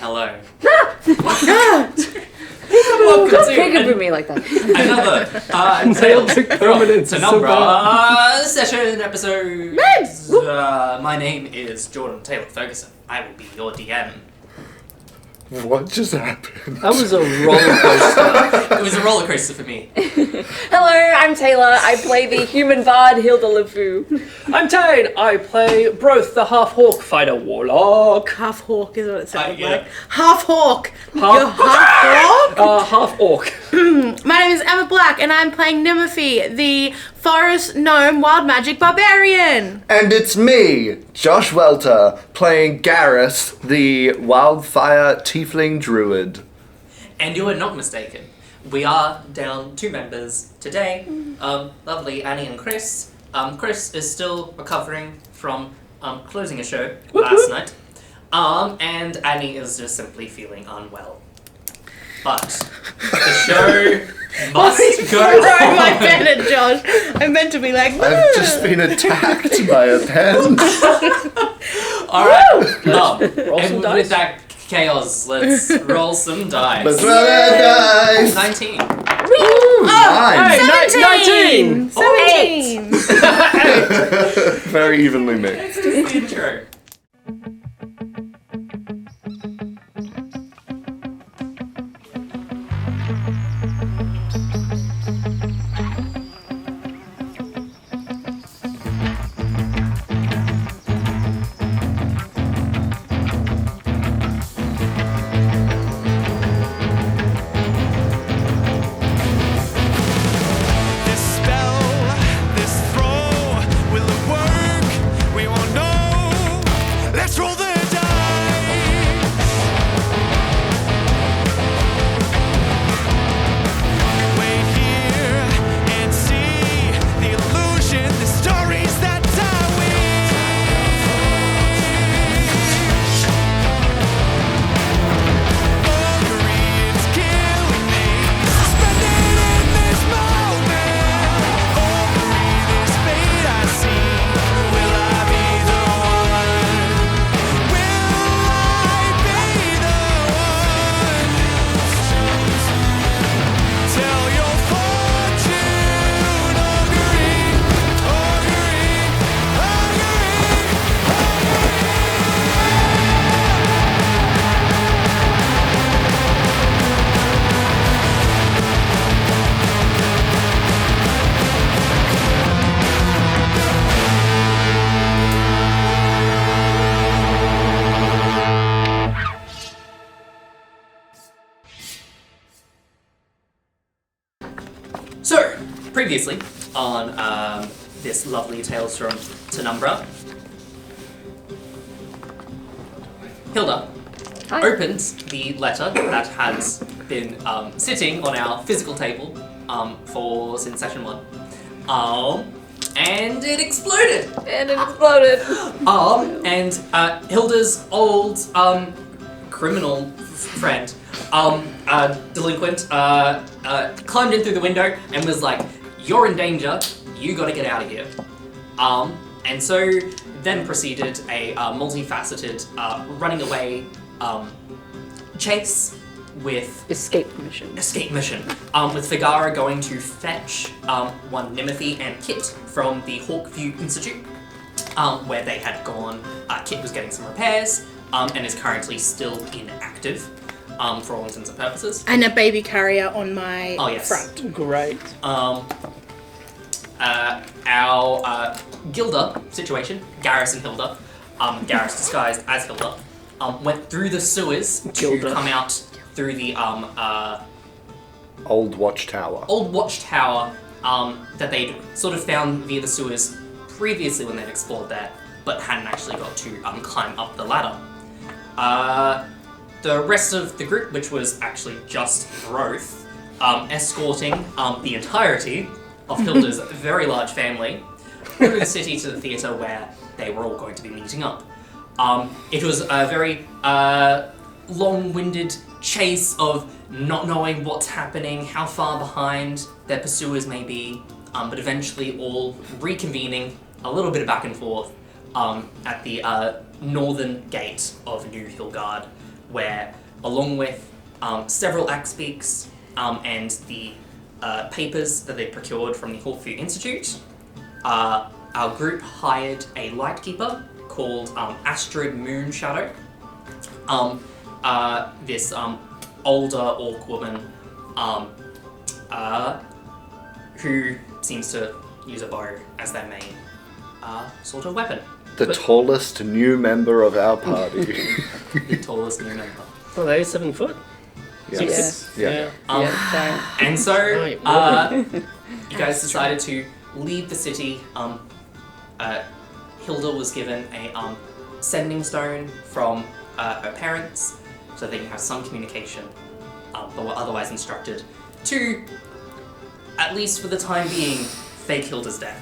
Hello. Don't peek at me like that. Another Tale took permanence. Tenumbra session episode. My name is Jordan Taylor Ferguson. I will be your DM. What just happened? That was a roller coaster. It was a roller coaster for me. Hello, I'm Taylor. I play the human bard Hilda LeFou. I'm Taine. I play Brothe, the half-hawk fighter warlock. Half hawk is what it sounds yeah. like. Half hawk. Half- You're half hawk. Half-orc. My name is Emma Black, and I'm playing Nimophy, the forest gnome wild magic barbarian. And it's me, Josh Welter, playing Garrus, the wildfire tiefling druid. And you are not mistaken. We are down 2 members today. Lovely Annie and Chris. Chris is still recovering from closing a show last night. And Annie is just simply feeling unwell. But the show must go Throwing my on. pen at Josh. I meant to be like, I've just been attacked by a pen. Alright, Roll some and dice. with that chaos, let's roll some dice. Let's roll that dice. 19. Nice. 17! 17! Very evenly mixed. It's the intro. So, previously on this lovely Tales from Tenumbra, Hilda opens the letter that has been sitting on our physical table since session 1, and it exploded. And Hilda's old criminal friend, delinquent, climbed in through the window and was like, "You're in danger, you gotta get out of here." And so then proceeded a multifaceted running away chase with Escape mission. with Figara going to fetch one Nimothy and Kit from the Hawkview Institute, where they had gone. Kit was getting some repairs and is currently still inactive for all intents and purposes. And a baby carrier on my front. Great. Our Gilda situation, Garrus and Hilda, Garrus disguised as Hilda, went through the sewers to Gilda. come out through the Old watchtower. old watchtower that they'd sort of found via the sewers previously when they'd explored there, but hadn't actually got to climb up the ladder. The rest of the group, which was actually just Brothe, escorting the entirety of Hilda's very large family through the city to the theatre where they were all going to be meeting up. It was a very long-winded chase of not knowing what's happening, how far behind their pursuers may be, but eventually all reconvening, a little bit of back and forth, at the northern gate of New Hillgard, where, along with several axe beaks and the papers that they procured from the LeFou Institute, our group hired a lightkeeper called Astrid Moonshadow. This older orc woman who seems to use a bow as their main sort of weapon. The tallest new member of our party. The tallest new member. Well, they 7 foot. Yes. Yeah. And so Right. you guys decided to leave the city. Hilda was given a sending stone from her parents so they can have some communication, but were otherwise instructed to, at least for the time being, fake Hilda's death.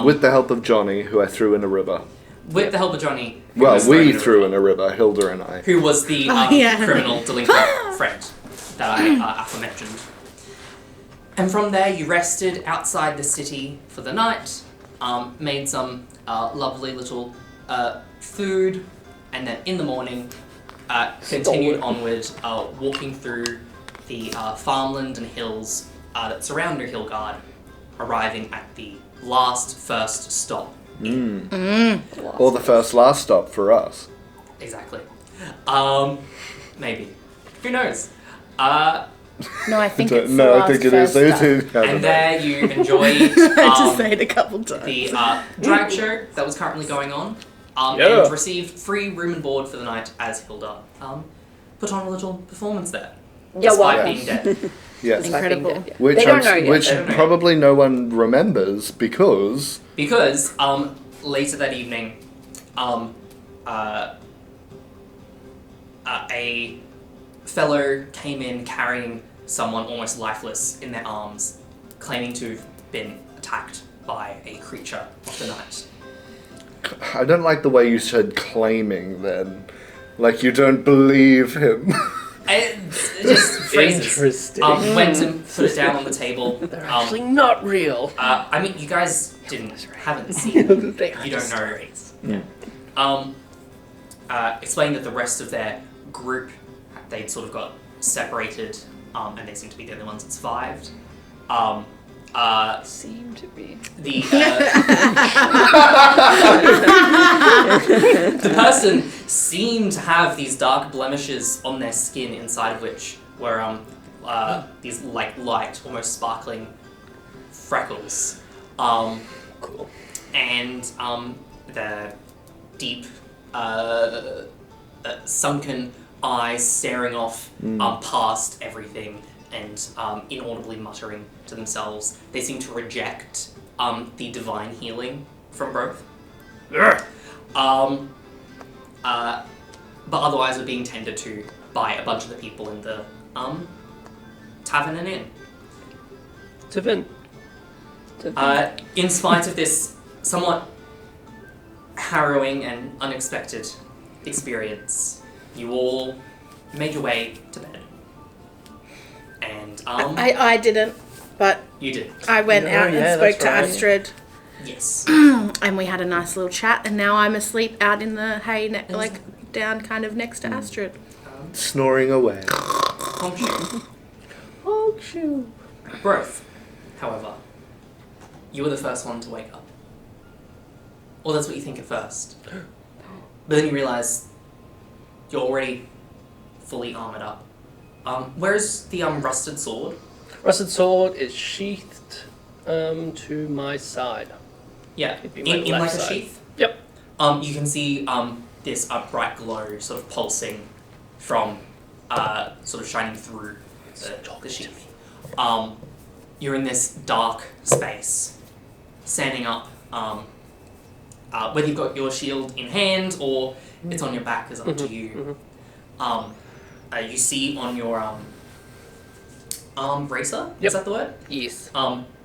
With the help of Johnny, who I threw in a river. With the help of Johnny. who Well, was we thrown threw in a river, Hilda and I. Who was the criminal delinquent friend that I aforementioned. And from there, you rested outside the city for the night, made some lovely little food, and then in the morning, continued onward, walking through the farmland and hills that surround your Hillguard, arriving at the first stop. Or the last stop for us. Exactly. Maybe. Who knows? No, I think it's No, I think it is. first up. And there you enjoyed I just say it a couple times. the drag show that was currently going on, Yeah. and received free room and board for the night as Hilda put on a little performance there. Yeah, despite well, being dead. Yes. Incredible. Which, They don't know yet. which They don't know. probably no one remembers because Because later that evening, a fellow came in carrying someone almost lifeless in their arms, claiming to have been attacked by a creature of the night. I don't like the way you said claiming then. Like you don't believe him. It's just phrases. Interesting. Went and put it down on the table. They're actually not real. I mean, you guys haven't seen. They are You don't know. stories. Explained that the rest of their group, they'd sort of got separated, and they seem to be the only ones that survived. Seem to be. The the person seemed to have these dark blemishes on their skin, inside of which were these like light, almost sparkling freckles. Cool. And the deep, sunken eyes staring off past everything and inaudibly muttering to themselves. They seem to reject the divine healing from Brothe. But otherwise are being tended to by a bunch of the people in the tavern and inn. Tivin. In spite of this somewhat harrowing and unexpected experience, you all made your way to bed. And I didn't, but you did. I went out and yeah, spoke that's to right. Astrid, Yes. and we had a nice little chat. And now I'm asleep out in the hay, down kind of next to Astrid. Snoring away. Honchu. Oh, shoot. Brothe, however, you were the first one to wake up. Or that's what you think at first. But then you realise you're already fully armoured up. Where's the rusted sword? Rusted sword is sheathed to my side. Yeah, It'd be my in left like a side. sheath. Yep. You can see this bright glow sort of pulsing from sort of shining through the sheath. You're in this dark space, standing up. Whether you've got your shield in hand or it's on your back is up to you. You see on your arm bracer, Yep. is that the word? Yes.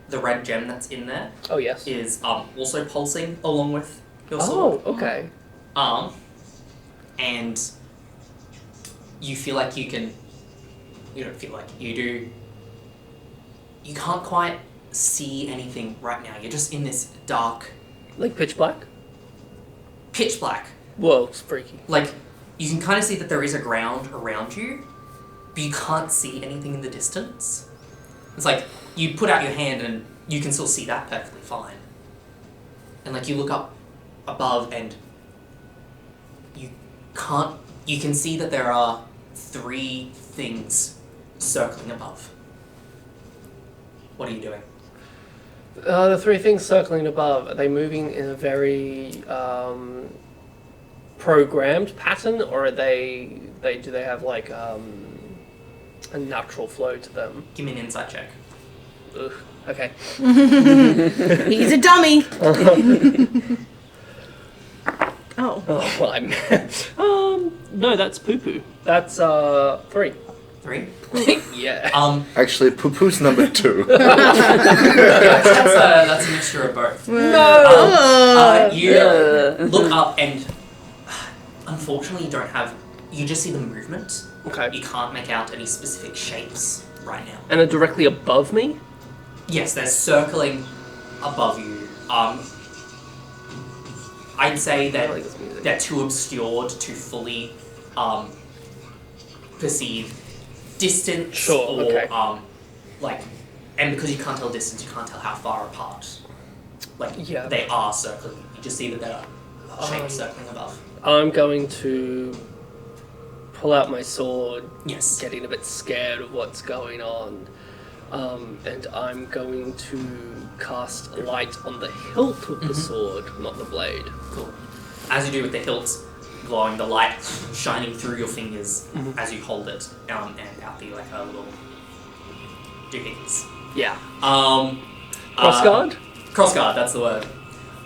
The red gem that's in there Oh, yes. is also pulsing along with your sword. Oh, okay. And you feel like you don't feel like you do. You can't quite see anything right now. You're just in this dark, Like pitch black? pitch black. Whoa, it's freaky. Like, you can kind of see that there is a ground around you, but you can't see anything in the distance. It's like you put out your hand and you can still see that perfectly fine. And like you look up above and you can see that there are 3 things circling above. What are you doing? The 3 things circling above, are they moving in a very programmed pattern, or are do they have like a natural flow to them? Give me an insight check. Ugh, okay. He's a dummy. Oh. Oh, well, I'm... no, that's poo-poo. That's 3. 3? Yeah. Actually, poo-poo's number 2. That's a mixture of both. No. You look up and unfortunately you just see the movement. Okay. You can't make out any specific shapes right now. And they're directly above me? Yes, they're circling above you. I'd say that they're too obscured to fully perceive distance Sure, or okay. and because you can't tell distance, you can't tell how far apart. Yeah. They are circling. You just see that there are shapes circling above. I'm going to pull out my sword, Yes. getting a bit scared of what's going on, and I'm going to cast light on the hilt of the sword, not the blade. Cool. As you do with the hilt glowing, the light shining through your fingers as you hold it, and out the like a little doohickeys. Yeah. Crossguard? Crossguard, that's the word.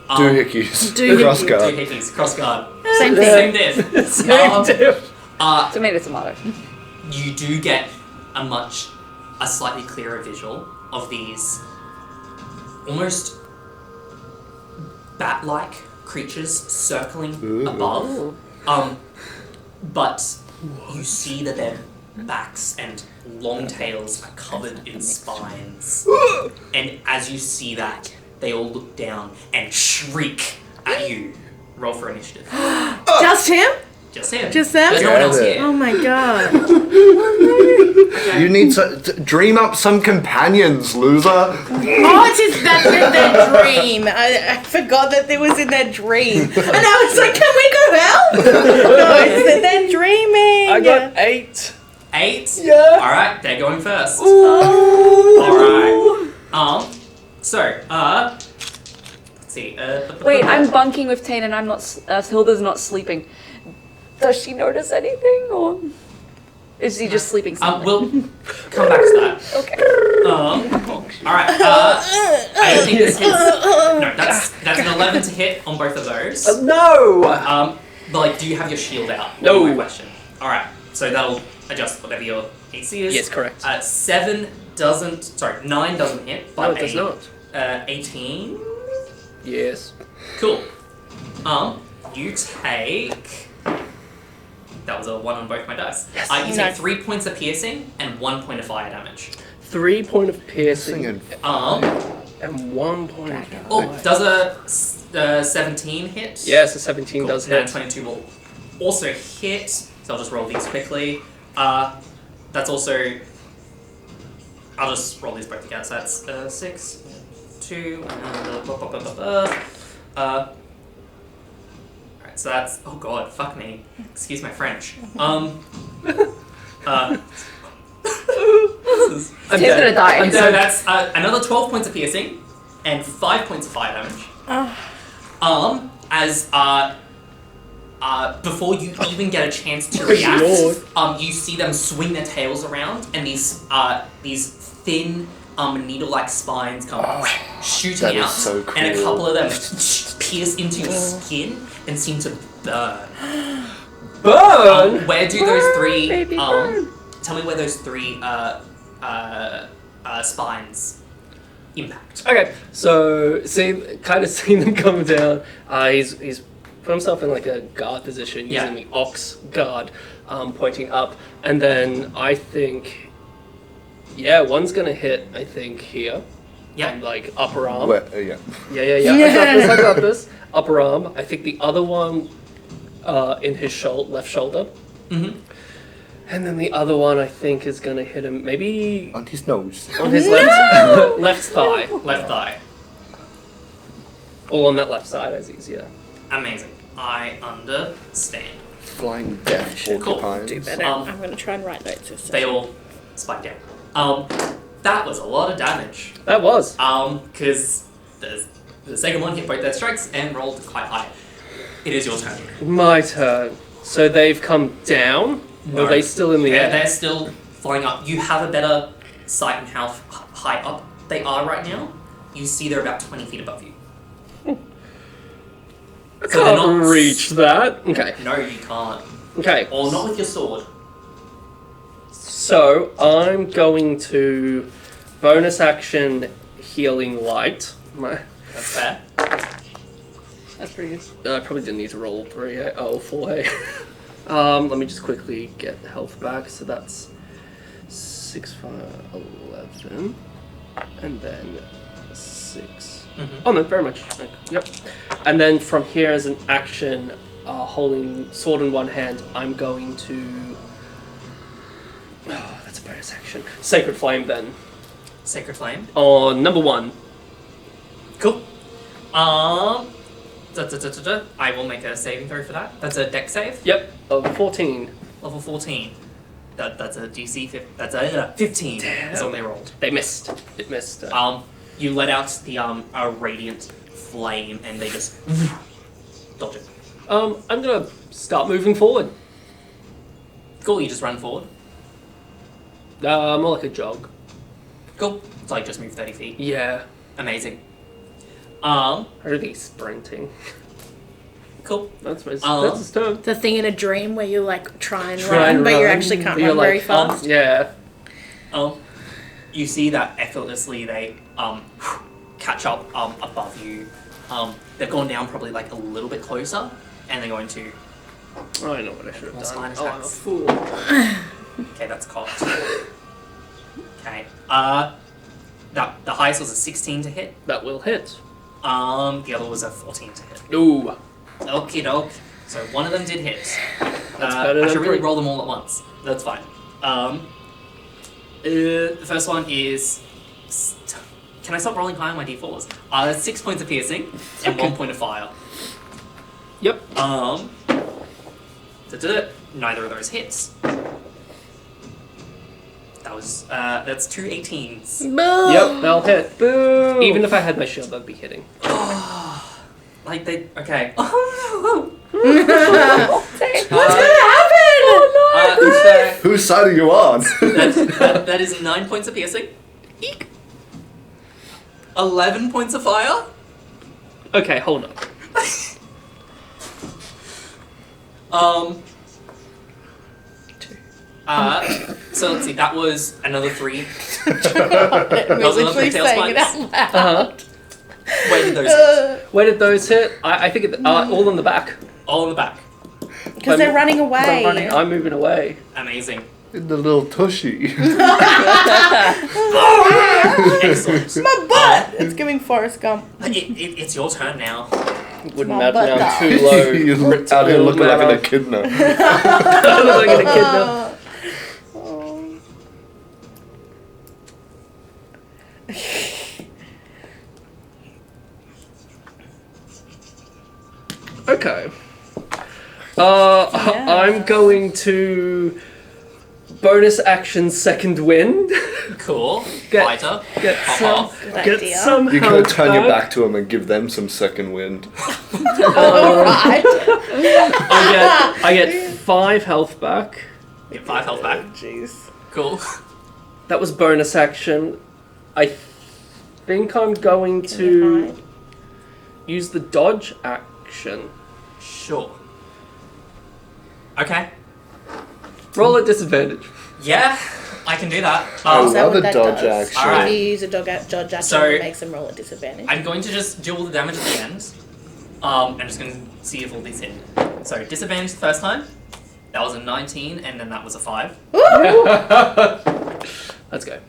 Doohickeys. Doohickeys. Doohickeys, crossguard. Same thing. Same diff. Same diff. Tomato, tomato. You do get a slightly clearer visual of these almost bat-like creatures circling above. But you see that their backs and long tails are covered in spines. And as you see that, they all look down and shriek at you. Roll for initiative. Just him? Just him. Just them? There's no one else here. Oh my god. You need to dream up some companions, loser. Oh, that's in their dream. I forgot that it was in their dream. And I was like, can we go help? No, it's that they're dreaming. I got 8. 8? Yeah. Alright, they're going first. Ooh. Alright. Let's see. Wait, I'm bunking with Taine and I'm not. Hilda's not sleeping. Does she notice anything, or is he just sleeping? We'll come back to that. Okay. Alright, I don't think this hits. No, that's an 11 to hit on both of those. No! But do you have your shield out? No. My question. Alright, so that'll adjust whatever your AC is. Yes, correct. 9 doesn't hit, but No, it does not. 18. Yes. Cool. You take. That was a 1 on both my dice. Yes. You take 3 points of piercing and 1 point of fire damage. 3 point of piercing Singing. and 1 point of Oh, does a 17 hit? Yes, a 17 Cool. does And hit. 22 will also hit. So I'll just roll these quickly. That's also. I'll just roll these both together. So that's 6, 2, and Alright, so that's. Oh god, fuck me. Excuse my French. Tain's gonna die. So that's another 12 points of piercing and 5 points of fire damage. As before you even get a chance to react, you see them swing their tails around, and these thin needle-like spines come shooting that is out, so cool. and a couple of them pierce into your skin and seem to burn. Burn? Where do those three? baby, burn. Tell me where those 3 spines impact. Okay, so kind of seeing them come down. He's put himself in like a guard position using the ox guard, pointing up, and then I think, one's gonna hit. I think here. Yeah. Like upper arm. Where, yeah. Yeah. I got this. Upper arm. I think the other one in his left shoulder. Mm-hmm. And then the other one, I think, is going to hit him maybe On his nose. on his left thigh. Left thigh. All on that left side is easier. Amazing. I understand. Flying death Cool. porcupines. Do better. Um, I'm going to try and write notes this They all spike down. That was a lot of damage. That was. Because the second one hit both their strikes and rolled quite high. It is your turn. My turn. So they've come down? Or No. are they still in the air? They're still flying up. You have a better sight on how high up they are right now. You see they're about 20 feet above you. I So they're can't not- reach that. Okay. No, you can't. Okay. Or not with your sword. So I'm going to bonus action healing light. That's fair. That's pretty good. I probably didn't need to roll 4. Let me just quickly get the health back. So that's 6, 5, 11, and then 6. Mm-hmm. Oh no, very much. Yep. And then from here, as an action, holding sword in one hand, I'm going to. Oh, that's a bonus action. Sacred Flame then. Sacred Flame. On number 1. Cool. I will make a saving throw for that. That's a dex save. Yep. Of 14. Level 14. That's a DC. That's a 15. Damn. Is what they rolled. They missed. It missed. You let out the a radiant flame, and they just dodge it. I'm gonna start moving forward. Cool. You just run forward. More like a jog. Cool. So like just move 30 feet. Yeah. Amazing. I don't think he's sprinting. Cool. That's his turn. The thing in a dream where you like try and Try run, and but you run, actually can't you're run very like, fast. Yeah. You see that effortlessly they catch up above you. They've gone down probably like a little bit closer, and they're going to. I know what I should have More done. spine Oh, I'm a attacks. fool. Okay, that's cocked. Okay. The highest was a 16 to hit. That will hit. The other was a 14 to hit. Ooh. Okie doke. So one of them did hit. better I than should really 3. roll them all at once. That's fine. The first one is. Can I stop rolling high on my d4s? 6 points of piercing and 1 point of fire. Yep. Neither of those hits. That's 2 18s. Boo! Yep, they'll hit. Boo! Even if I had my shield, I'd be hitting. Like they. Okay. What's gonna happen? Whose side are you on? that is 9 points of piercing. Eek. 11 points of fire. Okay, hold up. So let's see. That was another 3. We're literally tail saying it spikes. out loud. Where did those hit? Where did those hit? I think all in the back. All in the back. Because they're running away. I'm moving away. Amazing. In the little tushy. Excellent. My butt! It's giving Forrest Gump. It's your turn now. Wouldn't My matter butt now. down. Too low. You look out here looking like an echidna. I look like an echidna. Okay. I'm going to bonus action second wind. Cool. Get- Fighter. Get Pop some. off. Good Get idea. some. You could health turn your back. back to them and give them some second wind. Alright. I get 5 health back. Get 5 health back. Jeez. Cool. That was bonus action. I think I'm going to use the dodge action. Sure. Okay. Roll at disadvantage. Yeah, I can do that. Oh, Is that Another what that dodge does? action. Alright. If you use a dodge action, So- it makes them roll at disadvantage. I'm going to just do all the damage at the end. I'm just going to see if all these hit. So, disadvantage the first time. That was a 19, and then that was a 5. Let's go.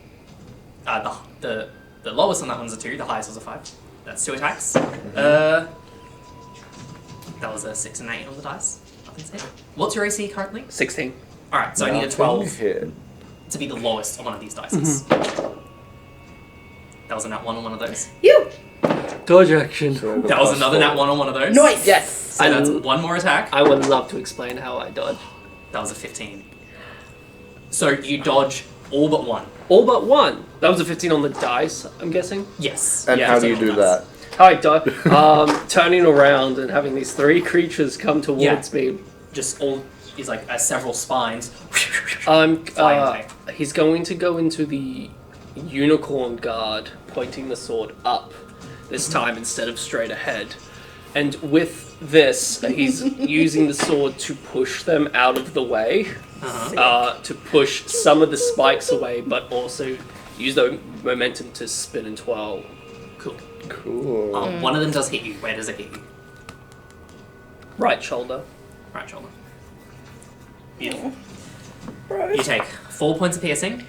The lowest on that one's a 2, the highest was a 5. That's 2 attacks. That was a 6 and 8 on the dice. Nothing's hit. What's your AC currently? 16. Alright, so I need a 12 Hit. to be the lowest on one of these dice. That was a nat 1 on one of those. You. Dodge action. That was another nat 1 on one of those. Noise. Yes. So that's one more attack. I would love to explain how I dodge. That was a 15. So you dodge all but one. All but one. That was a 15 on the dice, I'm guessing. Yes. And Yeah, how do you 15 do on that? How I dodge. Turning around and having these 3 creatures come towards me. Just all is like several spines. Flying away. He's going to go into the unicorn guard, pointing the sword up this time instead of straight ahead. And with this, he's using the sword to push them out of the way, to push some of the spikes away, but also use the momentum to spin and twirl. Cool. Cool. One of them does hit you. Where does it hit you? Right shoulder. Right shoulder. Beautiful. You take 4 points of piercing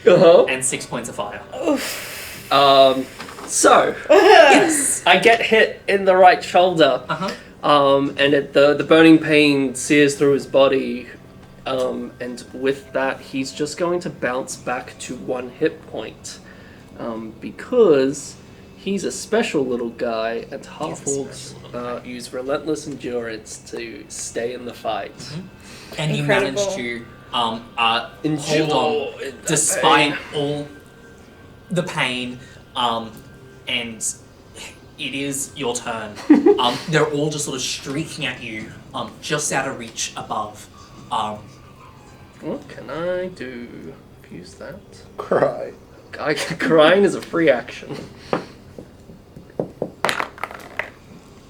and 6 points of fire. So, Yes. I get hit in the right shoulder, and the burning pain sears through his body, and with that, he's just going to bounce back to 1 hit point, because he's a special little guy, and half-orcs use relentless endurance to stay in the fight. And you Incredible. manage to hold on Endure despite all the pain, and it is your turn. They're all just sort of streaking at you, just out of reach above. What can I do? Use that. Cry. Crying is a free action.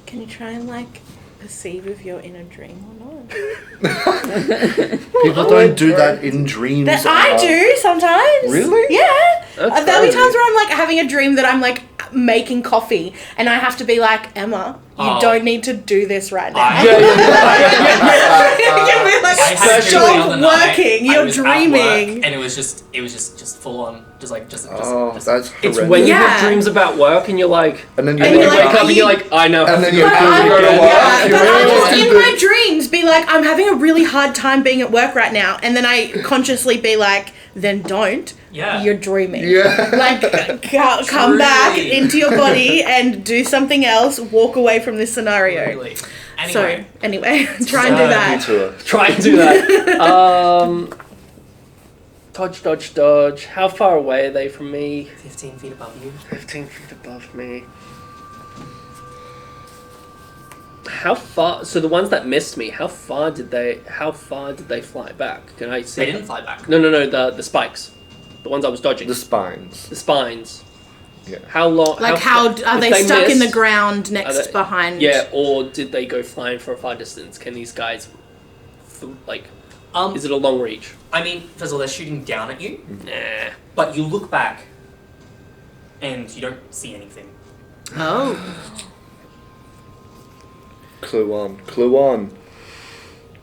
Can you try and perceive if you're in a dream or not? People don't do that in dreams. That I do sometimes. Really? Yeah. That's There'll be crazy. times where I'm having a dream that I'm making coffee, and I have to be like, Emma, you don't need to do this right now. I- You'll be I had a dream the stop other night. working. I You're was at work, dreaming. and it was just full on, just Oh, just that's It's horrendous. when you Yeah. have dreams about work and you're like, And then you And you you're wake like, up and you're like, I know. And then you But have to I'm, go to work. yeah, You but really I'm want just to in do- my dreams be like, I'm having a really hard time being at work right now, and then I consciously be like, then don't. Yeah. You're dreaming. Yeah. Come back Truly. into your body and do something else. Walk away from this scenario. really. Anyway, So anyway, try and do Me that. too. Try and do that. Dodge. How far away are they from me? 15 feet above you. 15 feet above me. How far? So the ones that missed me, how far did they fly back? Can I see? They didn't fly back. No. The spikes. The ones I was dodging. The spines. The spines. Yeah. How long? Are if they stuck in the missed, ground are next they- behind? Yeah, or did they go flying for a far distance? Can these guys, is it a long reach? I mean, first of all, they're shooting down at you, Nah. but you look back, and you don't see anything. Oh. Clue on.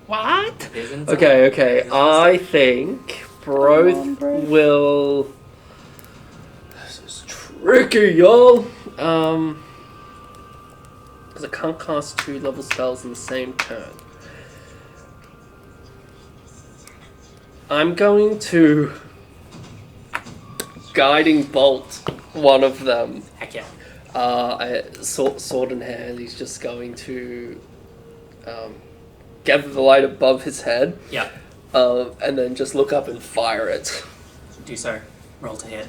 What? Visions. Okay. I think Brothe will. This is tricky, y'all. Because I can't cast 2 level spells in the same turn. I'm going to guiding bolt one of them. Heck yeah. Sword in hand. He's just going to gather the light above his head. Yeah. And then just look up and fire it. Do so. Roll to hit.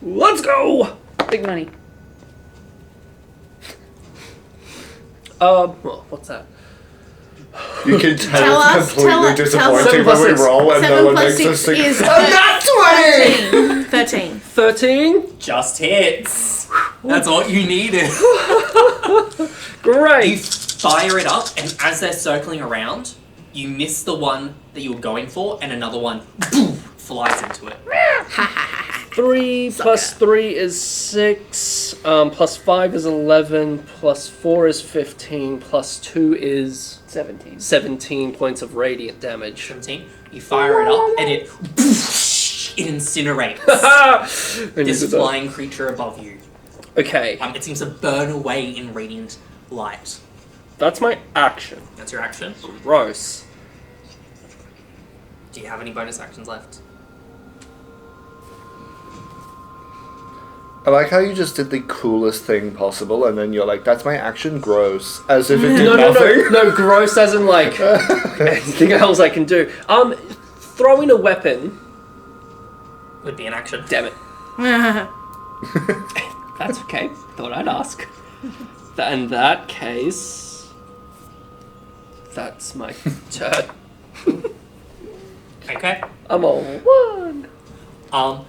Let's go! Big money. Well, what's that? You can Tell tell us- it's completely tell us- disappointing 7 when we plus 6. roll and no 7 one plus makes us 6 think. is That's 20! 13. 13? Just hits. That's all you needed. You Great! fire it up, and as they're circling around, you miss the one that you were going for, and another one boom, flies into it. 3 plus 3 is 6, plus 5 is 11, plus 4 is 15, plus 2 is 17 points of radiant damage. 17. You fire it up, and it incinerates this flying creature above you. Okay. It seems to burn away in radiant light. That's my action. That's your action. Gross. Do you have any bonus actions left? I like how you just did the coolest thing possible, and then you're like, "That's my action." Gross, as if it did nothing. No, gross as in like anything else I can do. Throwing a weapon Would be an action. Damn it. That's okay. Thought I'd ask. In that case, that's my turn. Okay. I'm on one. One.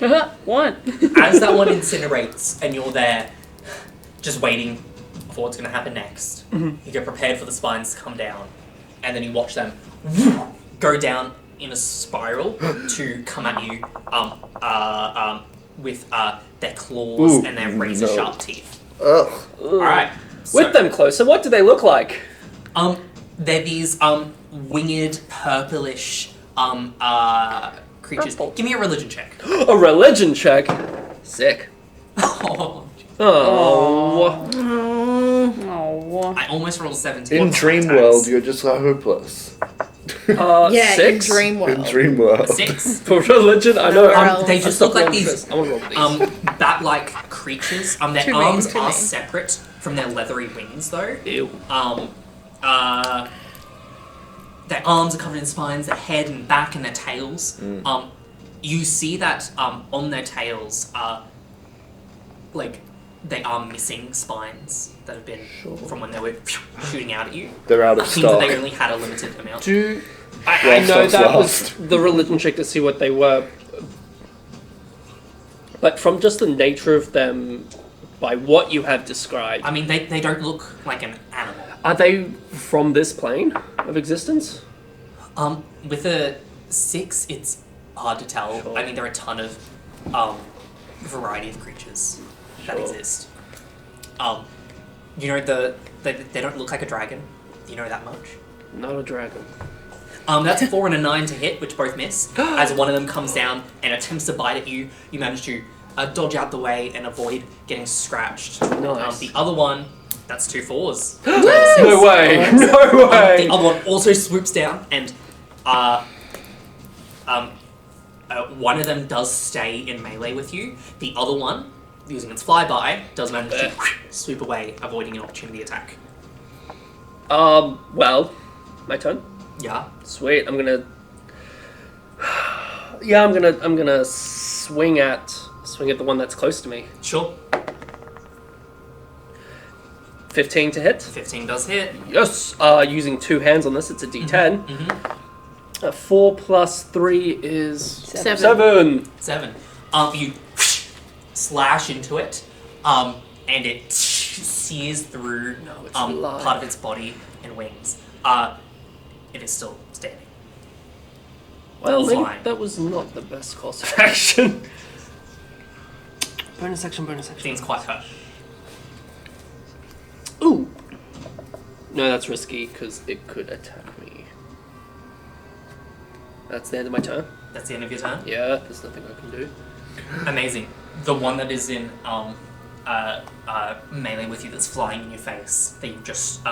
As that one incinerates and you're there, just waiting for what's going to happen next, you get prepared for the spines to come down, and then you watch them go down in a spiral to come at you with their claws and their razor-sharp teeth. Ugh. Alright. With them closer, what do they look like? They're these winged, purplish creatures. Purple. Give me a religion check. A religion check. Sick. Oh, Oh. Oh. I almost rolled 17. In Dream World, you're just hopeless. Yeah, 6 in Dream In World. Dream World. 6. for religion. I know. They I just stopped look like rolling these first. I want to roll these. bat-like creatures. Their Too arms mean, too are mean. separate from their leathery wings, though. Ew. Their arms are covered in spines, their head and back and their tails. You see that on their tails are they are missing spines that have been from when they were shooting out at you. They're out of Seems that stock. they only had a limited amount. I know Stock's that lost. was the religion check to see what they were, but from just the nature of them, by what you have described, I mean, they don't look like an animal. are they from this plane of existence? With a 6, it's hard to tell. Sure. I mean, there are a ton of variety of creatures that Sure. exist. You know, they don't look like a dragon. You know that much. Not a dragon. That's a 4 and a 9 to hit, which both miss. As one of them comes down and attempts to bite at you, you manage to dodge out the way and avoid getting scratched. Nice. The other one, that's 2 4s. No way! No way! The other one also swoops down, and one of them does stay in melee with you. The other one, using its flyby, does manage to swoop away, avoiding an opportunity attack. Well, my turn. Yeah. Sweet. I'm gonna. Yeah, I'm gonna swing at the one that's close to me. Sure. 15 to hit. 15 does hit. Yes. Using 2 hands on this, it's a D10. 4 plus 3 is 7. 7. You slash into it, and it sears through it's alive. part of its body and wings. It is still standing. Well, maybe Fine. that was not the best course of action. Bonus action. Things quite hurt. Ooh. No, that's risky because it could attack me. That's the end of my turn. That's the end of your turn. Yeah, there's nothing I can do. Amazing. The one that is in melee with you, that's flying in your face, that you just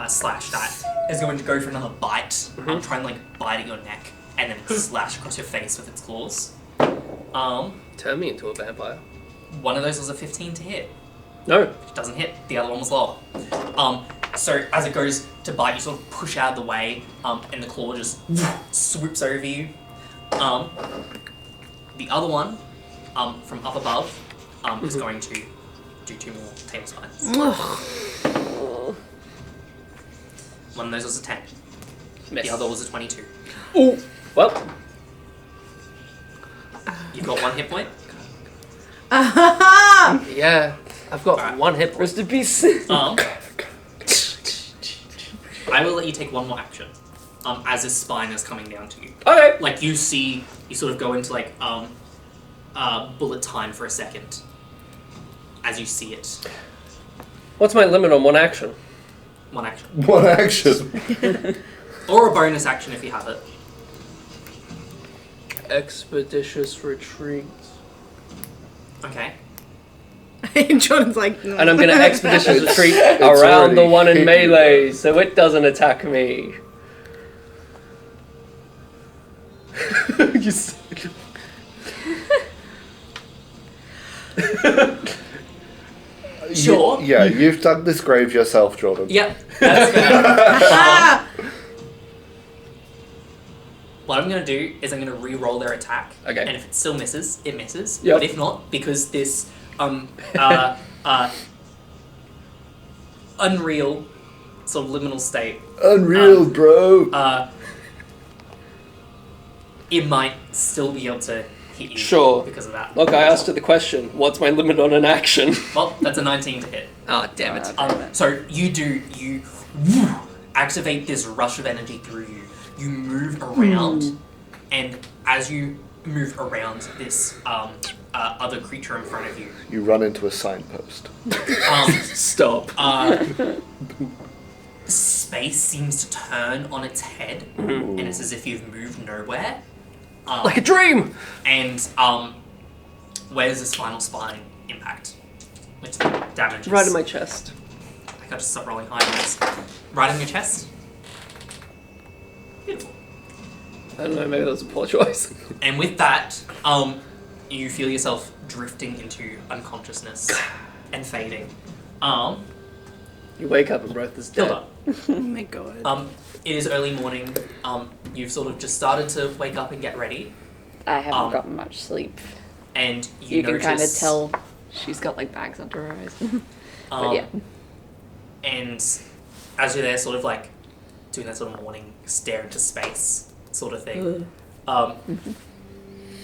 slashed at, is going to go for another bite. Try and bite at your neck, and then slash across your face with its claws. Turn me into a vampire. One of those was a 15 to hit. No. It doesn't hit. The other one was lower. So as it goes to bite, you sort of push out of the way, and the claw just swoops over you. The other one, from up above, is going to do 2 more tail spines. One of those was a 10. Miss. The other was a 22. Ooh. Well. You've got 1 hit point. Yeah. I've got Alright. 1 hit point. Rest in peace. I will let you take 1 more action. As this spine is coming down to you. Okay. Like you sort of go into bullet time for a second. As you see it. What's my limit on 1 action? 1 action. One action. Or a bonus action if you have it. Expeditious retreat. Okay. Jordan's like, And I'm going to expeditious retreat It's around the already one in hit melee, so it doesn't attack me. You s- Sure. Yeah, you've dug this grave yourself, Jordan. Yep, that's fair. What I'm going to do is I'm going to re-roll their attack. Okay. And if it still misses, it misses. Yep. But if not, because this unreal sort of liminal state, Unreal, bro. it might still be able to hit you. Sure. Because of that. Look, I asked her the question, what's my limit on an action? Well, that's a 19 to hit. Ah, damn it. So you activate this rush of energy through you. You move around, and as you move around this other creature in front of you, You run into a signpost. Stop. space seems to turn on its head, and it's as if you've moved nowhere. Like a dream! And where does this final spine impact? Which damages? Right in my chest. I gotta stop rolling high rolls. Right in your chest. Beautiful. I don't know, maybe that was a poor choice. And with that, you feel yourself drifting into unconsciousness and fading. You wake up and Brothe is dead. Hilda, oh my god. it is early morning. You've sort of just started to wake up and get ready, I haven't gotten much sleep. and You can notice, kind of tell she's got like bags under her eyes. But yeah. And as you're there, sort of like doing that sort of morning stare into space sort of thing,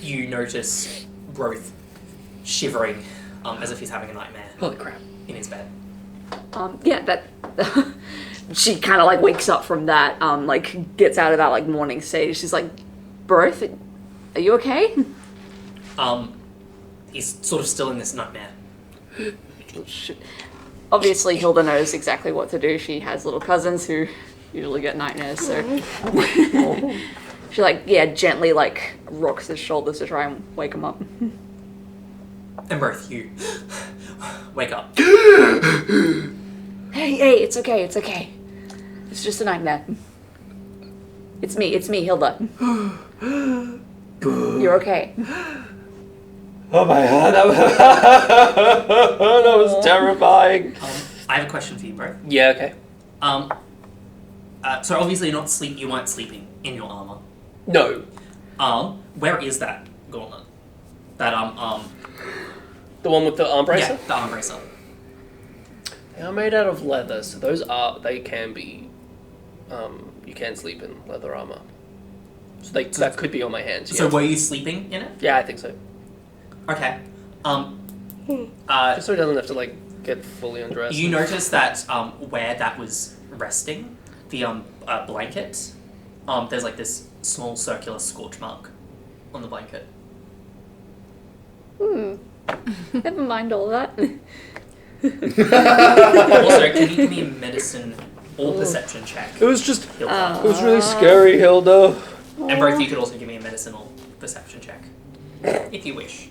you notice Brothe shivering, as if he's having a nightmare Holy crap. in his bed. Yeah, that she kind of like wakes up from that, like gets out of that like morning state. She's like, Brothe, are you okay? He's sort of still in this nightmare. Oh, shit. Obviously, Hilda knows exactly what to do. She has little cousins who usually get nightmares, so she like gently like rocks his shoulders to try and wake him up. And Brothe, you wake up. Hey, it's okay. It's just a nightmare. It's me, Hilda. You're okay. Oh my god, that was terrifying. I have a question for you, Brothe. Yeah, okay. So obviously you weren't sleeping in your armor. No. Where is that gauntlet? That The one with the arm bracer? Yeah, the arm bracer. They are made out of leather, so they can be, you can sleep in leather armor. So that could be on my hands, So yeah. were you sleeping in it? Yeah, I think so. Okay. Just so he doesn't have to, like, get fully undressed. You notice that where that was resting, the blanket, there's like this small circular scorch mark on the blanket. Never mind all that. Also, can you give me a medicine or perception check? It was just, Hilda? it was really scary, Hilda. And both you could also give me a medicine or perception check, if you wish.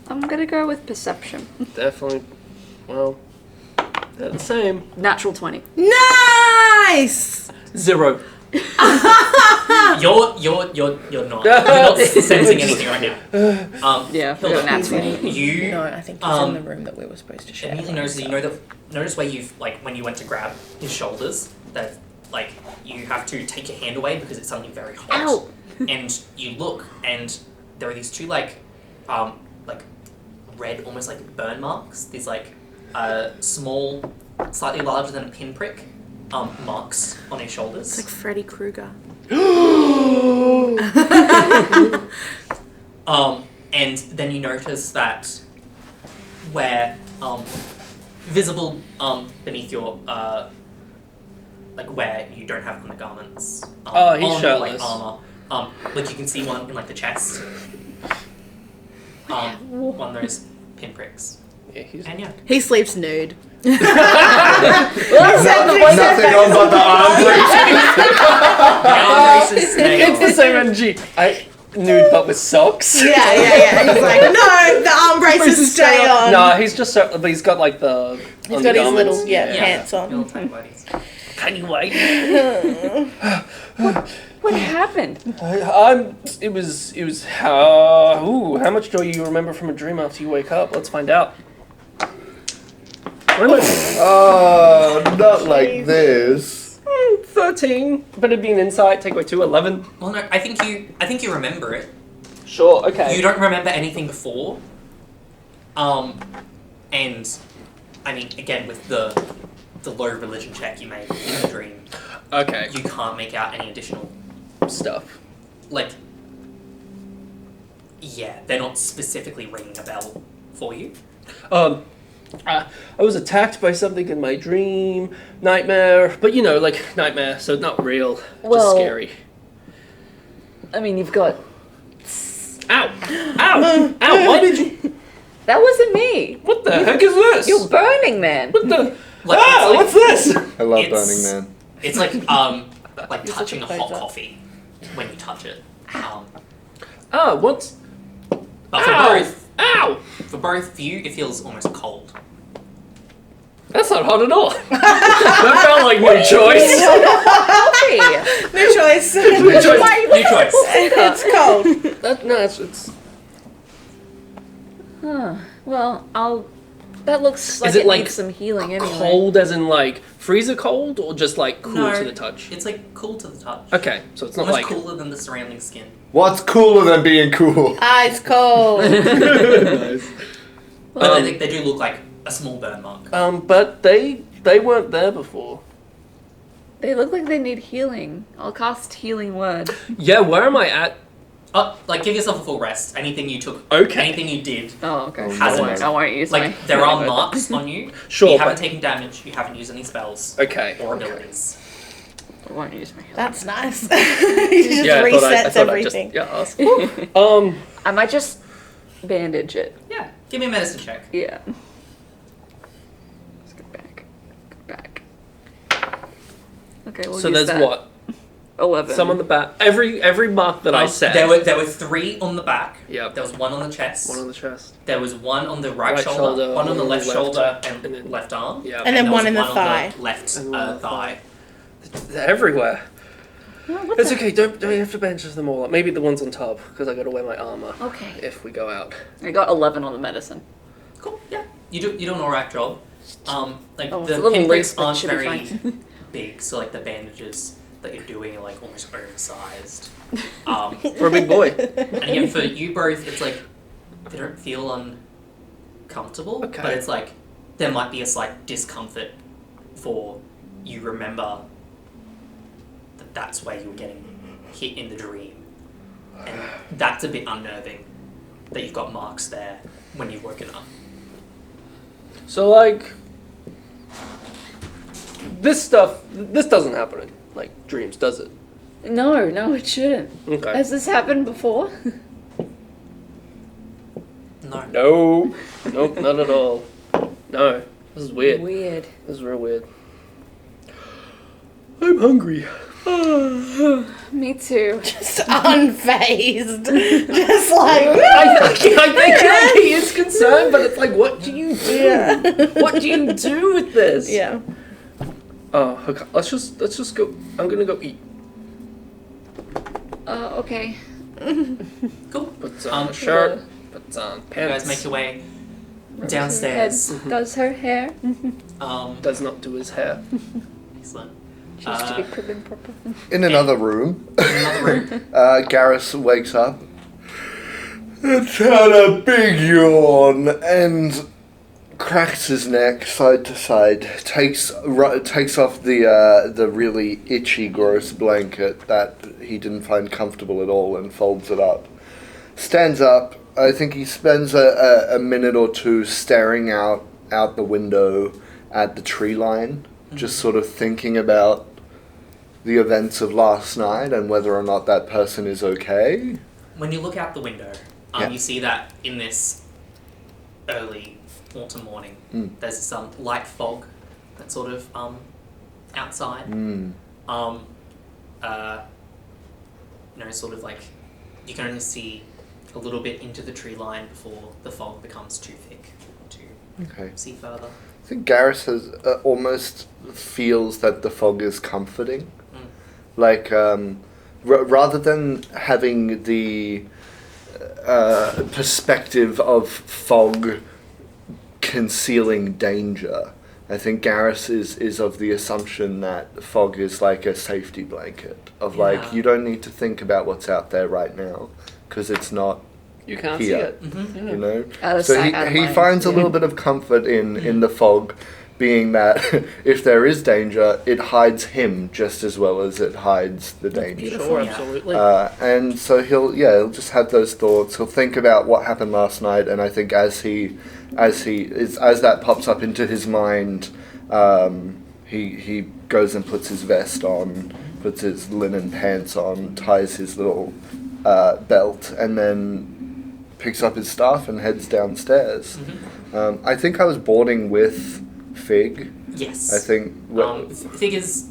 I'm gonna go with perception. Definitely, well, they're the same. Natural 20. Nice! 0. You're not. You're not sensing anything right now. Yeah, Hilda, nat 20. you No, I think he's in the room that we were supposed to share. immediately notice where you've like when you went to grab his shoulders that like you have to take your hand away because it's something very hot. Ow! And you look and there are these two like red, almost like burn marks. These like small, slightly larger than a pinprick marks on his shoulders. It's like Freddy Krueger. And then you notice that where visible beneath your like where you don't have undergarments. Oh, he's on, shirtless. Like armor. Like you can see one in like the chest. One of those pinpricks. Yeah, he's... And yeah. He sleeps nude. Nothing on but the arm brace. The arm braces stay It's the on. same energy. nude but with socks. Yeah. He's like, no, the arm braces stay on. No, he's just but he's got like the. He's got his little undergarments. pants on. Little tight whities. Tiny white. What happened? It was how much do you remember from a dream after you wake up? Let's find out. Oh, not like this. 13. But it'd be an insight. Take away 2, 11. Well, no, I think you remember it. Sure. Okay. You don't remember anything before. And I mean, again, with the low religion check you made in the dream, Okay. you can't make out any additional Stuff. like. Yeah, they're not specifically ringing a bell for you. I was attacked by something in my dream, nightmare, but like nightmare, so not real, Well- just scary. I mean, you've got. Ow! Ow! Ow! Why did you? That wasn't me. What the heck is this? You're burning, man. What the? Like, Ah! it's like- What's this? I love It's- Burning Man. It's like like You're touching a such a hot poser. coffee when you touch it. What's? But for Ow! both, Ow! for both of you, it feels almost cold. That's not hot at all. That felt like no choice. Coffee. No choice. No choice. New choice. It's cold. No, it's. Huh. Well, that looks like Is it it like needs some healing anyway. Cold as in like freezer cold, or just like cool No, to the touch? It's like cool to the touch. Okay, so it's not Almost like. cooler than the surrounding skin. What's cooler than being cool? Ice cold. Nice. But they do look like a small burn mark. But they weren't there before. They look like they need healing. I'll cast healing word. Yeah, where am I at? Like give yourself a full rest. Anything you took, Okay. anything you did, Oh, okay. Hasn't- I won't use my like there are healing word. marks on you. Sure, You haven't but- taken damage. You haven't used any spells Okay. or abilities. I won't use my healing. That's nice. He just Yeah, I resets thought I'd just everything. ask. I might just bandage it. Yeah. Give me a medicine check. Yeah. Let's go back. Go back. Okay, we'll So use there's that. what? 11. Some on the back. Every mark that I said. There were 3 on the back. Yep. There was 1 on the chest. One on the chest. There was 1 on the right, Right shoulder, shoulder, 1 on the left shoulder, and and then- left arm. Yeah. And then there one was in the on thigh. left And one on the thigh. They're everywhere. Oh, what It's the- okay. Don't you have to bandage them all up? Maybe the ones on top because I got to wear my armor Okay. if we go out. I got 11 on the medicine. Cool. Yeah. You do an alright job. Like Oh, it's the a little pinpricks loose, but aren't should be very fine. big, so like the bandages that you're doing are like almost oversized. For a big boy. And again, for you both, it's like they don't feel uncomfortable, Okay. but it's like there might be a slight discomfort for you remember that that's where you were getting hit in the dream, and that's a bit unnerving that you've got marks there when you've woken up. So like, this doesn't happen in like dreams, does it? No, it shouldn't. Okay. Has this happened before? No. No. Nope, not at all. No. This is weird. Weird. This is real weird. I'm hungry. Me too. Just unfazed. Just like, I think he is concerned, but it's like, what do you do? yeah. What do you do with this? Yeah. Oh, okay. Let's just go. I'm gonna go eat. Okay. Cool. Put on a shirt. Put on You pants. guys make your way Her downstairs. head does her hair. Does not do his hair. Excellent. She used to be prim and proper. In another room, In another room. Garrus wakes up. It's had a big yawn and cracks his neck side to side. Takes off the really itchy, gross blanket that he didn't find comfortable at all and folds it up. Stands up. I think he spends a minute or two staring out the window at the tree line, just sort of thinking about the events of last night and whether or not that person is okay. When you look out the window, Yeah. you see that in this early autumn morning, there's some light fog that's sort of outside. Mm. Sort of like you can only see a little bit into the tree line before the fog becomes too thick to see further. I think Garrus has almost feels that the fog is comforting. Like, rather than having the perspective of fog concealing danger, I think Garrus is of the assumption that fog is like a safety blanket of like, you don't need to think about what's out there right now because it's not You can't here, see it. you know? Out of So sight, out of he mind. finds a little bit of comfort in the fog, being that if there is danger, it hides him just as well as it hides the danger. Sure, absolutely. And so he'll just have those thoughts. He'll think about what happened last night, and I think as that pops up into his mind, he goes and puts his vest on, puts his linen pants on, ties his little belt, and then picks up his staff and heads downstairs. I think I was boarding with Fig. Yes. I think. Fig is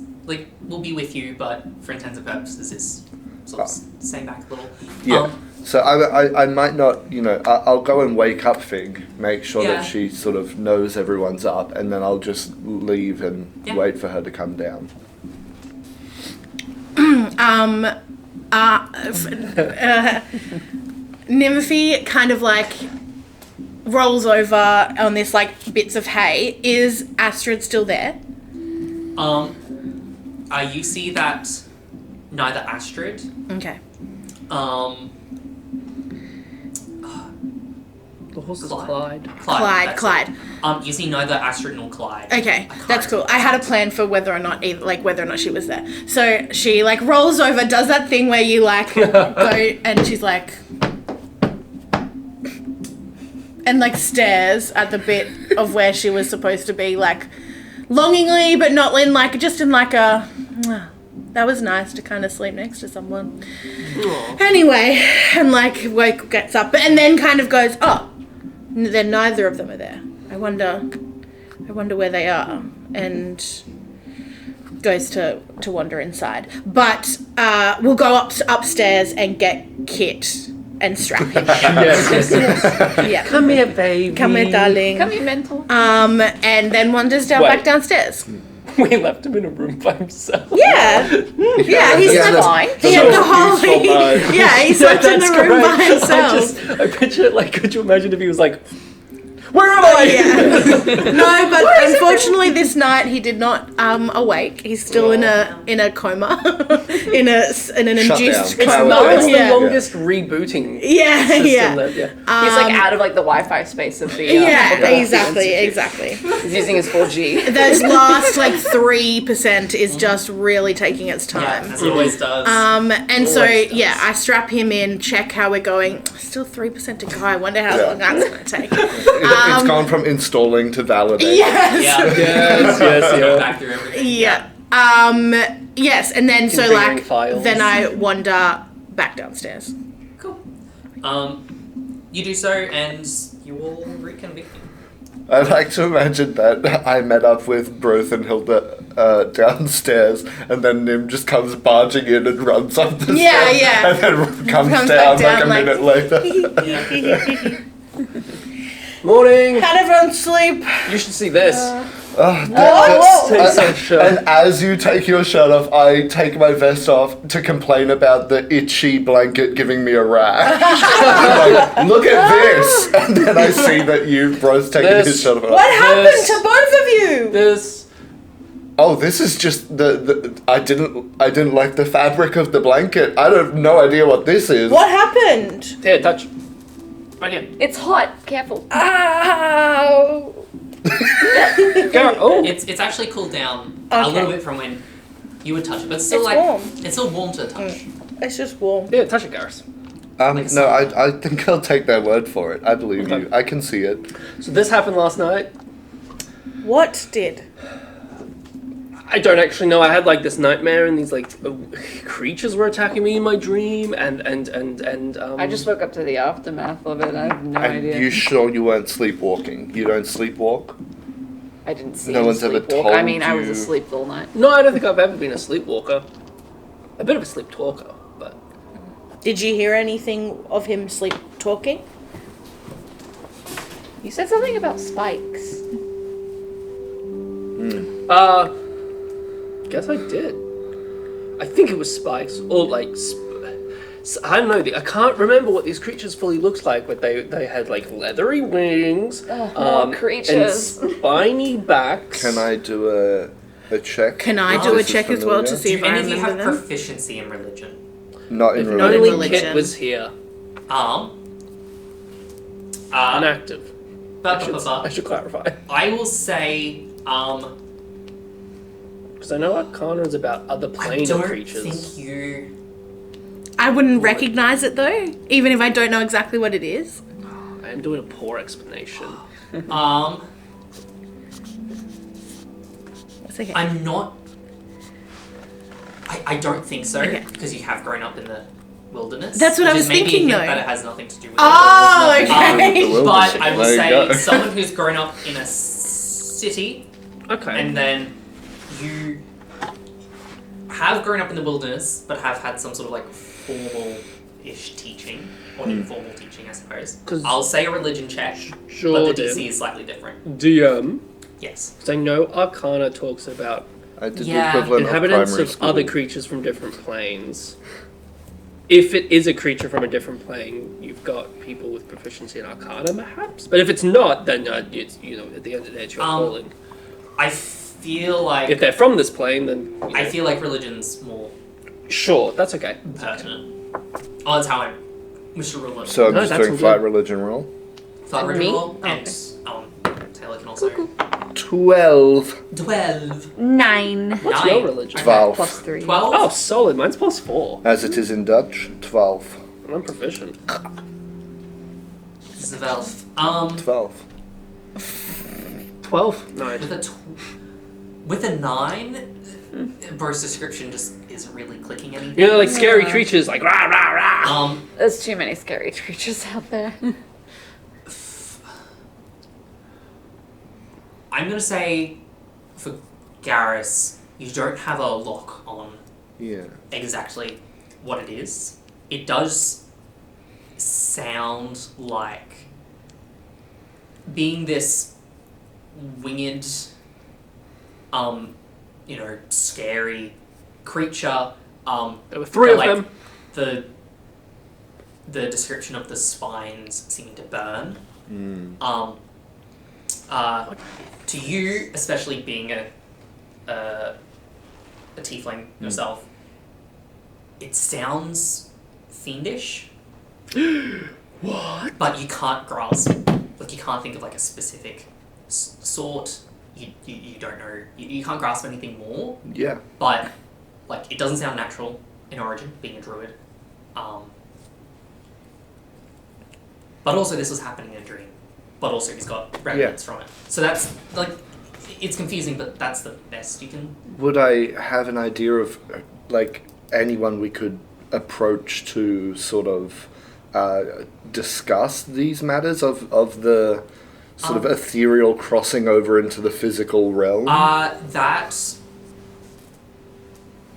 will be with you, but for intents and purposes is sort of staying back a little. Yeah. So I might not, I'll go and wake up Fig, make sure Yeah. that she sort of knows everyone's up, and then I'll just leave and wait for her to come down. Nymphy kind of rolls over on this bits of hay. Is Astrid still there? You see that neither Astrid, Okay. The horse is Clyde. Clyde. Clyde. that's it. You see neither Astrid nor Clyde. Okay, that's cool. I had a plan for whether or not she was there. So she rolls over, does that thing where you go, and she's and stares at the bit of where she was supposed to be, longingly, but not in just in a, that was nice to kind of sleep next to someone. Aww. Anyway, and gets up and then kind of goes, oh, then neither of them are there. I wonder where they are, and goes to wander inside. But we'll go upstairs and get Kit and strap him. Yes. Yeah. Come here, baby. Come here, darling. Come here, mental. And then wanders back downstairs. We left him in a room by himself. Yeah. Yeah, he's Yeah, that's fine. fine. He had the whole beautiful vibe. yeah, he slept in the That's room by great. himself. I picture it could you imagine if he was where am I? Yeah. No, but unfortunately this night he did not awake. He's still in a coma. in an induced down. coma. It's Yeah. the longest rebooting Yeah, system yeah. that, He's out of the Wi-Fi space of the. Yeah, the exactly. He's using his 4G. Those last 3% is just really taking its Yeah, time. as it always does. And so Always does. I strap him in, check how we're going. Still 3% to go. I wonder how long that's going to take. It's gone from installing to validating. Yes. Yes, Go yeah. back through everything. Yeah. Yes, and then Configuring files. then I wander back downstairs. Cool. You do so, and you all reconvene. I like to imagine that I met up with Brothe and Hilda downstairs, and then Nim just comes barging in and runs up the Yeah, stairs, yeah. and then comes Comes down back down, a minute later. Yeah. Morning. How'd everyone sleep? You should see this. Take some shirt. And as you take your shirt off, I take my vest off to complain about the itchy blanket giving me a rash. Look at this! And then I see that Bro's taking This- his shirt off. What happened This- to both of you? This. Oh, this is just the I didn't like the fabric of the blanket. I have no idea what this is. What happened? Here, touch. Right here. It's hot. Careful. Ow. Go. Oh. It's actually cooled down a Okay. little bit from when you would touch it, but it's still It's warm. it's still warm to the touch. It's just warm. Yeah, touch it, Garrus. No, I think I'll take their word for it. I believe Okay. you. I can see it. So this happened last night. What did? I don't actually know. I had this nightmare, and these creatures were attacking me in my dream, and I just woke up to the aftermath of it. I have no And idea. you sure you weren't sleepwalking? You don't sleepwalk? I didn't see No any one's ever sleepwalk. told I mean, I was you- asleep all night. No, I don't think I've ever been a sleepwalker. A bit of a sleep talker, but Did you hear anything of him sleep talking? You said something about spikes. Guess I did. I think it was spikes or like. I don't know. I can't remember what these creatures fully looks like, but they had like leathery wings, creatures, and spiny backs. Can I do a check? Can I do a check as well to see Do if I any of you remember have them? proficiency in religion? Not in Not in religion. Only Kit religion. was here, inactive. I should clarify. I will say, Because I know Arcana is about other I plane don't creatures. think you. I wouldn't recognize it though, even if I don't know exactly what it is. I am doing a poor explanation. That's okay. I'm not. I don't think so, Okay. because you have grown up in the wilderness. That's what I which was is maybe thinking, a hint though. that it has nothing to do with Oh, it. okay. But I will There you say, go. someone who's grown up in a city, Okay. and then you have grown up in the wilderness, but have had some sort of like formal-ish teaching, or informal teaching, I suppose. 'Cause- I'll say a religion check, Sure, but the then. DC is slightly different. DM. Yes. Because I know Arcana talks about I did Yeah. the equivalent inhabitants of primary of school. other creatures from different planes. If it is a creature from a different plane, you've got people with proficiency in Arcana, perhaps. But if it's not, then it's at the end of the day, it's your calling. I feel like If they're from this plane, then I feel like religion's more sure, that's okay. pertinent. Oh, that's how I wish to rule it. So I'm No, just that's doing all fight good. religion roll. Thought And me? ritual, Oh, and Taylor can also. 12. 12. 9 What's 9. your religion? 12. plus 3. 12? Oh, solid. Mine's plus 4. As it is in Dutch, 12. And I'm proficient. This is a elf. 12. 12? No, With a 9, Bro's description just isn't really clicking anything. you know, like scary creatures, like rah rah rah. There's too many scary creatures out there. I'm gonna say for Garrus, you don't have a lock on Yeah. exactly what it is. It does sound like being this winged, scary creature. There were 3 of like, them. The description of the spines seeming to burn. To you, especially being a tiefling yourself, it sounds fiendish. What? But you can't grasp, you can't think of like a specific sort. You don't know. You can't grasp anything more. Yeah. But like it doesn't sound natural in origin, being a druid. But also this was happening in a dream. But also he's got remnants from it. So that's like it's confusing, but that's the best you can. Would I have an idea of, like, anyone we could approach to sort of discuss these matters of the sort of ethereal crossing over into the physical realm? That's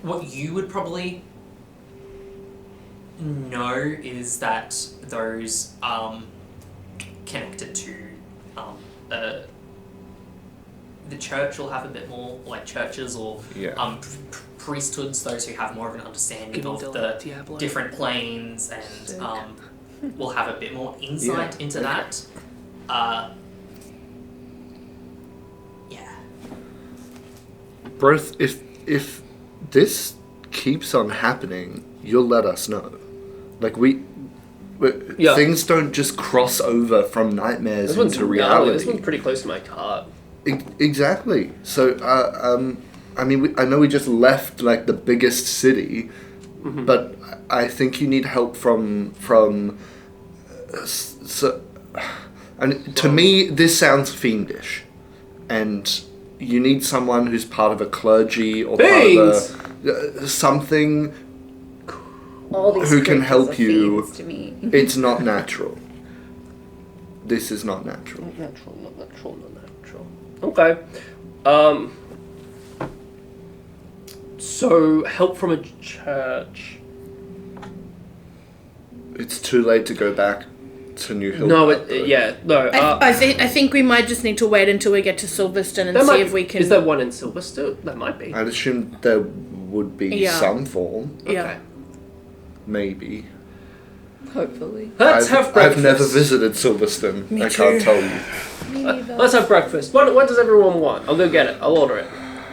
what you would probably know is that those connected to the church will have a bit more, like churches or priesthoods, those who have more of an understanding of the different planes and will have a bit more insight into that. Brothe, if this keeps on happening, you'll let us know. Like things don't just cross over from nightmares into reality. This one's pretty close to my heart. Exactly. So, I mean, I know we just left like the biggest city, but I think you need help from. And to me, this sounds fiendish, and you need someone who's part of a clergy or part of something. All these Who can creatures help are you. fiends to me. It's not natural. This is not natural. Not natural. Okay. So help from a church. it's too late to go back to New Hilda. No, no. I think we might just need to wait until we get to Silverstone and see if we can. Is there one in Silverstone? That might be. I'd assume there would be some form. Yeah. Okay. Maybe. Hopefully. Let's have breakfast. I've never visited Silverstone. Me I too. can't tell you. Me neither. Let's have breakfast. What does everyone want? I'll go get it. I'll order it.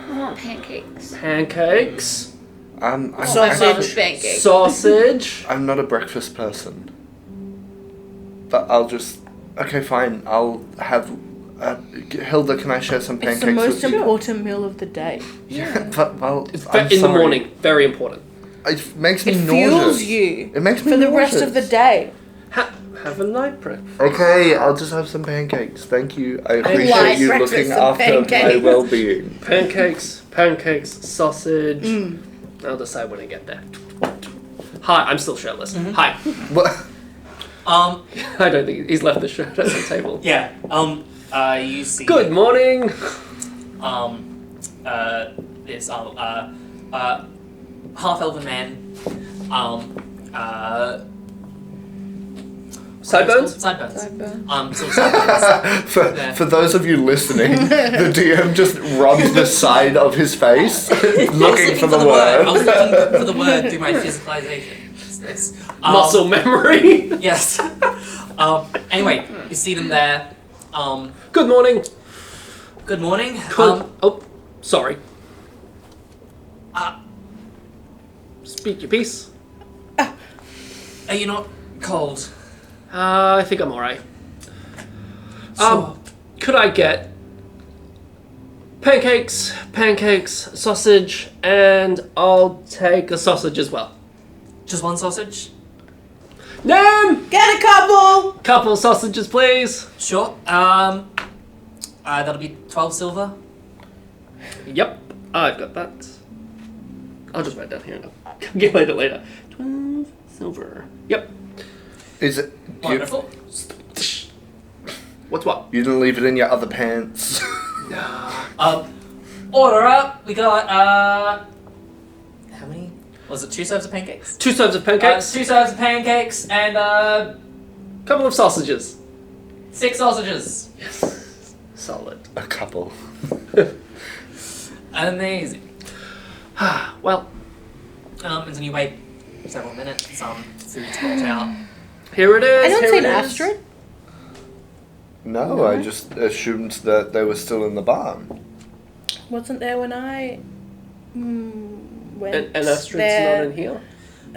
I want pancakes. Pancakes. I'm Sausage. Pancakes. Sausage. I'm not a breakfast person. But I'll just... Okay, fine. I'll have... Hilda, can I share some It's pancakes the most with you? important meal of the day. Yeah, but, well, It's I'm in the sorry. morning. Very important. It makes me It nauseous. fuels you It makes me for the nauseous. rest of the day. Have a light breakfast. Okay, I'll just have some pancakes. Thank you. I light appreciate you breakfast looking and after my pancakes. well-being. Pancakes, sausage. I'll decide when I get there. Hi, I'm still shirtless. Hi. What? I don't think he's left the shirt at the table. Yeah. You see. Good morning. This half elven man. Sideburns? Sideburns. Sideburns. Sort of sideburns. Yeah. For those of you listening, the DM just rubs the side of his face, looking for the I word. was looking for the word through my physicalization. It's this. Muscle memory. Yes. Anyway, you see them there. Good morning. Good morning. Oh, sorry. Uh, Speak your piece. Are you not cold? I think I'm alright. So, Could I get pancakes, sausage, and I'll take a sausage as well. just one sausage? Nam! Get a couple! Couple sausages, please. Sure. That'll be 12 silver. Yep, I've got that. I'll just write down here and I'll calculate it later. 12 silver. Yep. Is it? Wonderful. What's what? You didn't leave it in your other pants. Order up. We got, how many? Was it 2 serves of pancakes? 2 serves of pancakes. 2 serves of pancakes and, Couple of sausages. 6 sausages. Yes. Solid. A couple. Amazing. Well, And then you wait several minutes, food's got out. here it is. I don't here see it an is. Astrid. No, I just assumed that they were still in the barn. Wasn't there when I went And Astrid's there not in here?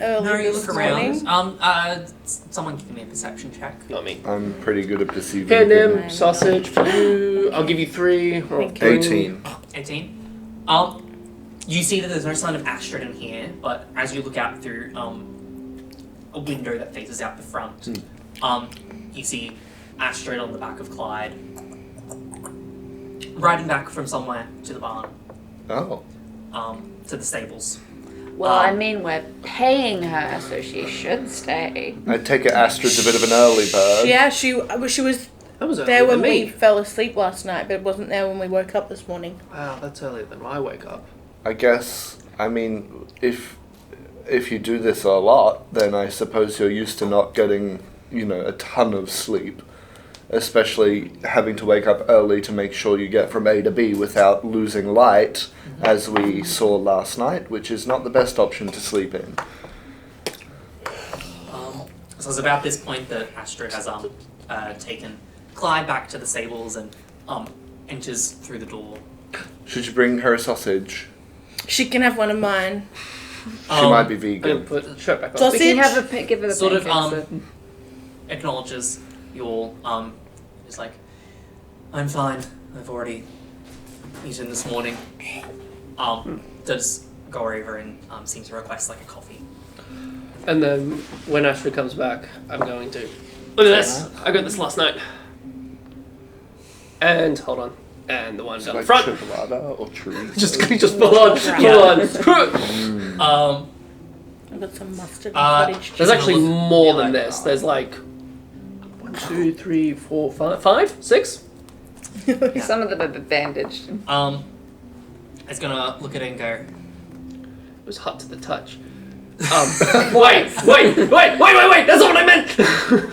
early No, you this look morning? around. Someone give me a perception check. Not me. I'm pretty good at perceiving. Here, Nim, things. sausage for you. I'll give you 3. Thank you. 18. 18. You see that there's no sign of Astrid in here, but as you look out through a window that faces out the front, you see Astrid on the back of Clyde, riding back from somewhere to the barn, Oh. to the stables. Well, I mean, we're paying her, so she should stay. I take it Astrid's a bit of an early bird. Yeah, she was That was there earlier when than we me. fell asleep last night, but wasn't there when we woke up this morning. Wow, that's earlier than I wake up. I guess, I mean, if you do this a lot, then I suppose you're used to not getting, a ton of sleep. Especially having to wake up early to make sure you get from A to B without losing light, as we saw last night, which is not the best option to sleep in. So it's about this point that Astrid has taken Clyde back to the stables and enters through the door. Should you bring her a sausage? She can have one of mine. She might be I'm vegan. gonna put the shirt back on. Sausage? We can have give her the Sort of, pancakes. Acknowledges you all. Is like, I'm fine. I've already eaten this morning. Does go over and seem to request like a coffee. And then when Astrid comes back, I'm going to look at this. I got this last night. And hold on. And the one down the Like front. chipolata or chorizo? Just full on. Full on. I've got some mustard and cottage cheese. There's actually look- more yeah, than like, this. There's like 1, 2, 3, 4, 5, 6. Some of them are bandaged. Is gonna look at it and go, It was hot to the touch. Wait! That's not what I meant!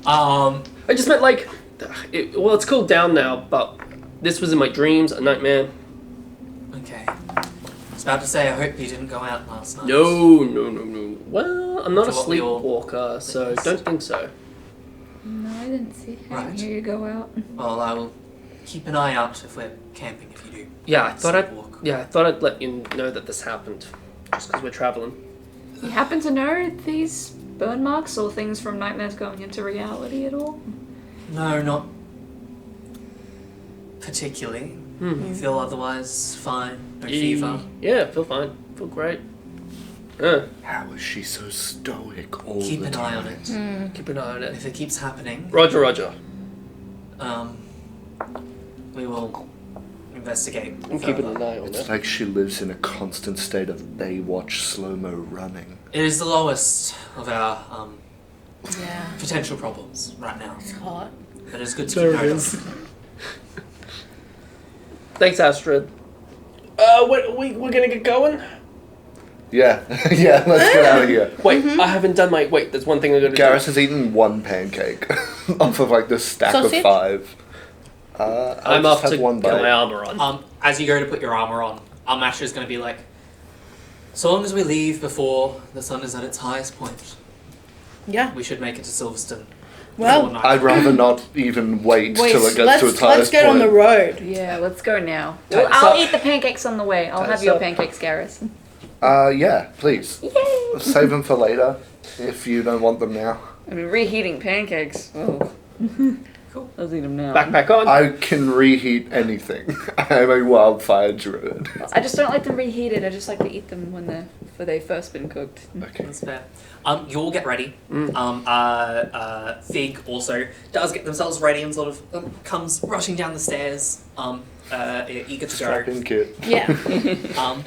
I just meant like, it's cooled down now, but this was in my dreams, a nightmare. Okay. I was about to say, I hope you didn't go out last night. No. Well, I'm not a So what were your sleepwalker, so things? don't think so. No, I didn't see. I Right. didn't hear you go out. Well, I will keep an eye out if we're camping, if you do. Yeah, I thought Sleepwalk. I'd let you know that this happened, just because we're traveling. You happen to know these burn marks or things from nightmares going into reality at all? No, not particularly. You feel otherwise fine? No fever? Yeah, feel fine. Feel great. How is she so stoic all Keep the an time? eye on it. Keep an eye on it. If it keeps happening, Roger. we will investigate. I'm keeping further. an eye on It's it. like she lives in a constant state of Baywatch slow-mo running. It is the lowest of our Yeah. potential problems right now. It's hot. But it's good to There keep it note is. of. Thanks, Astrid. We're gonna get going? Yeah, yeah, let's get out of here. Wait, I haven't done my... Wait, there's one thing I gotta Garrus has eaten one pancake off of like the stack Sausage? of 5. I'm off to one get bite. my armor on. As you go to put your armor on, Asher's going to be like, so long as we leave before the sun is at its highest point, Yeah. we should make it to Silverstone. Well, before I'd nightfall. rather not even wait till it gets to its let's highest get on point. the road. Yeah, let's go now. Tighten Well, us I'll up. eat the pancakes on the way. I'll Tighten have us your up. pancakes, Garrus. Yeah, please. Yay! Save them for later if you don't want them now. I mean, reheating pancakes. Oh. Cool. Let's eat them now. Backpack on. I can reheat anything. I'm a wildfire druid. I just don't like them reheated. I just like to eat them when they've first been cooked. Okay. That's fair. You'll get ready. Fig also does get themselves ready and sort of comes rushing down the stairs, eager to Strap go. in kit. Yeah. Um,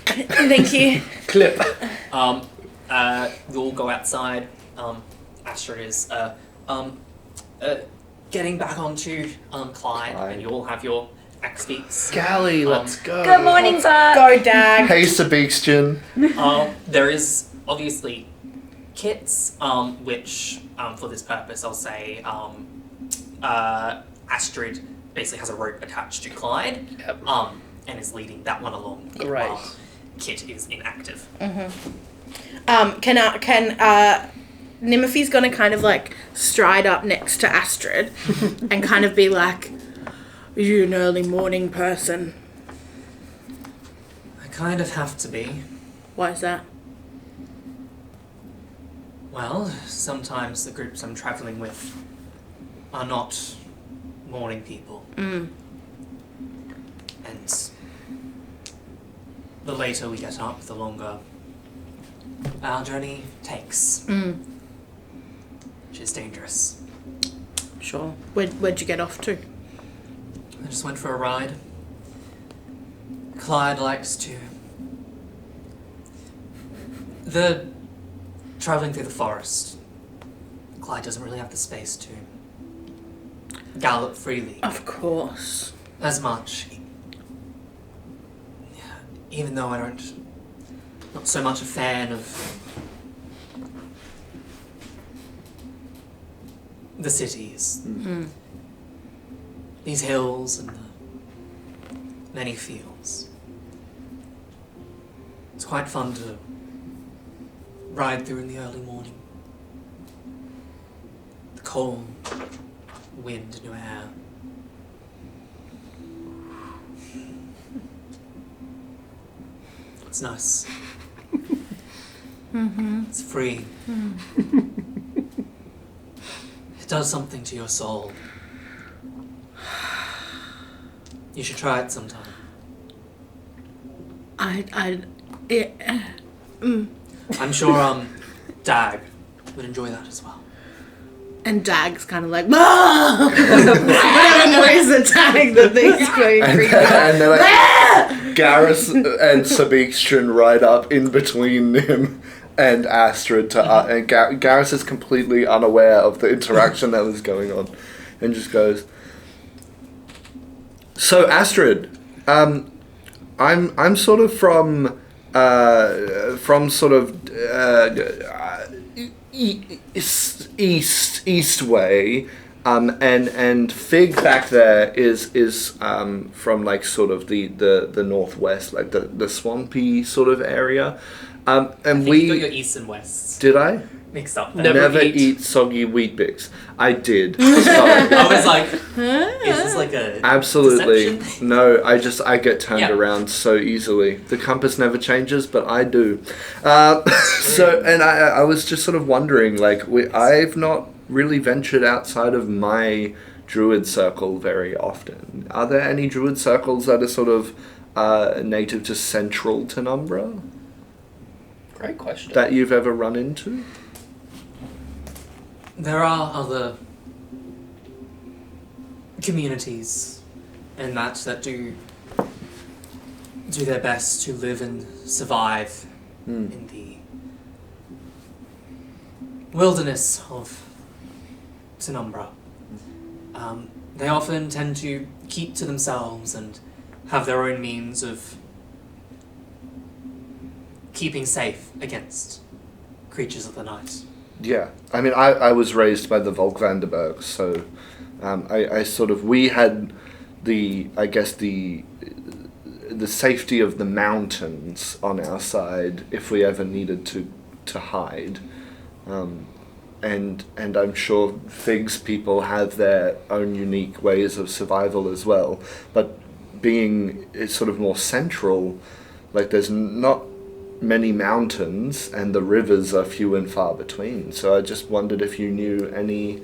Thank you. Clip. You'll go outside. Astrid is getting back onto Clyde, and you'll have your axe beaks. Galley, let's go. Good morning, Bud. Go, Dag. Hey, Sebastian. There is obviously kits, which for this purpose I'll say Astrid basically has a rope attached to Clyde, Yep. and is leading that one along. Right. while Kit is inactive. Can Nimothy's gonna kind of like stride up next to Astrid and kind of be like, "Are you an early morning person?" I kind of have to be. Why is that? Well, sometimes the groups I'm travelling with are not morning people. And the later we get up, the longer our journey takes. Which is dangerous. Sure. Where'd you get off to? I just went for a ride. Clyde likes to... Travelling through the forest, Clyde doesn't really have the space to gallop freely Of course. as much. Even though not so much a fan of the cities. These hills and the many fields. It's quite fun to ride through in the early morning. The cold wind in your hair. It's nice. It's free. It does something to your soul. You should try it sometime. I'm sure Dag would enjoy that as well. And Dag's kind of like, "Ah!" Whatever noise the Dag that thing's going And then like, Garrus and Sebastian ride up in between him and Astrid to and Garrus is completely unaware of the interaction that was going on, and just goes, "So Astrid, I'm sort of from from sort of east way. And Fig back there is from like sort of the northwest, like the swampy sort of area. And I think you got your east and west did I mixed up there. Never eat soggy wheat bix? I did. Sorry. I was like, is this like a Absolutely deception? no. I get turned Yeah. around so easily. The compass never changes, but I do. So, and I was just sort of wondering, like, I've not really ventured outside of my druid circle very often. Are there any druid circles that are sort of native to central Tenumbra Great question. that you've ever run into? There are other communities in that do their best to live and survive in the wilderness of Tenumbra. They often tend to keep to themselves and have their own means of keeping safe against creatures of the night. Yeah, I mean, I was raised by the Volkvanderbergs, so I sort of, we had the safety of the mountains on our side if we ever needed to hide. And I'm sure Fig's people have their own unique ways of survival as well, but being it's sort of more central, like there's not many mountains and the rivers are few and far between. So I just wondered if you knew any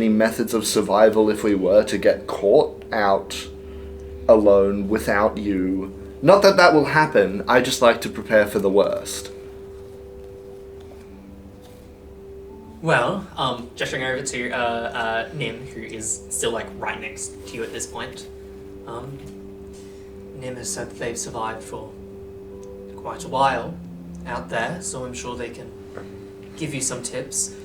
methods of survival if we were to get caught out alone without you. Not that that will happen, I just like to prepare for the worst. Well, gesturing over to Nim, who is still like right next to you at this point. Nim has said that they've survived for quite a while out there, so I'm sure they can give you some tips.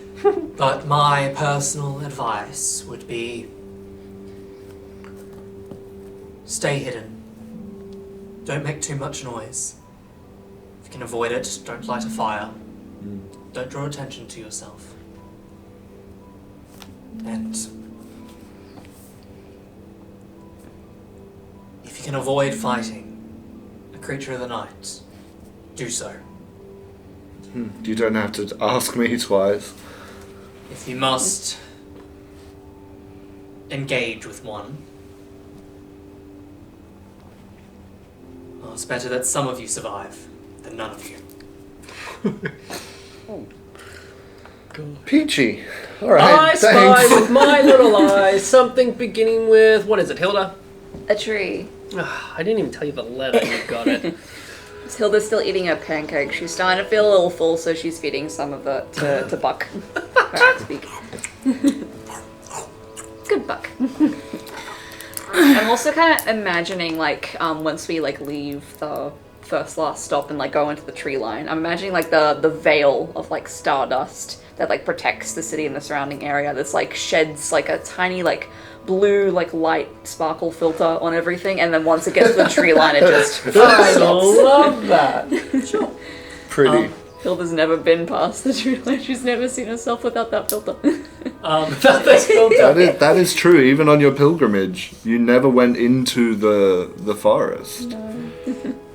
But my personal advice would be stay hidden. Don't make too much noise. If you can avoid it, don't light a fire. Don't draw attention to yourself. And if you can avoid fighting a creature of the night, do so. You don't have to ask me twice. If you must engage with one, well, it's better that some of you survive than none of you. Peachy. Alright, I spy thanks. with my little eyes something beginning with, what is it, Hilda? A tree. I didn't even tell you the letter, you got it. Hilda's still eating her pancake. She's starting to feel a little full, so she's feeding some of it to Buck. Alright, speak. Good Buck. I'm also kind of imagining, like, once we, like, leave the last stop and, like, go into the tree line, I'm imagining, like, the veil of, like, stardust that, like, protects the city and the surrounding area that's, like, sheds, like, a tiny, like, blue, like, light sparkle filter on everything, and then once it gets to the tree line, it just I stops. love that. Sure. Pretty. Hilda's never been past the tree line. She's never seen herself without that filter. That is true, even on your pilgrimage. You never went into the forest.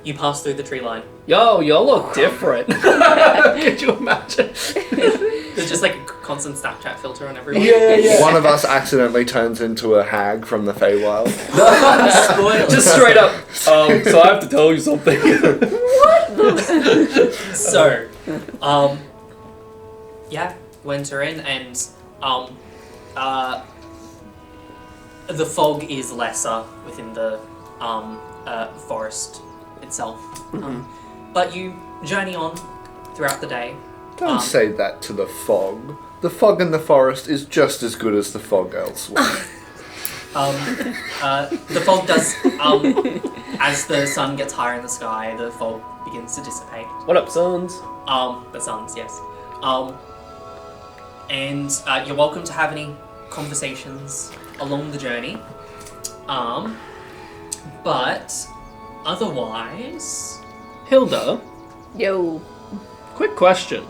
You pass through the tree line. Yo, y'all look different. Could you imagine? There's just like a constant Snapchat filter on everyone. Yeah. One of us accidentally turns into a hag from the Feywild. Spoiler. Just straight up. So I have to tell you something. So, yeah, winter in, and the fog is lesser within the forest itself. But you journey on throughout the day. Don't say that to the fog. The fog in the forest is just as good as the fog elsewhere. The fog does, as the sun gets higher in the sky, the fog begins to dissipate. What up, sons? The suns, yes. And you're welcome to have any conversations along the journey. But otherwise, Hilda, Yo, quick question.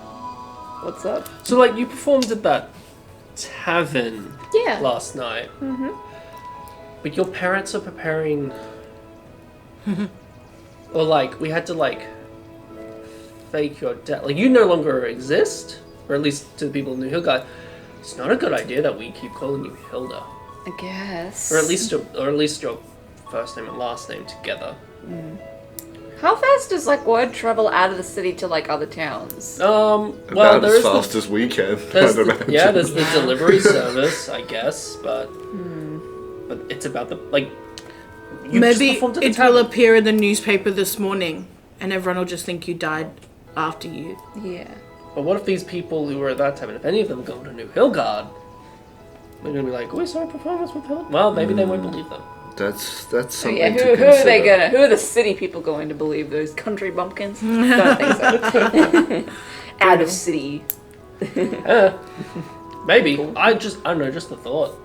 what's up? So, like, you performed at that tavern Yeah. last night. Mm-hmm. But your parents are preparing... or, like, we had to, like, fake your death. Like, you no longer exist. Or at least to the people in New Hilda. It's not a good idea that we keep calling you Hilda. I guess. Or at least your first name and last name together. How fast does like word travel out of the city to like other towns? Well, About there as is fast as we can. there's I'd the, imagine. yeah, there's the delivery service, I guess, but it's about the like. You just Maybe performed at the it will tavern. appear in the newspaper this morning, and everyone will just think you died after you. Yeah. But what if these people who were at that tavern, if any of them go to New Hilgard, they're gonna be like, "We saw a performance with Hilda." Well, maybe they won't believe them. That's Oh, something yeah, to who are consider. they gonna? Who are the city people going to believe? Those country bumpkins? Don't think so. Out of city. Maybe. I don't know, just the thought.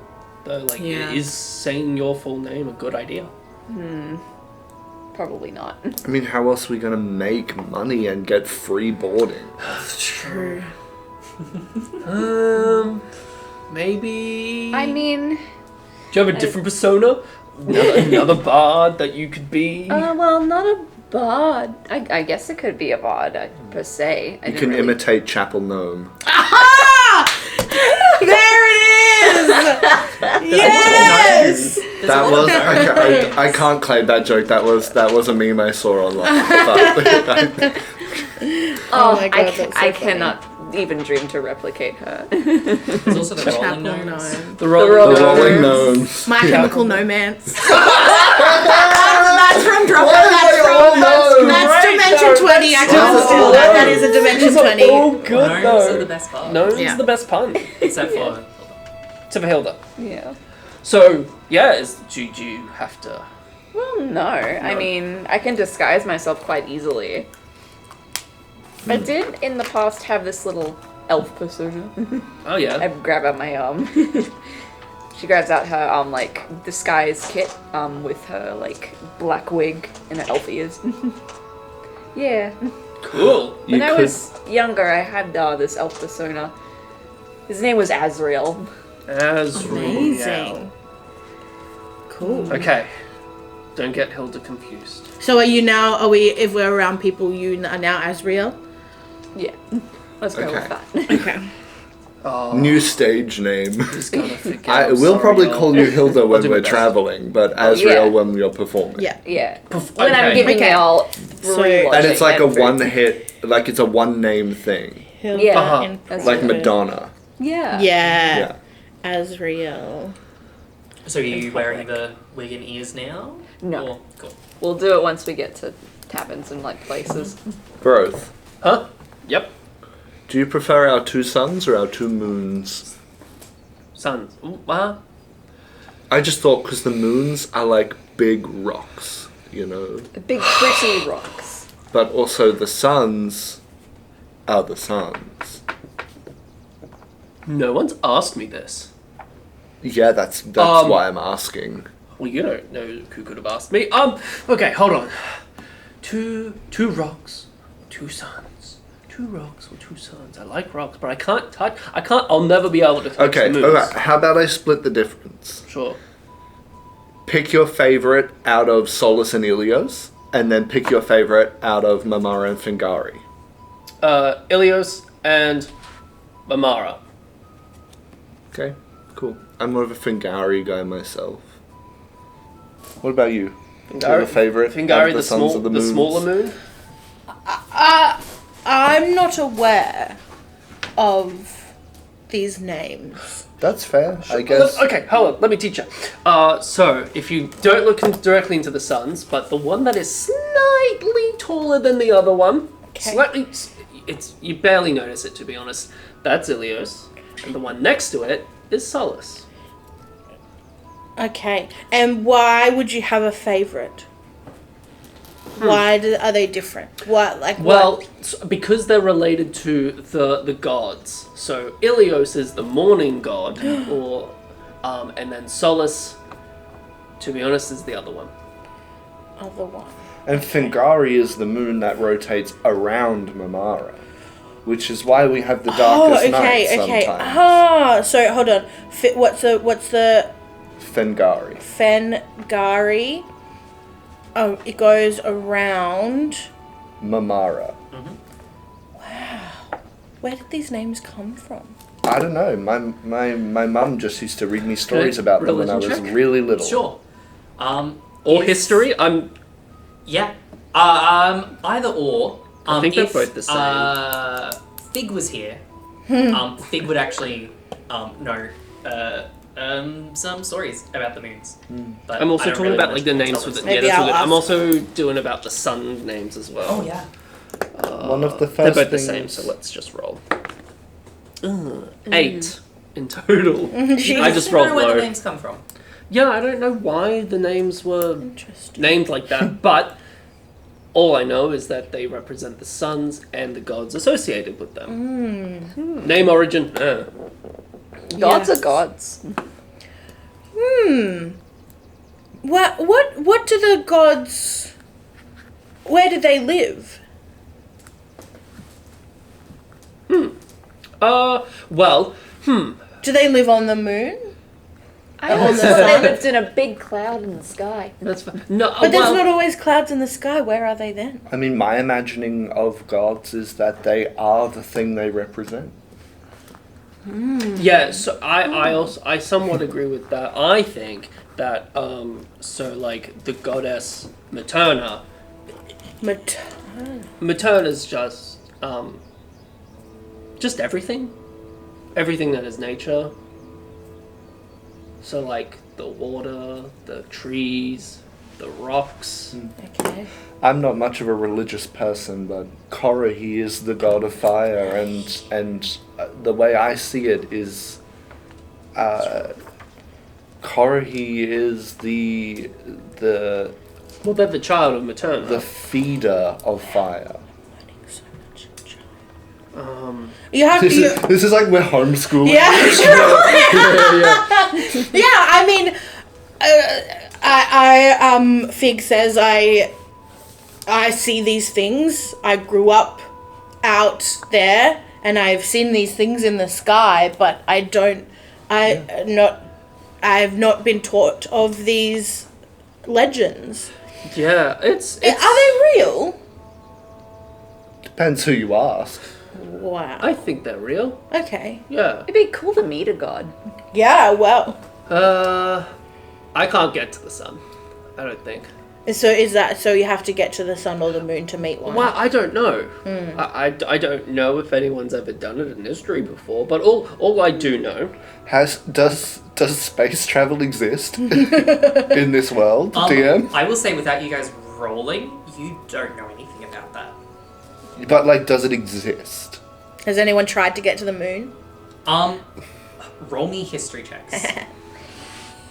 Though, like, Yeah. is saying your full name a good idea? Probably not. I mean, how else are we gonna make money and get free boarding? True. Maybe. I mean, do you have a different persona? Another bard that you could be? well, not a bard. I guess it could be a bard per se. You can imitate Chapel Gnome. There it is! Yes! That was I can't claim that joke. That was a meme I saw online. But, Oh, my God, that's so I funny. cannot even dream to replicate her. There's also the rolling Chapel gnomes. gnome. The Rolling the Gnomes. Rolling Gnomes. My Chemical Nomance. That's from Why are they all gnomes? That's Dimension 20. I can't steal that. That is a Dimension 20. Oh, good Gnomes are though. the best part. Gnomes Yeah. the best pun. Except for Except for Hilda. Yeah. So, yeah, do you have to... Well, no. I mean, I can disguise myself quite easily. I did in the past have this little elf persona. Oh, yeah. I grab out my she grabs out her like disguise kit with her like black wig and her elf ears. Yeah. Cool. When I was younger, I had this elf persona. His name was Azrael. Amazing. Cool. Okay. Don't get Hilda confused. So if we're around people, you are now Azrael? Yeah. Let's go Okay. with that. Okay. Oh, New stage name. just gonna forget. I I'm will sorry, probably y'all. call you Hilda when do my we're best. traveling, but Azrael yeah. when you're performing. Yeah. Yeah. When I'm Okay. giving Okay. y'all So- free And it's like a lodging and one hit, like it's a one name thing, Hilda Yeah. in That's like private. Madonna. food. Yeah. Yeah. Yeah. Azrael. So are you wearing the wig and ears now? No. Or, cool. We'll do it once we get to taverns and like places. Brothe, Huh? Yep. do you prefer our two suns or our two moons? Sons. I just thought because the moons are like big rocks, you know, The big pretty rocks. but also the suns are the suns. No one's asked me this. Yeah, that's Um, why I'm asking. Well, you don't know who could have asked me. Okay, hold on. Two rocks, two suns. Two rocks or two suns. I like rocks, but I can't touch. I'll never be able to touch Okay, the moons. okay. How about I split the difference? Sure. Pick your favorite out of Solus and Ilios, and then pick your favorite out of Mamara and Fingari. Ilios and Mamara. Okay, cool. I'm more of a Fingari guy myself. What about you? Do you have a favorite? out Fingari, of the suns or the moons? smaller moon. I'm not aware of these names. That's fair, I guess. Okay, hold on. Let me teach you. So if you don't look directly into the suns, but the one that is slightly taller than the other one, Okay. you barely notice it, to be honest. That's Ilios, and the one next to it is Solus. Okay. And why would you have a favorite? Why are they different? What Well, because they're related to the gods. So Ilios is the morning god, or and then Solus, to be honest, is the other one. other one? And Figara is the moon that rotates around Mamara, which is why we have the darkest night sometimes. Ah, so hold on. What's the Fengari. Fengari? Oh, it goes around Mamara. Wow. Where did these names come from? I don't know. My mum just used to read me stories about them when I was Religion check? really little. Sure. Or history? Yeah. Either or. I think they're both the same. Fig was here. Fig would actually know some stories about the moons. But I'm also I don't talking really about know like the names tell with us. it. Maybe Yeah, that's I'll what it- I'm ask. also doing about the sun names as well. Oh yeah. One of the They're first both things... the same, so let's just roll. 8 in total. I just don't rolled know where the low. names come from. Yeah, I don't know why the names were Interesting. named like that, but all I know is that they represent the suns and the gods associated with them. Name origin. Gods are gods. What do the gods? Where do they live? Well, Do they live on the moon? I always thought they lived in a big cloud in the sky. that's fine. No, But there's well, not always clouds in the sky. Where are they then? I mean, my imagining of gods is that they are the thing they represent. yeah. So I somewhat agree with that. I think that so like the goddess Materna. Materna's just everything that is nature. So like the water, the trees, the rocks. Okay. I'm not much of a religious person, but Korra, he is the god of fire, and the way I see it is, Korra, he is the Well, they're the child of Materna. the feeder of fire. You have This to. is, this is like we're homeschooling. Yeah, yeah. I mean, Fig says I see these things. I grew up out there, and I've seen these things in the sky, but I've not been taught of these legends. Yeah, it's Are they real? Depends who you ask. Wow. I think they're real. Okay. Yeah. It'd be cool to meet a god. Yeah. Well. I can't get to the sun. I don't think. So is that so? You have to get to the sun or the moon to meet one. Well, I don't know. I don't know if anyone's ever done it in history before, but all I do know. Does space travel exist in this world, DM? I will say, without you guys rolling, you don't know anything about that. But like, does it exist? Has anyone tried to get to the moon? Roll me history checks.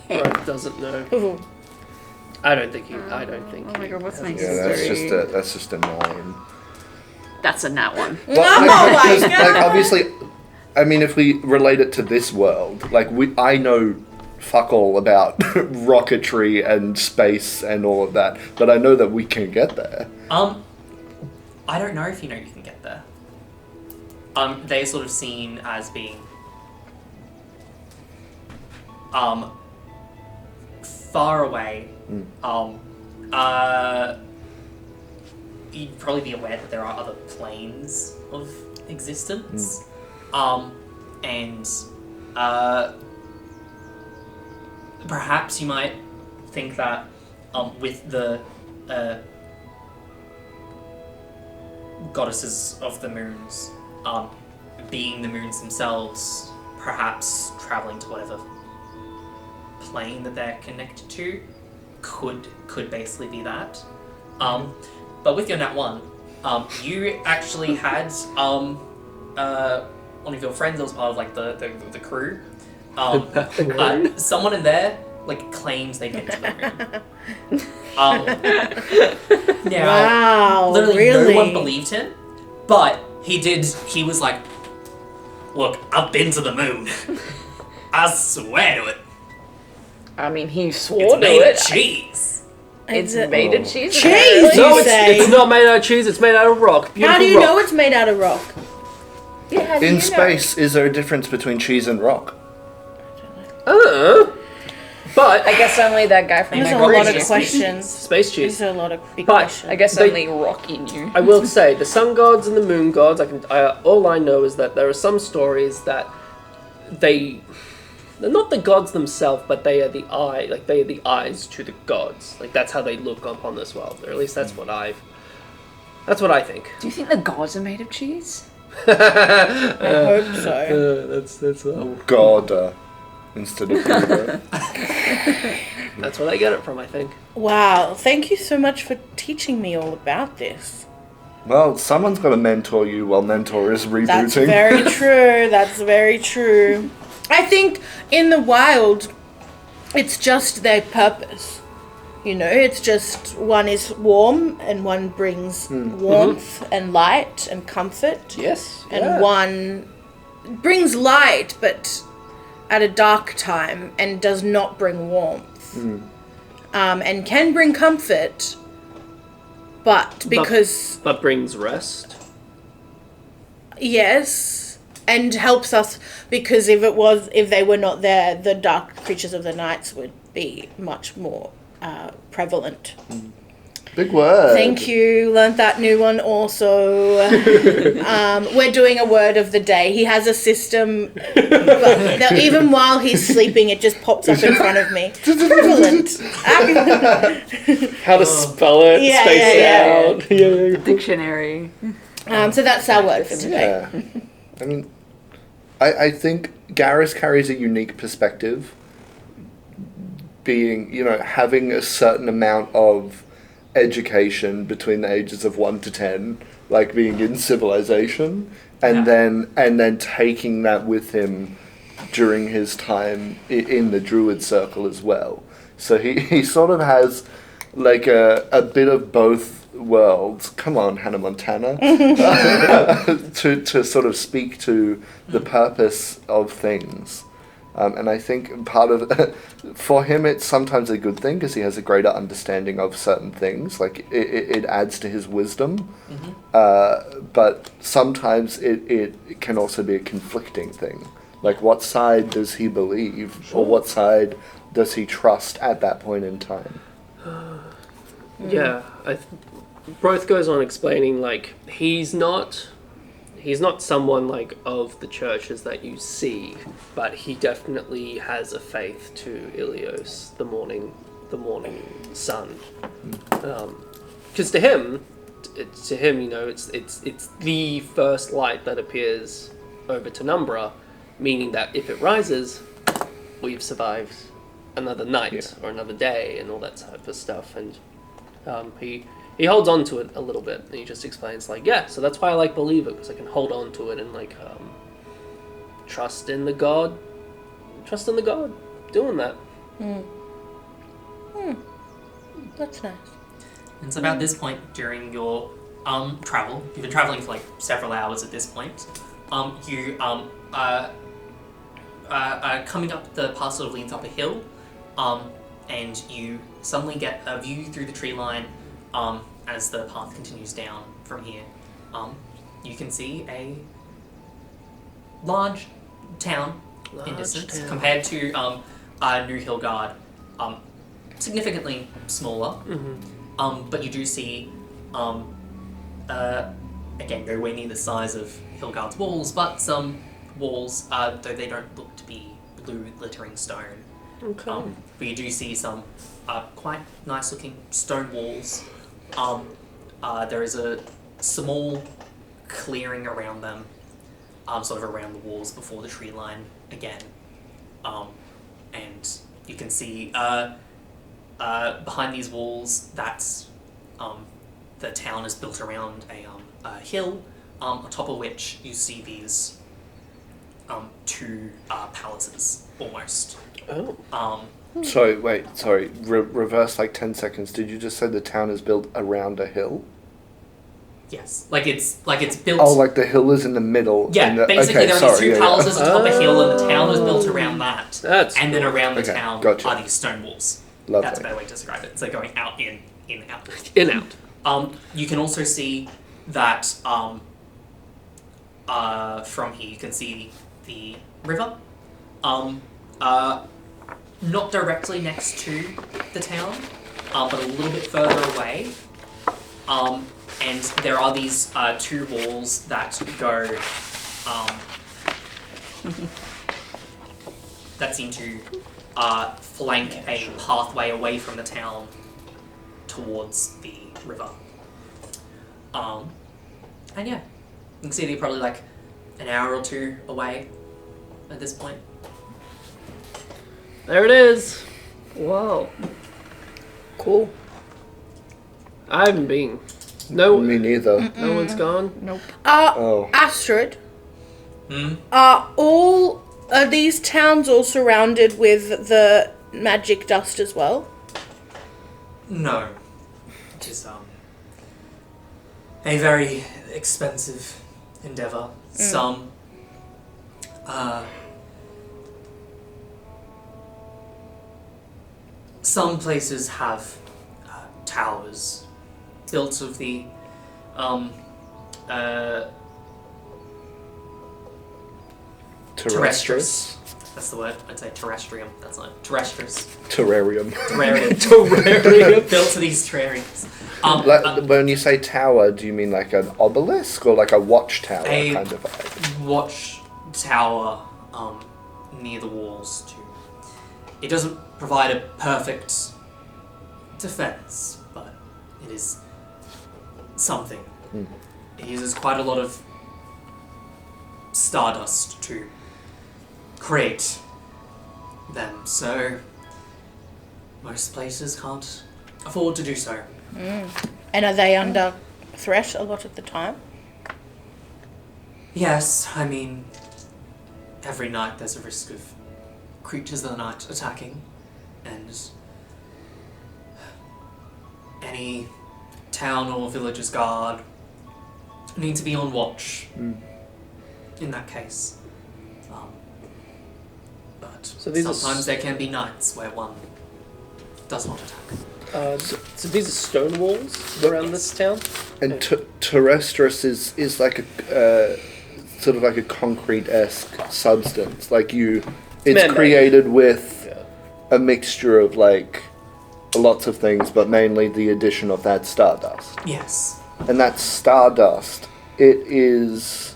Brothe doesn't know. Ooh. I don't think. Oh my god, what's my Yeah, that's just a 9. That's a nat one. Well, Oh my because, God. like, obviously, I mean, if we relate it to this world, like I know fuck all about rocketry and space and all of that, but I know that we can get there. I don't know if you know you can get there. They're sort of seen as being far away. You'd probably be aware that there are other planes of existence. And perhaps you might think that with the goddesses of the moons being the moons themselves, perhaps traveling to whatever plane that they're connected to could basically be that. But with your nat 1, you actually had one of your friends that was part of like the crew. Someone in there like claims they've been to the moon. Now, Wow, literally really? no one believed him, but he was like, look, I've been to the moon. I swear to it. I mean, he It's swore to made it. of cheese. It's Is it- made of cheese. Cheese! apparently. No, No, say? it's not made out of cheese. It's made out of rock. How Beautiful do you rock. know it's made out of rock? Yeah, how do you In know? space, is there a difference between cheese and rock? But I guess only that guy from There's the a lot of cheese. questions. space cheese. There's a lot of big But questions. I guess They- only Rocky knew. I will say the sun gods and the moon gods. All I know is that there are some stories that they're not the gods themselves, but they are the eye. Like they are the eyes to the gods. Like that's how they look upon this world, or at least that's what I think. Do you think the gods are made of cheese? I hope so. That's God, instead of Hilda. that's where they get it from. I think. Wow, thank you so much for teaching me all about this. Well, someone's got to mentor you while Mentor is rebooting. That's very true. That's very true. I think in the wild, it's just their purpose. You know, it's just one is warm and one brings warmth and light and comfort. Yes. And one brings light, but at a dark time, and does not bring warmth. And can bring comfort, but because but brings rest. yes, and helps us because if they were not there, the dark creatures of the nights would be much more prevalent. Big word. Thank you. Learned that new one also. We're doing a word of the day. He has a system, but even while he's sleeping, it just pops up in front of me. Prevalent. How to spell it? Yeah, space yeah, out. Yeah. Dictionary. So that's our word for today. Yeah. I mean, I think Garrus carries a unique perspective, being, having a certain amount of education between the ages of 1 to 10, like being in civilization, and then taking that with him during his time in the druid circle as well. So he sort of has like a bit of both worlds. Come on, Hannah Montana. to sort of speak to the purpose of things. And I think part of, for him, it's sometimes a good thing because he has a greater understanding of certain things. Like, it adds to his wisdom. But sometimes it can also be a conflicting thing. Like, what side does he believe? Or what side does he trust at that point in time? Yeah. Brothe goes on explaining, like, he's not someone like of the churches that you see, but he definitely has a faith to Ilios, the morning sun. Because to him, it's the first light that appears over Tenumbra, meaning that if it rises, we've survived another night or another day and all that type of stuff. And he holds on to it a little bit, and he just explains, like, so that's why I like Believer, because I can hold on to it and, like, trust in the God doing that. That's nice. And so about this point during your travel, you've been traveling for like several hours at this point. You are coming up the path sort of leads up a hill, and you suddenly get a view through the tree line. As the path continues down from here, you can see a large town in distance compared to New Hillgard, significantly smaller. But you do see, again, nowhere near the size of Hillgard's walls, but some walls, though they don't look to be blue glittering stone. Okay. But you do see some quite nice looking stone walls. There is a small clearing around them, sort of around the walls before the tree line again. And you can see behind these walls that's the town is built around a hill, on top of which you see these two palaces almost. Oh. Sorry. Reverse like 10 seconds. Did you just say the town is built around a hill? Yes, like it's built. Oh, like the hill is in the middle. Yeah, basically there are these two palaces atop a hill, and the town is built around that. And then around the town gotcha. are these stone walls. Lovely. That's a better way to describe it. So going out, in, out. In out. You can also see that from here you can see the river. Not directly next to the town, but a little bit further away. And there are these two walls that go that seem to flank a pathway away from the town towards the river. And yeah, you can see they're probably like an hour or two away at this point. There it is. Whoa. Cool. I haven't been. No, Me neither. no one's gone. Nope. Oh. Astrid, Hmm? are these towns all surrounded with the magic dust as well? No. It is a very expensive endeavor. Some places have towers built of the terrestrius. That's the word. I'd say terrestrium. That's not terrestrius. Terrarium. Terrarium. Terrarium. Built to these terrariums. When you say tower, do you mean like an obelisk or like a watchtower A kind of vibe? watch tower near the walls too. It doesn't provide a perfect defense, but it is something. It uses quite a lot of stardust to create them, so most places can't afford to do so. And are they under threat a lot of the time? Yes, I mean, every night there's a risk of creatures of the night attacking, and any town or village's guard need to be on watch in that case. But So these are sometimes there can be nights where one does not attack. So these are stone walls around this town? And terrestrius is like a sort of like a concrete-esque substance. Like it's man-made. created with a mixture of like lots of things, but mainly the addition of that stardust. Yes. And that stardust, it is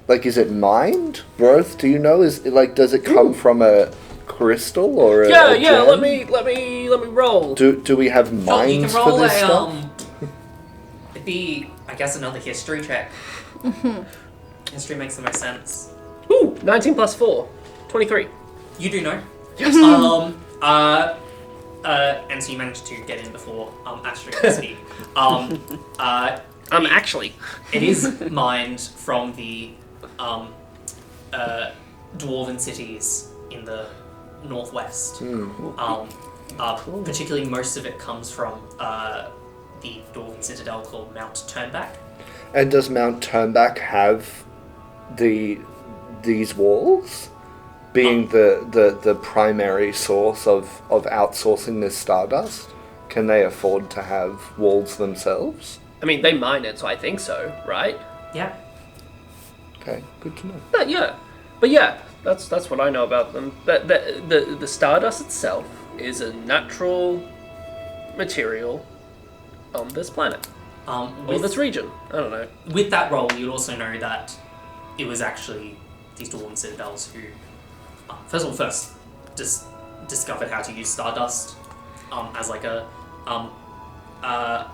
like, is it mined? Brothe, do you know? Is it like, does it come from a crystal or a Yeah, gem? let me roll. Do we have Oh, you mines can for roll this a stuff? it'd be, I guess, another history check. History makes the most sense. Ooh, 19 plus 4. 23. You do know. Yes. And so you managed to get in before Astrid could speak. Actually. It is mined from the dwarven cities in the northwest. Particularly, most of it comes from the dwarven citadel called Mount Turnback. And does Mount Turnback have these walls? Being the primary source of outsourcing this stardust? Can they afford to have walls themselves? I mean, they mine it, so I think so, right? Yeah. Okay, good to know. But yeah, that's what I know about them. The stardust itself is a natural material on this planet. Or this region. I don't know. With that role, you'd also know that it was actually these dwarven citadels who, first discovered how to use stardust as like a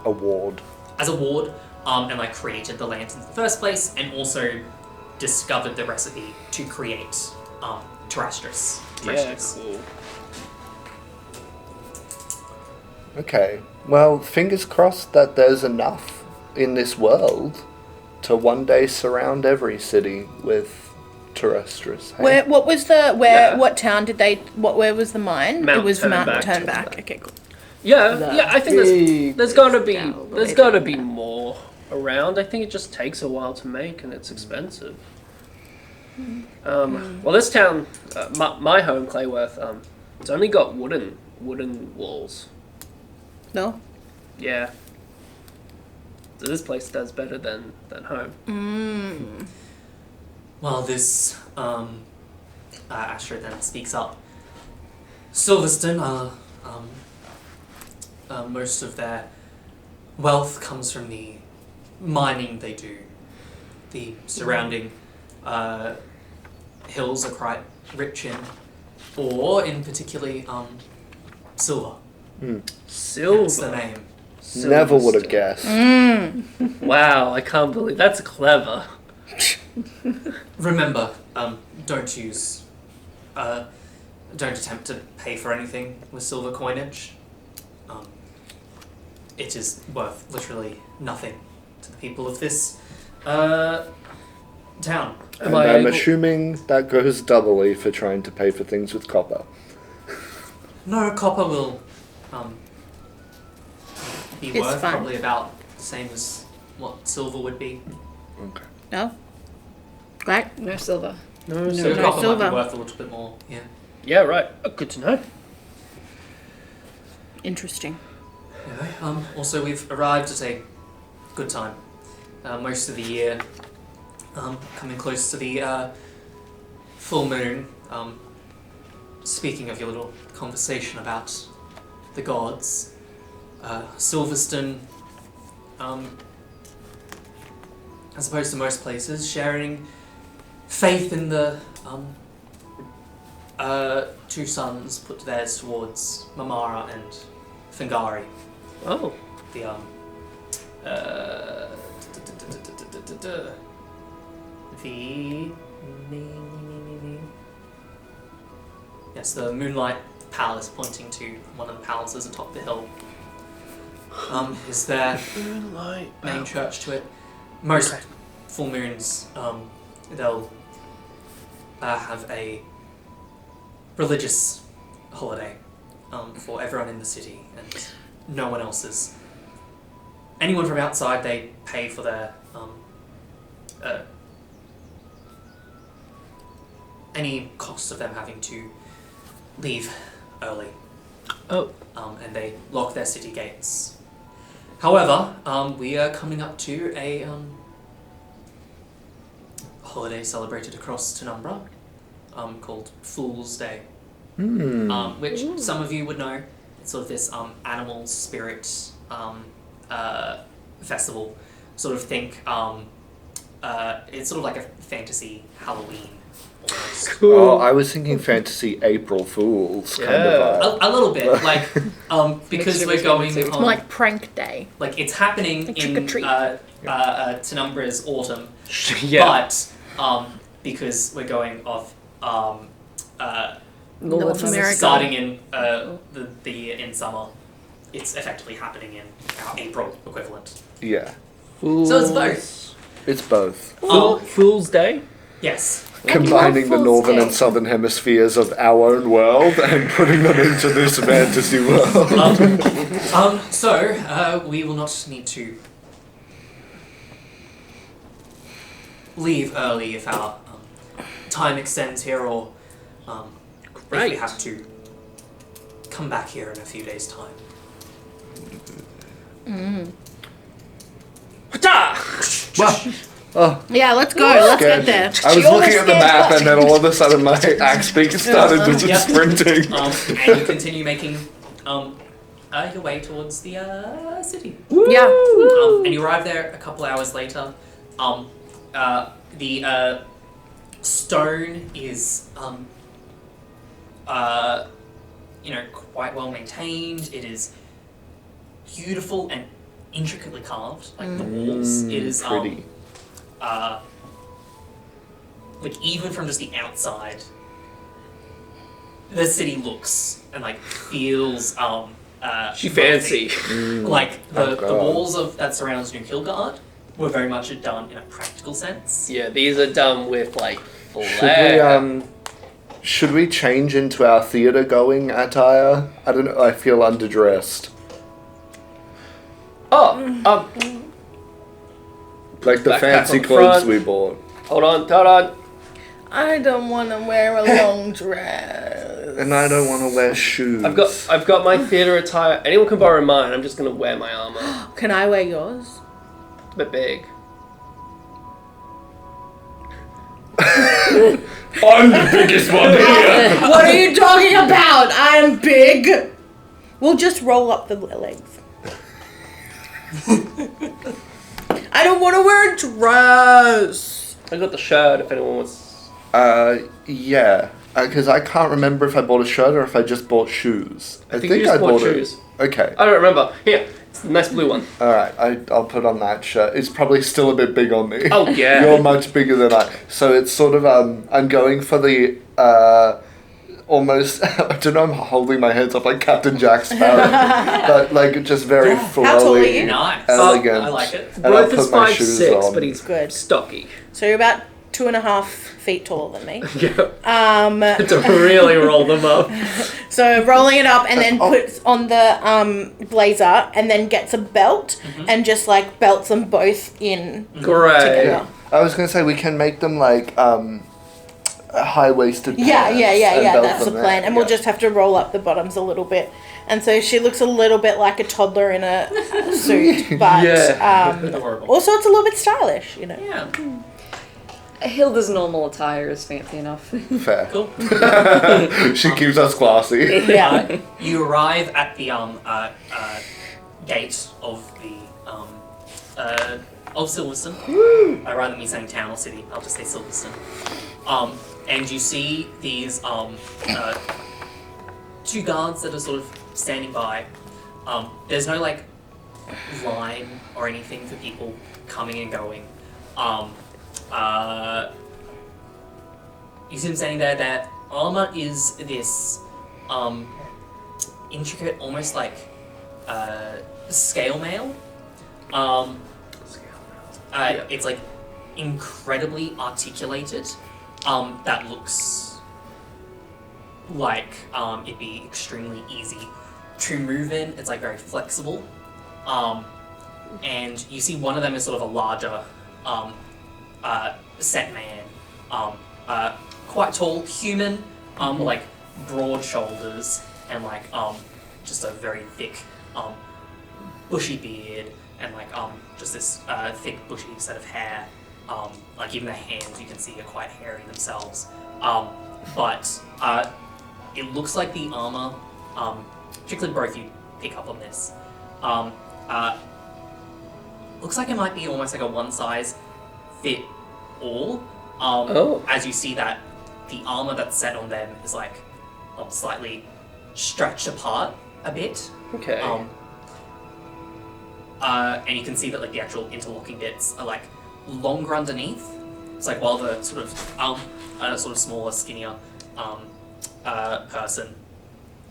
ward. As a ward, and like created the lanterns in the first place, and also discovered the recipe to create terrestrius. Yeah, cool. Okay. Well, fingers crossed that there's enough in this world to one day surround every city with terrestrius. Hey? What town did they? Where was the mine? Mount It was Mount Turnback. Turnback. Okay, cool. Yeah, I think there's gotta be escalator. more around. I think it just takes a while to make and it's expensive. Well, this town, my home, Clayworth, it's only got wooden wooden walls. No? Yeah. So this place does better than home. Well, this, Asher then speaks up. Silverstone, most of their wealth comes from the mining they do. The surrounding hills are quite rich in ore, in particularly silver. Silver. That's the name. Never would have Silverstone. guessed. Wow, I can't believe that's clever. Remember, don't attempt to pay for anything with silver coinage. It is worth literally nothing to the people of this town. And I'm assuming that goes doubly for trying to pay for things with copper. No, copper will be It's worth fine. probably about the same as what silver would be. Okay. No? Right? No silver. No, So no copper might silver. be worth a little bit more. Yeah. Yeah, right. Good to know. Interesting. Anyway, also we've arrived at a good time. Most of the year, coming close to the full moon. Speaking of your little conversation about the gods, Silverstone, as opposed to most places, sharing faith in the two sons put theirs towards Mamara and Figara. Oh. The yes, the Moonlight Palace, pointing to one of the palaces atop the hill, is their Moonlight. main church to it. Most full moons, they'll have a religious holiday for everyone in the city, and no one else's. Anyone from outside, they pay for their any cost of them having to leave early. Oh. And they lock their city gates. However, we are coming up to a holiday celebrated across Tenumbra, called Fool's Day, which some of you would know. It's sort of this animal spirit festival. Sort of think it's sort of like a fantasy Halloween almost. Cool. Oh, I was thinking fantasy April Fools kind of A little bit, like because we're going It's more like prank day. like it's happening Like in trick or treat. Tenumbra's autumn, Yeah. but because we're going off North America. starting in in summer, it's effectively happening in our April equivalent. Yeah, So it's both. it's both. Fool's Day? Yes. Combining the Fool's northern Day. and southern hemispheres of our own world and putting them into this fantasy world. So we will not need to leave early if our time extends here, or if we Great. have to come back here in a few days' time. Oh, Yeah, let's go. Let's get scared. there. I was She looking at the almost map scared and then all of a sudden my axe beak started just Yep. sprinting. And you continue making your way towards the city. Yeah. And you arrive there a couple hours later. The stone is quite well maintained. It is beautiful and intricately carved, like the walls. It is Pretty. like even from just the outside, the city looks and like feels She fancy. like the God. walls of that surrounds New Hilgard were very much done in a practical sense. Yeah, these are done with like flair. Should we change into our theatre going attire? I don't know, I feel underdressed. Like the Backpack fancy on the clothes front. we bought. Hold on. I don't want to wear a long dress. And I don't want to wear shoes. I've got my theatre attire. Anyone can borrow mine. I'm just gonna wear my armor. Can I wear yours? It's a bit big. I'm the biggest one here. What are you talking about? I'm big. We'll just roll up the legs. I don't want to wear a dress. I got the shirt if anyone wants. Yeah. Because I can't remember if I bought a shirt or if I just bought shoes. I think you just bought shoes. Okay. I don't remember. Here, it's the nice blue one. Alright, I'll put on that shirt. It's probably still a bit big on me. Oh, yeah. You're much bigger than I. So it's sort of, I'm going for the, almost, I don't know, I'm holding my hands up like Captain Jack Sparrow. But, like, just very flowy. How tall are you? Nice. Elegant. I like it. And I'll Brothe is put my shoes 5'6", on. but he's Good. stocky. So you're about 2.5 feet taller than me. Yeah. To really roll them up. So rolling it up and then puts on the blazer and then gets a belt and just like belts them both in Great. together. Yeah. I was going to say, we can make them like, high-waisted pants. Yeah. belt That's the them plan. there. And we'll just have to roll up the bottoms a little bit. And so she looks a little bit like a toddler in a suit, but Adorable. also it's a little bit stylish, you know. Yeah. Hilda's normal attire is fancy enough. Fair. Cool. She keeps us classy. Yeah. You arrive at the gate of the of Silverstone. Rather than me saying town or city, I'll just say Silverstone. And you see these two guards that are sort of standing by. There's no like line or anything for people coming and going. You see them standing there. Their armor is this intricate, almost like scale mail. It's like incredibly articulated. That looks like it'd be extremely easy to move in. It's like very flexible. And you see one of them is sort of a larger set man, quite tall, human, like broad shoulders and like just a very thick bushy beard and like just this thick bushy set of hair. Like even the hands you can see are quite hairy themselves. But it looks like the armor, particularly both you pick up on this, looks like it might be almost like a one size fit all. As you see that the armor that's set on them is like slightly stretched apart a bit. Okay. And you can see that like the actual interlocking bits are like longer underneath. It's like while the sort of smaller, skinnier person,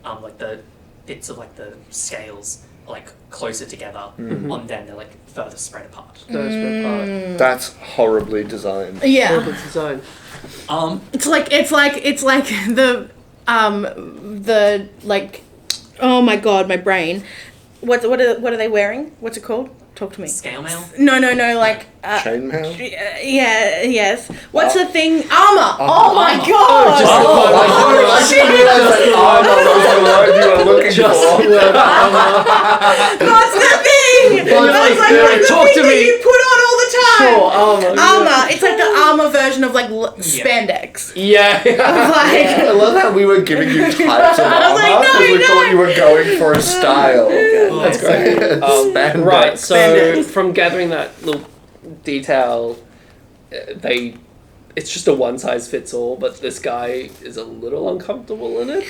like the bits of like the scales are like closer together. On them, they're like further spread apart. That's horribly designed. Yeah. Design. It's like the like, oh my god, my brain. What are they wearing? What's it called? Talk to me. Scale mail? No, like Chainmail? yes. What's the thing? Armor. Oh my Armor. god. You were looking for. That's the thing. That's like the Talk thing to that me. you put on all the time. Sure, armor. Armor. It's like the armor version of like spandex. Yeah. Like, I love how we were giving you types of I was like, armor no, because we no. thought you were going for a style. That's great. Spandex. Right, so Spandex. from gathering that little detail, it's just a one size fits all, but this guy is a little uncomfortable in it.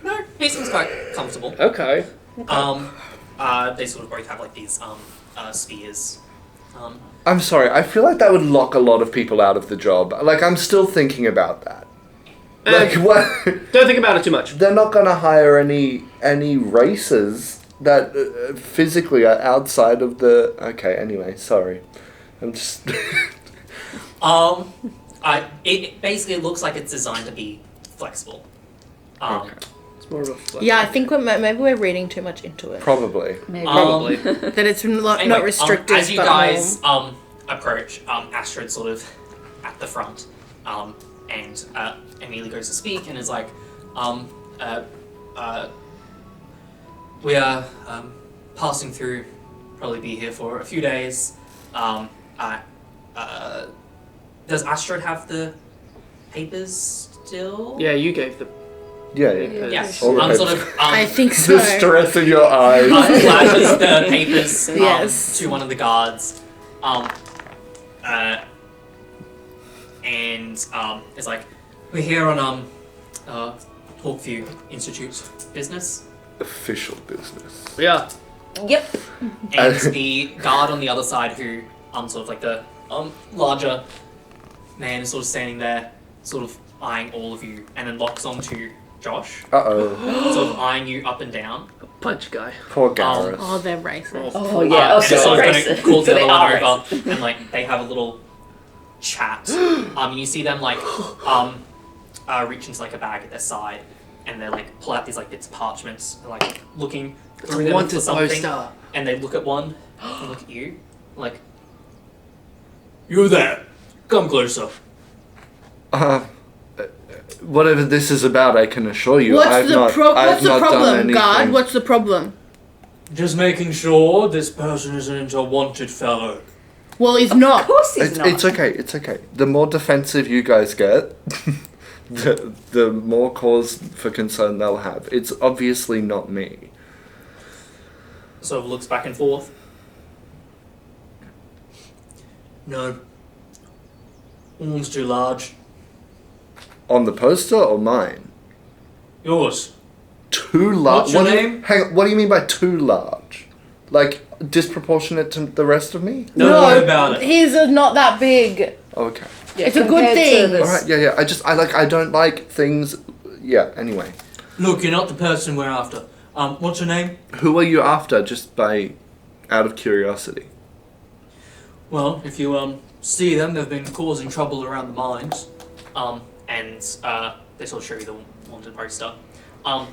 No, he seems quite comfortable. Okay. They sort of both have like these spears. I'm sorry, I feel like that would lock a lot of people out of the job. Like, I'm still thinking about that. Like, what? Don't think about it too much. They're not going to hire any races that physically are outside of the... Okay, anyway, sorry. I'm just... It basically looks like it's designed to be flexible. Okay. It's more of a flex. yeah, I think maybe we're reading too much into it. Probably. Maybe. Probably. That it's not Anyway, restrictive. as you but guys approach, Astrid's sort of at the front, and Amelia goes to speak and is like, We are passing through. Probably be here for a few days. Does Astrid have the papers still? Yeah, you gave the. Yeah. Yes. All right. Sort of. I think so. The stress in your eyes. Flashes the papers Yes. to one of the guards, and it's like, we're here on Hawkview Institute's business, Official business. Yeah. Yep. and the guard on the other side, who sort of like the larger man, is sort of standing there, sort of eyeing all of you, and then locks onto Josh, Uh-oh. sort of eyeing you up and down. Punch guy. Poor Gareth. Oh, they're racist. Oh yeah. And sort of racist. gonna call the So other they one are over, and like they have a little chat. You see them like reach into like a bag at their side, and they like pull out these like bits of parchments, and like looking through them for Wanted something, poster. and they look at one and look at you, like, you're there. Come closer. Whatever this is about, I can assure you, What's I've the not problem, done anything. guard? What's the problem? Just making sure this person isn't a wanted fellow. Well, he's not. Of course he's not. It's okay. It's okay. The more defensive you guys get, the more cause for concern they'll have. It's obviously not me. Sort of looks back and forth. No. Horn's too large. On the poster or mine? Yours. Too large. What's your name? Hang on, what do you mean by too large? Like disproportionate to the rest of me? Don't worry about it. He's not that big. Okay. Yeah, It's a good compared to thing. this- All right. Yeah. I don't like things. Yeah. Anyway, Look, you're not the person we're after. What's your name? who are you after? Just out of curiosity. Well, if you see them, they've been causing trouble around the mines. And they sort of show you the wanted poster. And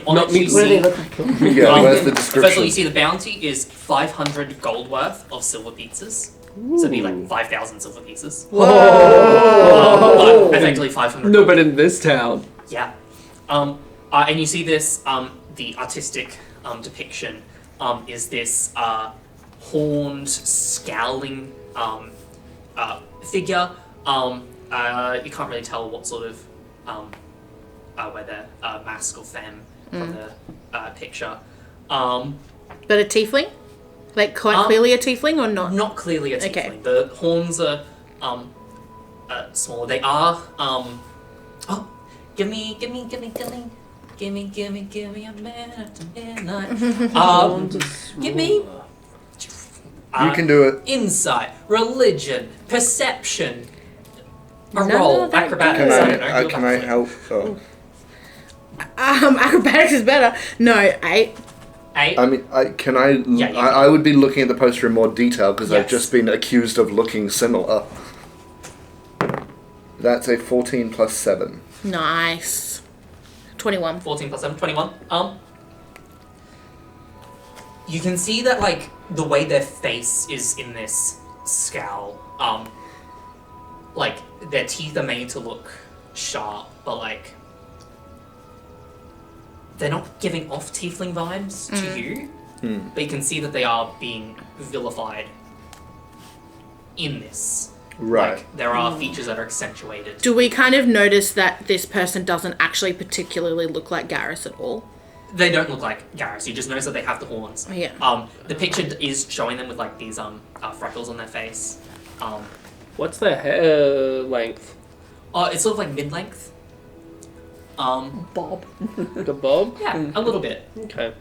on Not it me. you What do see. they look like? Yeah. Where's the First of all, description? you see the bounty is 500 gold worth of silver pieces. So it'd be like 5,000 silver pieces. But effectively 500. No, but in this town. Yeah. And you see this, the artistic depiction is this horned, scowling figure. You can't really tell what sort of whether mask or femme from the picture. But a tiefling? Like quite clearly a tiefling or not? Not clearly a tiefling. Okay. The horns are smaller. They are give me a minute after midnight. Give me You can do it. insight, religion, perception. A No, roll, that- acrobatics. I don't know. Can I help? Oh. Acrobatics is better. No, 8. 8. I mean, Yeah, you I would be looking at the poster in more detail because I've Yes. just been accused of looking similar. That's a 14 plus 7. Nice. 21. 14 plus 7, 21. You can see that, like, the way their face is in this scowl, like, their teeth are made to look sharp, but, like, they're not giving off tiefling vibes to you, but you can see that they are being vilified in this. Right. Like, there are features that are accentuated. Do we kind of notice that this person doesn't actually particularly look like Garrus at all? They don't look like Garrus. You just notice that they have the horns. Yeah. The picture is showing them with like these freckles on their face. What's their hair length? It's sort of like mid-length. Bob. The bob? Yeah, a little bit. Okay.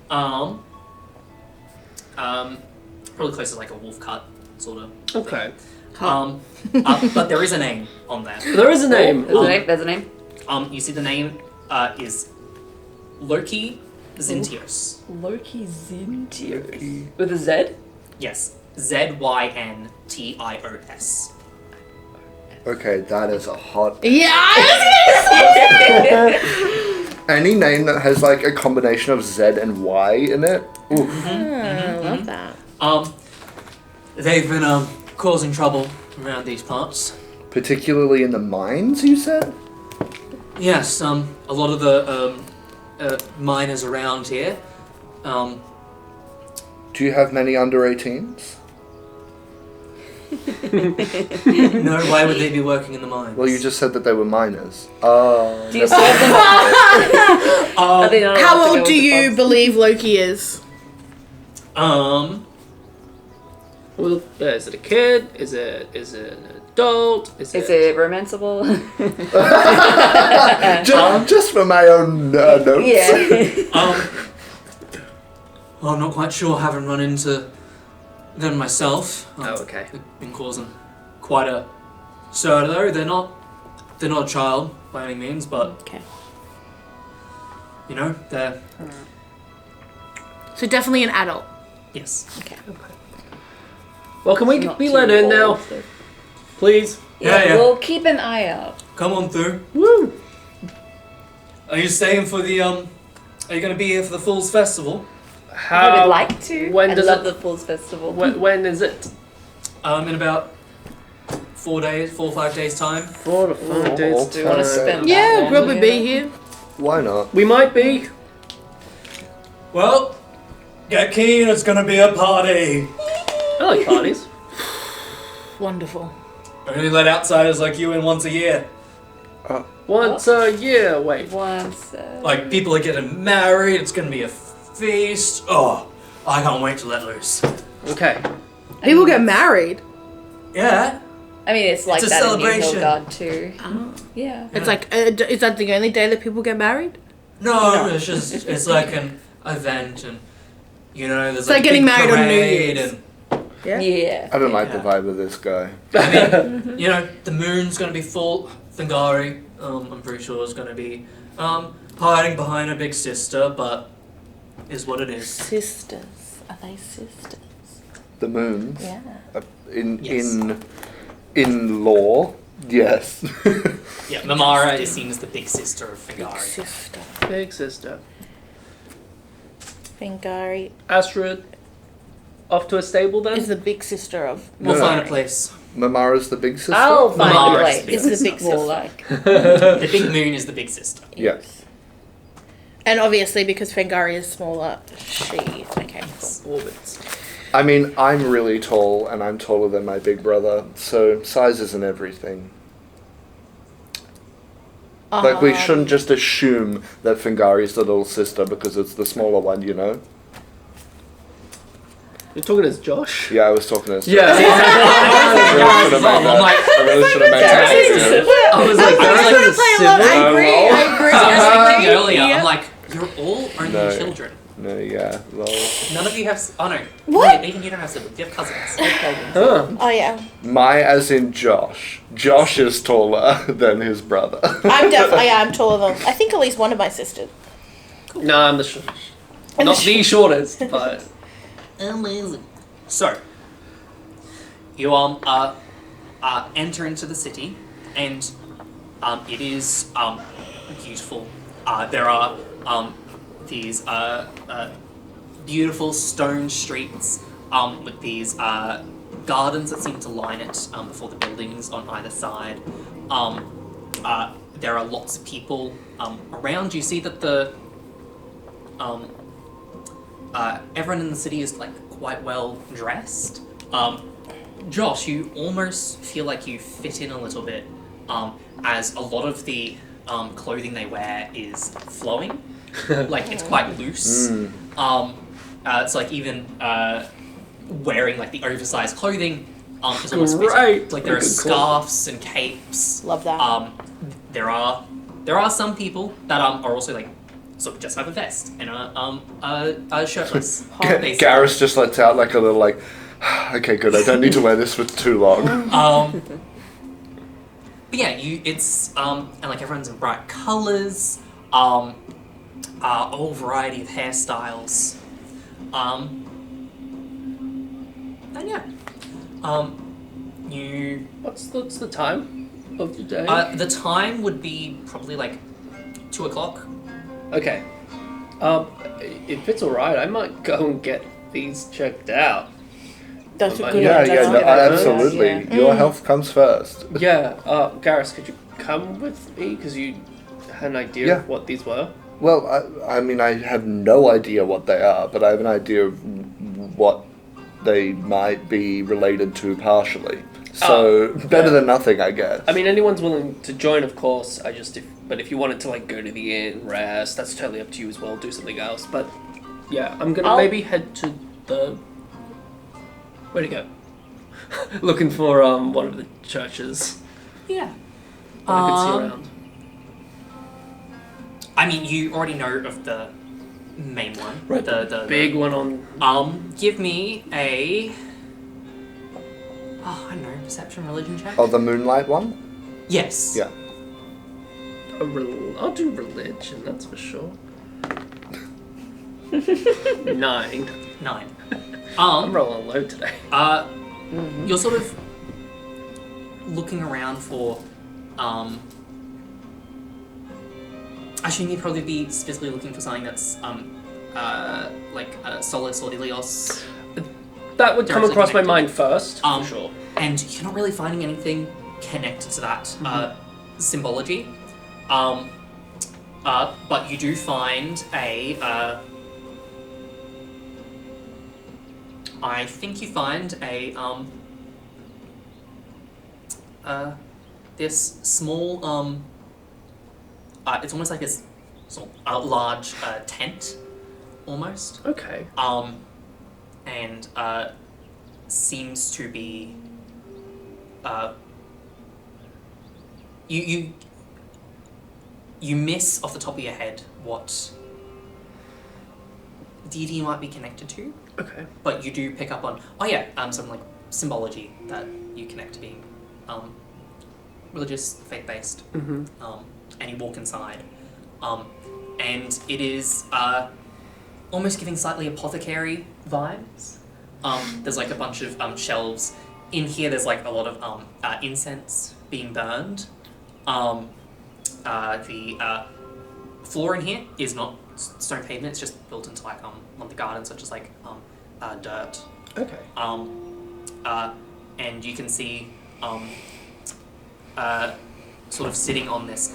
Probably close to like a wolf cut, sort of. Okay. But there is a name on there. There is a name. There's a name. You see the name is Loki Zintios. Loki Zintios. With a Z? Yes, Zyntios. Okay, that is a hot. Yeah! Any name that has like a combination of Z and Y in it. Oof. I love that. They've been causing trouble around these parts. Particularly in the mines, you said? Yes, a lot of the miners around here. Do you have many under 18s? No, why would they be working in the mines? Well, you just said that they were minors. Oh. Do you serve them? Are they not allowed to How go old with do the you pubs? believe Loki is? Well, is it a kid? Is it an adult? Is it romanceable? Just for my own notes. Yeah. Well, I'm not quite sure. I haven't run into them myself. Oh, okay. They've been causing quite a stir though. They're not a child by any means, but Okay. you know, they're So definitely an adult. yes. Okay. Well, can we Not be too let in now, old, so- please? Yeah. We'll keep an eye out. Come on through. Woo! Are you staying for the Are you going to be here for the Fools Festival? I would like to. When I does love it? the Fools Festival. When is it? In about 4 or 5 days time. 4 to 5 days. Do you want to spend that Yeah, long probably be together? here. Why not? We might be. Well, get keen. It's going to be a party. I like parties. Wonderful. Only let outsiders like you in once a year. Once a year. Wait. Once. Like people are getting married. It's going to be a feast. Oh, I can't wait to let loose. Okay. People get married. Yeah. I mean, it's like It's a that celebration. in Nilfgaard too. Yeah. It's like, is that the only day that people get married? No, it's just it's like an event, and you know, there's It's like getting big married on New parade Year's. and Yeah. I don't like the Yeah. vibe of this guy. you know, the moon's gonna be full. Figara, I'm pretty sure is gonna be hiding behind her big sister, but is what it is. Sisters. Are they sisters? The moons. Yeah. Yes. In law, yes. Yeah, Mamara is seen as the big sister of Figara. Sister. Big sister. Fingari Astrid. Off to a stable then? is the big sister of. We'll No. find a place. Mamara's the big sister. I'll find Mamara a is place. big It's the It's big more sister. like. The big moon is the big sister. Yeah. And obviously, because Fingari is smaller, she. Okay. Orbits. I mean, I'm really tall, and I'm taller than my big brother, so size isn't everything. Like, we shouldn't just assume that Fingari's the little sister because it's the smaller one, you know? You're talking as Josh? Yeah, I was talking to his Yeah. I really should have made that. I was like, I was Gareth gonna is a play along. I sibling? agree. I agree. I was thinking I earlier, agree. I'm like, you're all only No. children. No, yeah, lol. None of you have. Oh no. What? Wait, even you don't have siblings. You have cousins. Huh. Oh yeah. My as in Josh. Josh is taller than his brother. I'm definitely. Yeah, I'm taller than. I think at least one of my sisters. No, I'm the not the shortest, but Amazing. So, you enter into the city, and it is beautiful. There are these beautiful stone streets with these gardens that seem to line it before the buildings on either side. There are lots of people around. You see that the everyone in the city is like quite well dressed. Josh, you almost feel like you fit in a little bit, as a lot of the clothing they wear is flowing, like it's quite loose. It's like even wearing like the oversized clothing is almost fitting. Great. Like there are Good call. scarves and capes. Love that. There are some people that are also like sort of just have a vest and are shirtless. basically. Gareth just lets out like a little like, okay, good, I don't need to wear this for too long. But yeah, it's and like everyone's in bright colours, all variety of hairstyles, and yeah, you. what's the time of the day? The time would be probably like 2:00. Okay. If it's alright, I might go and get these checked out. That's a Yeah, good Yeah, idea. yeah, That's a no, good idea. absolutely. Yeah. Your health comes first. Yeah, Gareth, could you come with me? Because you had an idea Yeah. of what these were? Well, I mean, I have no idea what they are, but I have an idea of what they might be related to partially. So, better than nothing, I guess. I mean, anyone's willing to join, of course. But if you wanted to like go to the inn, rest, that's totally up to you as well. Do something else. But yeah, I'm gonna maybe head to the. Where'd it go? Looking for one of the churches Yeah. that I could see around. I mean, you already know of the main one. Right, the big one on. Give me a. Oh, I don't know, perception, religion check? Oh, the moonlight one? Yes. Yeah. I'll do religion, that's for sure. 9. 9. I'm rolling low today. You're sort of looking around for, I assume you'd probably be specifically looking for something that's, like Solus or Ilios. That would come Directly across my connected. mind first, for sure. And you're not really finding anything connected to that symbology. But you do find I think you find this small it's almost like this sort of large tent, almost. Okay. And seems to be you miss off the top of your head what deity you might be connected to, Okay. but you do pick up on some like symbology that you connect to being religious, faith-based. Mm-hmm. And you walk inside, and it is almost giving slightly apothecary vibes. There's like a bunch of shelves. In here there's like a lot of incense being burned. The floor in here is not stone pavement, it's just built into like one of the gardens, such as like dirt. Okay. And you can see sort of sitting on this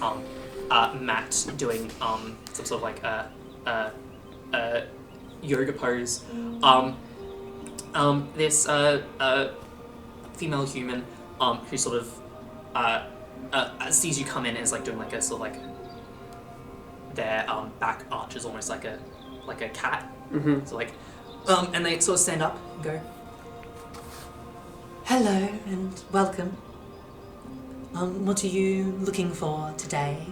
mat doing some sort of like yoga pose. This female human who sort of sees you come in and is like doing like a sort of like their back arches almost like a cat. Mm-hmm. So like and they sort of stand up and go, "Hello and welcome. What are you looking for today?"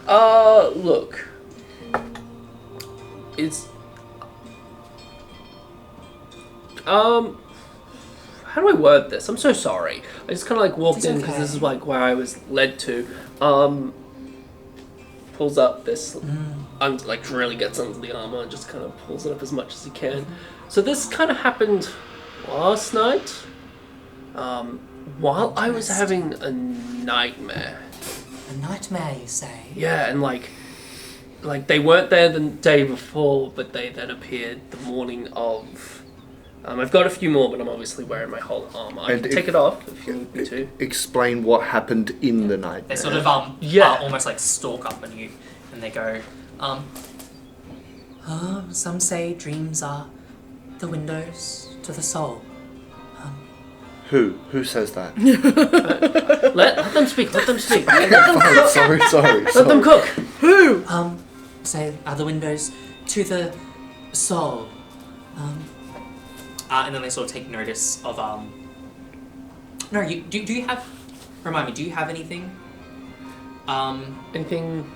Look. It's how do I word this? I'm so sorry. I just kind of like walked It's in because okay. this is like where I was led to. Pulls up this, like really gets under the armor and just kind of pulls it up as much as he can. So this kind of happened last night, while I was having a nightmare. A nightmare, you say? Yeah, and like they weren't there the day before, but they then appeared the morning of. I've got a few more, but I'm obviously wearing my whole armor. I can take it off if you need me to. Explain what happened in the night. They sort of almost like stalk up on you, and they go, some say dreams are the windows to the soul. Who says that? Let them speak. Let them speak. Fine, sorry. Let them cook. Who? Say are the windows to the soul. And then they sort of take notice of no, do you have, remind me, do you have anything Anything?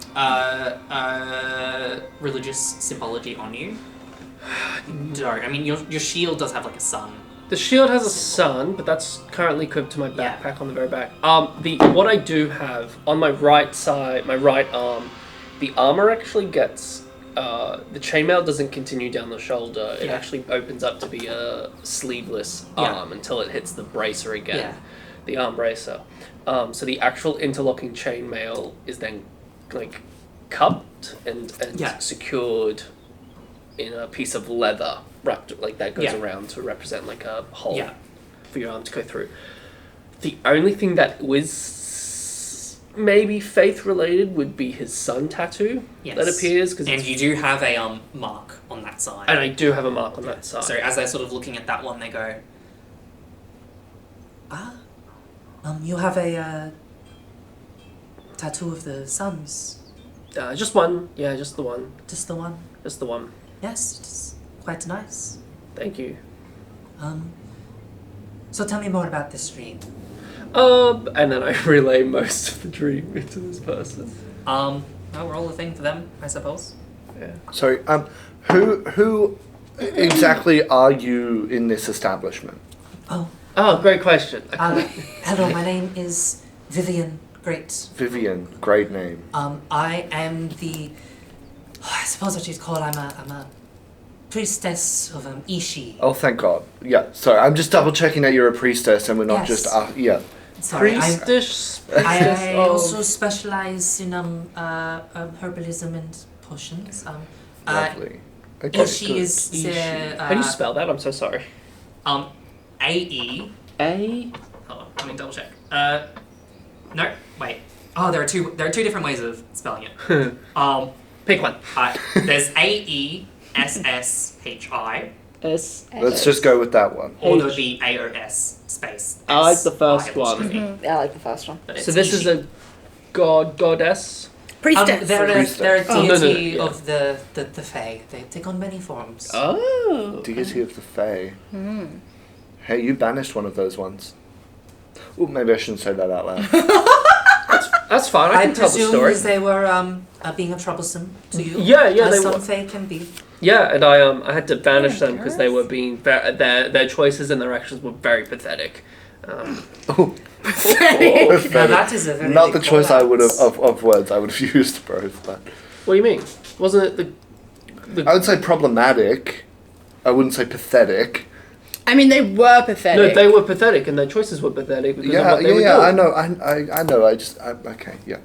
Religious symbology on you? No, I mean your shield does have like a sun. The shield has a sun, but that's currently equipped to my backpack on the very back. What I do have on my right side, my right arm, the armor actually gets. The chainmail doesn't continue down the shoulder. It actually opens up to be a sleeveless arm until it hits the bracer again, the arm bracer. So the actual interlocking chainmail is then like cupped and secured in a piece of leather wrapped like that goes around to represent like a hole for your arm to go through. The only thing that was maybe faith related would be his sun tattoo that appears. And you do have a mark on that side. And I do have a mark on that side. So as they're sort of looking at that one, they go, you have a tattoo of the suns. Just one. Yeah, just the one. Just the one? Just the one. Yes, it's quite nice. Thank you. So tell me more about this dream. And then I relay most of the dream into this person. I'll roll a thing for them, I suppose. Yeah. Sorry, who exactly are you in this establishment? Oh, great question. Hello, my name is Vivian Great. Vivian, great name. I am I suppose what you'd call I'm a priestess of Ishi. Oh, thank God. Yeah, sorry, I'm just double checking that you're a priestess and we're not Yes. just, yeah. Sorry, Priestess. I also specialize in herbalism and potions. Lovely. Okay, Ishi good. is the How do you spell that? I'm so sorry. A-E. A. Hold on, let me double check. No, wait. Oh, there are two different ways of spelling it. Pick one. There's A-E-S-S-H-I, S. Let's just go with that one. or there'll be A-O-S space. I like the first S-I, one. which is I like the first one. but it's So this is Ishi. a goddess. Priestess. They're a Priestess. deity yeah. of the Fae. They take on many forms. Oh. Deity of the Fae. Hey, you banished one of those ones. Ooh, maybe I shouldn't say that out loud. That's fine. I can tell the presume story. they were being troublesome to you. Yeah, as they some were. Fae can be. Yeah, and I had to banish them because they were being their choices and their actions were very pathetic. Oh, Now that is a very not big the choice I would have call-out. of words I would have used, bro. But What do you mean? Wasn't it I would say problematic. I wouldn't say pathetic. I mean, they were pathetic. No, they were pathetic and their choices were pathetic because of what they were doing. I know. I know. Okay, yeah.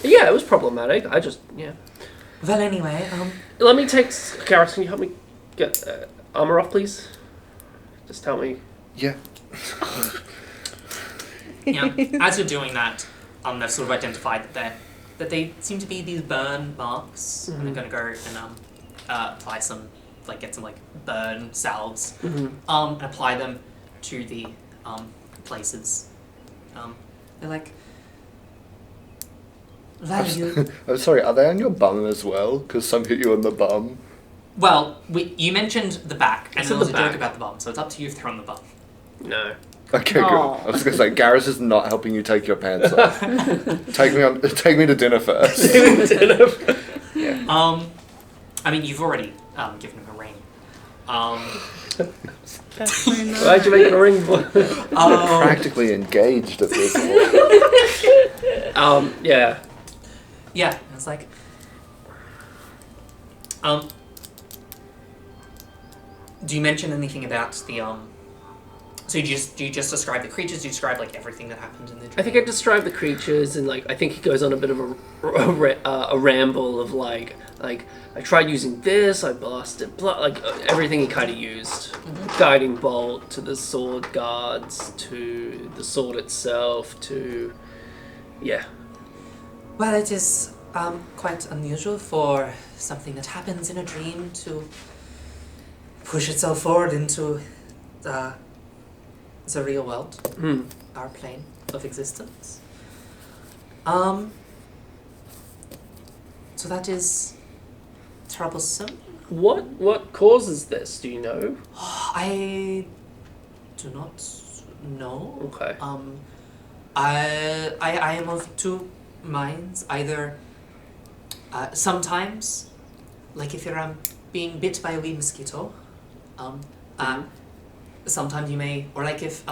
Yeah, it was problematic. Well, anyway, Let me take. Gareth, can you help me get armor off, please? Just tell me. Yeah. as you're doing that, they've sort of identified that they seem to be these burn marks, and they're going to go and apply some, get some burn salves, and apply them to the places. They're like, value. I'm sorry. Are they on your bum as well? Because some hit you on the bum. Well, you mentioned the back, and It's there in was the a joke back. about the bum, so it's up to you if they're on the bum. No. Okay, Aw. good. I was gonna say, Gareth is not helping you take your pants off. Take me to dinner first. I mean, you've already given him a ring. That's so nice. Why'd you make it a ring for? Practically engaged at this point. Yeah. Yeah, it's like, do you mention anything about the So do you just describe the creatures? Do you describe everything that happened in the dream? I think I described the creatures, and I think he goes on a bit of a ramble of I tried using this, I blasted blood, everything he kind of used, guiding bolt to the sword guards to the sword itself to, yeah. Well, it is quite unusual for something that happens in a dream to push itself forward into the real world, our plane of existence. So that is troublesome. What causes this? Do you know? I do not know. Okay. I am of two minds. Either sometimes, if you're being bit by a wee mosquito, sometimes you may, or if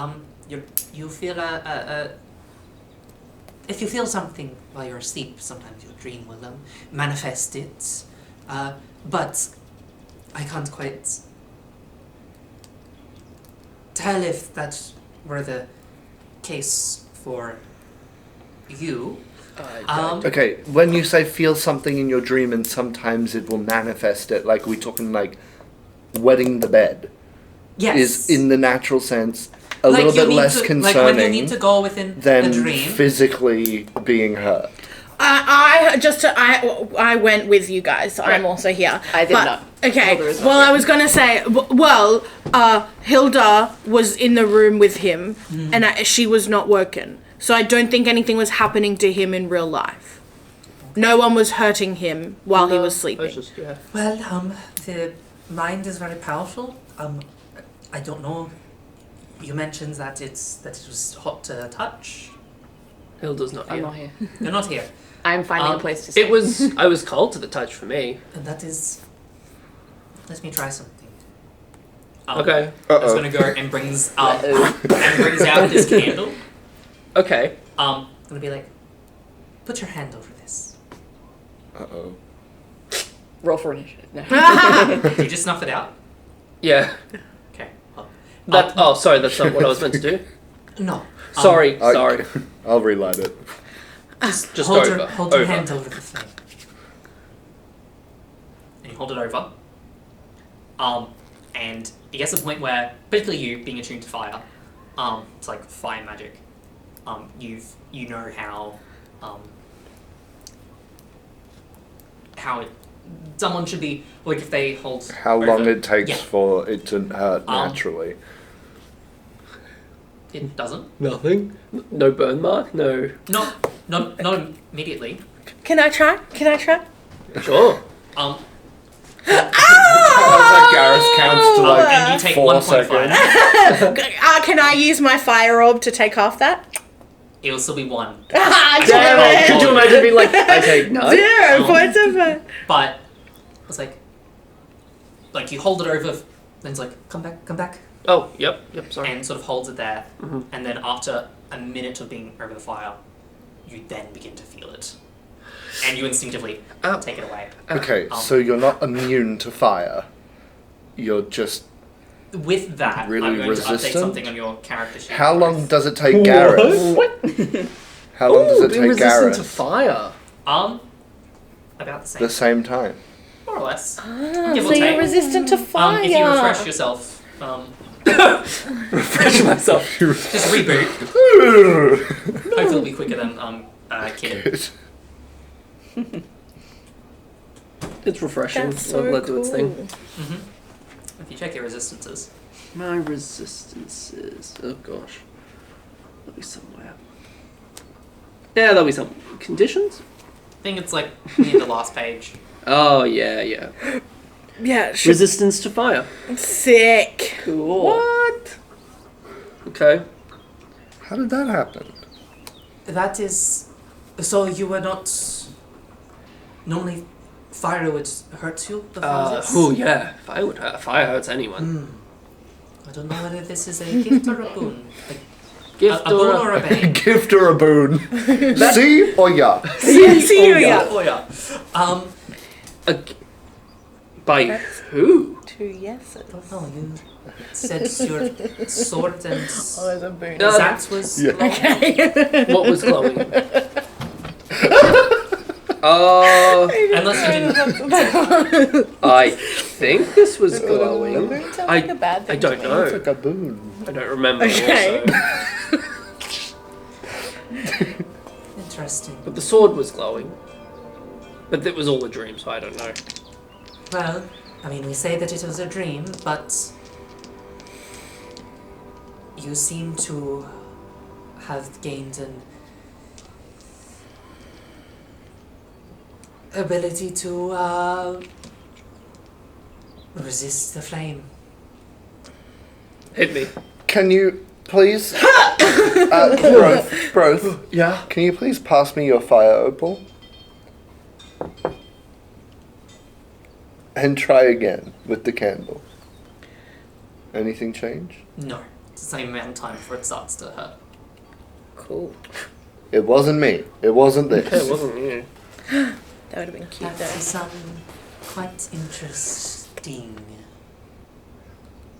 you feel if you feel something while you're asleep, sometimes your dream will manifest it. But I can't quite tell if that were the case for you. Okay, when you say feel something in your dream and sometimes it will manifest it, are we talking wetting the bed? Yes. Is in the natural sense a little you bit need less to, Like when you concerning need to go within a than dream. physically being hurt. I went with you guys, so I'm also here. I did not. Okay. Hilda is not Well, here. I was gonna say, Hilda was in the room with him, and she was not woken. So I don't think anything was happening to him in real life. No one was hurting him while he was sleeping. Well, the mind is very powerful. I don't know. You mentioned that it was hot to touch. Hilda's not here. I'm not here. You're not here, I'm finding a place to stay. I was cold to the touch for me. and that is. Let me try something. Okay. I was gonna go and brings out this candle. Okay. Gonna be like, put your hand over this. Uh-oh. Roll for initiative. No. Do you just snuff it out? Yeah. Okay. Sorry, that's not what I was meant to do. No. Sorry. I'll relight it. Just hold over. Your hand over the flame. And you hold it over. And it gets to the point where, particularly you being attuned to fire, it's like fire magic. You know how someone should be, like if they hold How long over- it takes Yeah. for it to hurt naturally. It doesn't. Nothing. No burn mark. No. Not immediately. Can I try? Sure. Garrus counts to like And you take 4 1 point seconds. fire. Can I use my fire orb to take half that? It'll still be 1. Damn it! Could you imagine being like, I take 9? 0 points of fire. But it's like you hold it over, then it's like, come back, Oh, yep, sorry. and sort of holds it there. Mhm. And then after a minute of being over the fire, you then begin to feel it. And you instinctively take it away. Okay, so you're not immune to fire. You're just... With that, Really I'm going to update resistant? something on your character sheet. How long does it take Garrus? How long does it being take resistant to Garrus? fire. About the same. The same time. More or less. Give So or you're take. resistant to fire. If you refresh yourself, Refresh myself. just reboot. Hopefully it'll be quicker than Kid. It's refreshing. That's so Let it do its thing. cool. If you check your resistances. My resistances. Oh gosh. There'll be somewhere. Yeah, there'll be some conditions. I think it's like near the last page. Oh yeah. Yeah, Resistance to fire. sick. Cool. What? Okay. How did that happen? That is... So you were not... Normally fire would hurt you before this? Oh yeah. Fire would hurt. Fire hurts anyone. I don't know whether this is a gift or a boon. Gift a boon or a bane? Gift or a boon? See or ya? See ya. Oh yeah. By who? 2 yeses. I don't know, you said your sword and Oh, there's a boon. Zats was... Yeah. Okay. What was glowing? Unless you didn't... I think this was glowing. Boon sounds like a bad thing I don't to me. know. It's like a boon. I don't remember. Okay. Also. Interesting. But the sword was glowing. But it was all a dream, so I don't know. Well, I mean, we say that it was a dream, but... You seem to have gained an... ability to, resist the flame. Hit me. Can you please... Brothe, Yeah. can you please pass me your fire opal? And try again with the candle. Anything change? No. It's the same amount of time before it starts to hurt. Cool. It wasn't me. It wasn't this. Okay, it wasn't you. That would have been cute That though. is quite interesting.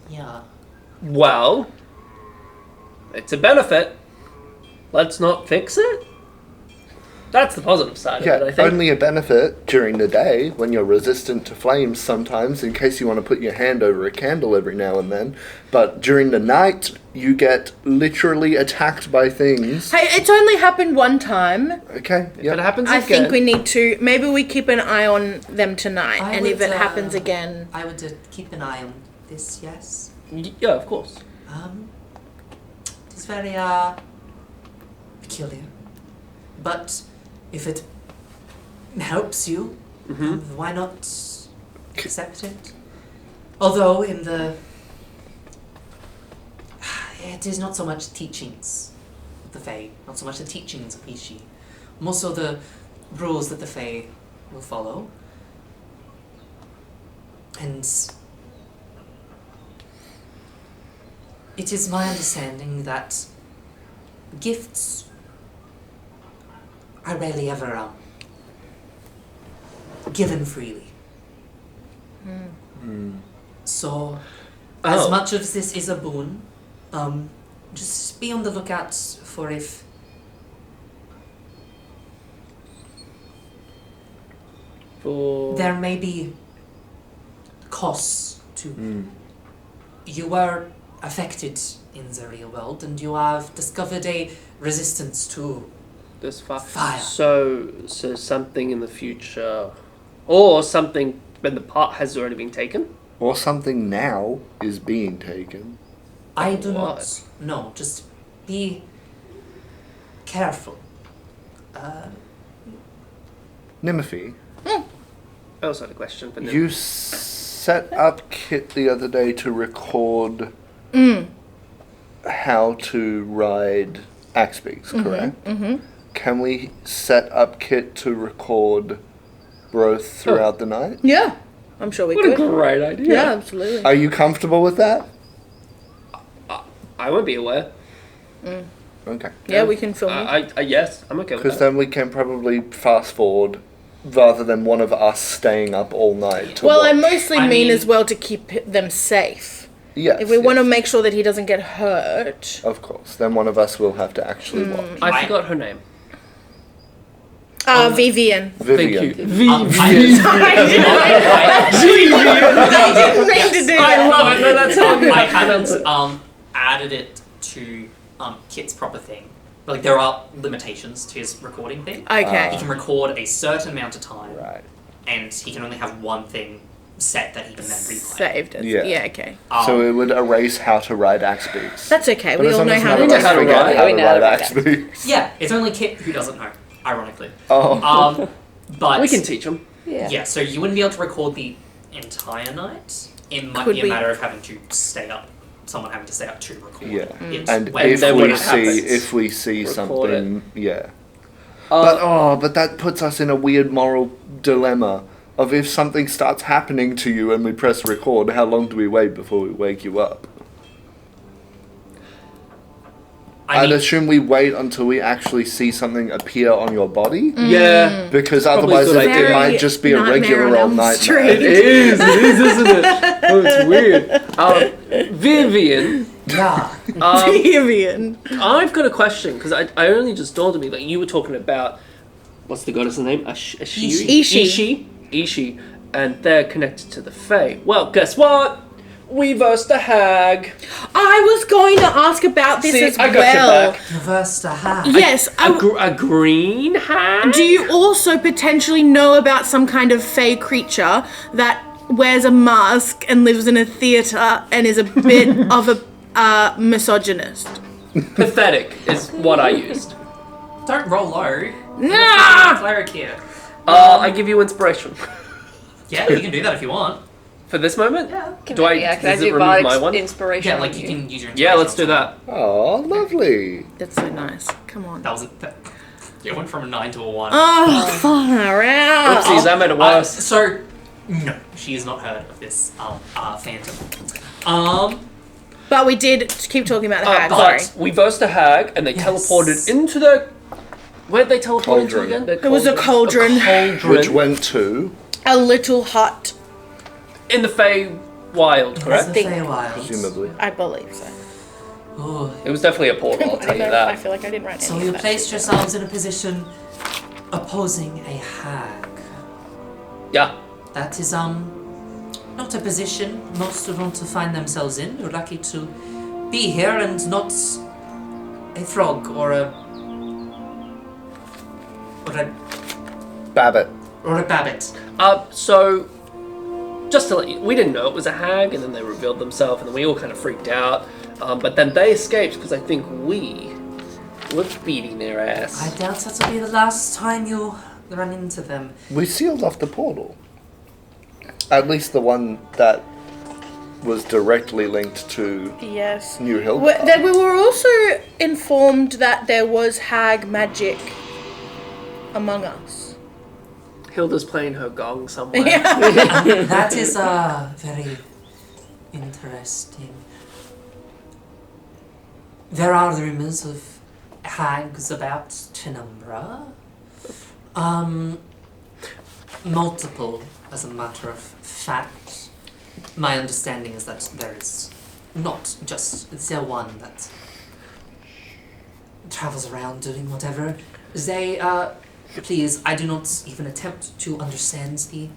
Yeah. Well, it's a benefit. Let's not fix it. That's the positive side Yeah, of it, I think. only a benefit during the day when you're resistant to flames sometimes, in case you want to put your hand over a candle every now and then. But during the night, you get literally attacked by things. Hey, it's only happened one time. Okay, If it yeah. happens I again, think we need to. Maybe we keep an eye on them tonight, I and if would, it happens again, I would keep an eye on this, yes. Yeah, of course. It's very, peculiar. But if it helps you, why not accept it? Although it is not so much teachings of the Fae, not so much the teachings of Ishi, more so the rules that the Fae will follow. And it is my understanding that gifts are rarely ever given freely. So, as much as this is a boon, just be on the lookout for if there may be costs to. You were affected in the real world, and you have discovered a resistance to This fire. Fire. So something in the future, or something when the part has already been taken. Or something now is being taken. I do What? not know. Just be careful. Nimothy, I also had a question for Nim. you set up Kit the other day to record how to ride axe beaks, correct? Can we set up Kit to record Brothe throughout the night? yeah, I'm sure we What a could. great idea. Yeah, absolutely. Are you comfortable with that? I won't be aware. Okay. Yeah, we can film. I yes, I'm okay with Because that. then we can probably fast forward rather than one of us staying up all night to Well, I watch. mostly I mean mean- as well to keep them safe. Yes, If we want to yes. make sure that he doesn't get hurt. Of course. Then one of us will have to actually watch. I forgot her name. Vivian. Vivian. Thank you. I love it. No, that's how I haven't added it to Kit's proper thing. Like, there are limitations to his recording thing. He Okay. can record a certain amount of time, Right. and he can only have one thing set that he can then replay. Saved it. Yeah. Yeah, okay. So it would erase how to ride axe beaks. That's okay. But We as all long know as how none to of do us how to it. forget ride. how We to know how ride to axe ride beaks. Yeah, it's only Kit who doesn't know, ironically. Oh. But We can teach them. yeah, so you wouldn't be able to record the entire night. It might Could be a we- matter of having to stay up, someone having to stay up to record Yeah. it. And when if then when we it see happens, see record something, yeah. But that puts us in a weird moral dilemma of if something starts happening to you and we press record, how long do we wait before we wake you up? I'd assume we wait until we actually see something appear on your body, Yeah. because Probably otherwise good it idea. might just be a Nightmare regular on old Elm nightmare. Street. It is, isn't it? Oh, it's weird. Vivian, Yeah. Vivian. I've got a question because I only just dawned on me. Like you were talking about, what's the goddess' name? Ishi, and they're connected to the Fae. Well, guess what? We versed a hag. I was going to ask about this See, as I got your well. back. Reverse the hat. Yes. A green hag. Do you also potentially know about some kind of fey creature that wears a mask and lives in a theatre and is a bit of a misogynist? Pathetic is what I used. Don't roll low. Nah! Cleric here. I give you inspiration. Yeah, you can do that if you want. For this moment? Yeah. Can Do I- yeah, can does I it do remove bardic my one? inspiration? Yeah, on like you can use your Yeah, let's do inspiration that. Oh, lovely. That's so nice. Come on. That was it went from a 9 to a 1. Oh, far out. Oopsies, that made it worse. So, no, she has not heard of this phantom. But we did keep talking about the hag. Sorry. But we versed a hag and they Yes. teleported into the... Where'd they teleport into Cauldron. again? It was a cauldron. Cauldron. Which went to, A little hut, In the Fey Wild, correct? The Feywild. presumably. I believe so. Oh. It was definitely a portal, I'll tell you I that. feel like I didn't write So any you of that. placed yourselves in a position opposing a hag. Yeah. That is not a position most would want to find themselves in. You're lucky to be here and not a frog or a Babbitt. So, just to let you, we didn't know it was a hag, and then they revealed themselves, and then we all kind of freaked out. But then they escaped because I think we were beating their ass. I doubt that'll be the last time you'll run into them. We sealed off the portal. At least the one that was directly linked to Yes. New Hilda. We were also informed that there was hag magic among us. Hilda's playing her gong somewhere. That is very interesting. There are rumors of hags about Tenumbra. Multiple, as a matter of fact. My understanding is that there is not just the one that travels around doing whatever. They, please, I do not even attempt to understand the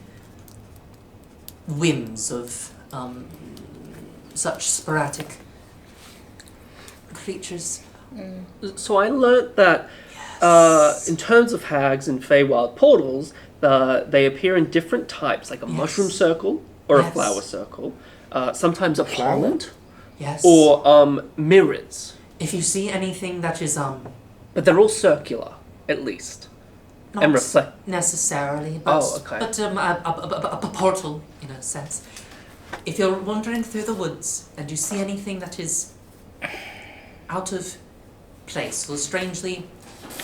whims of such sporadic creatures. So I learnt that in terms of hags and Feywild portals, they appear in different types, like a mushroom circle or a flower circle, sometimes a plant, or mirrors. If you see anything that is But they're all circular, at least. not And reflect. necessarily, but okay. but a portal in a sense. If you're wandering through the woods and you see anything that is out of place or strangely,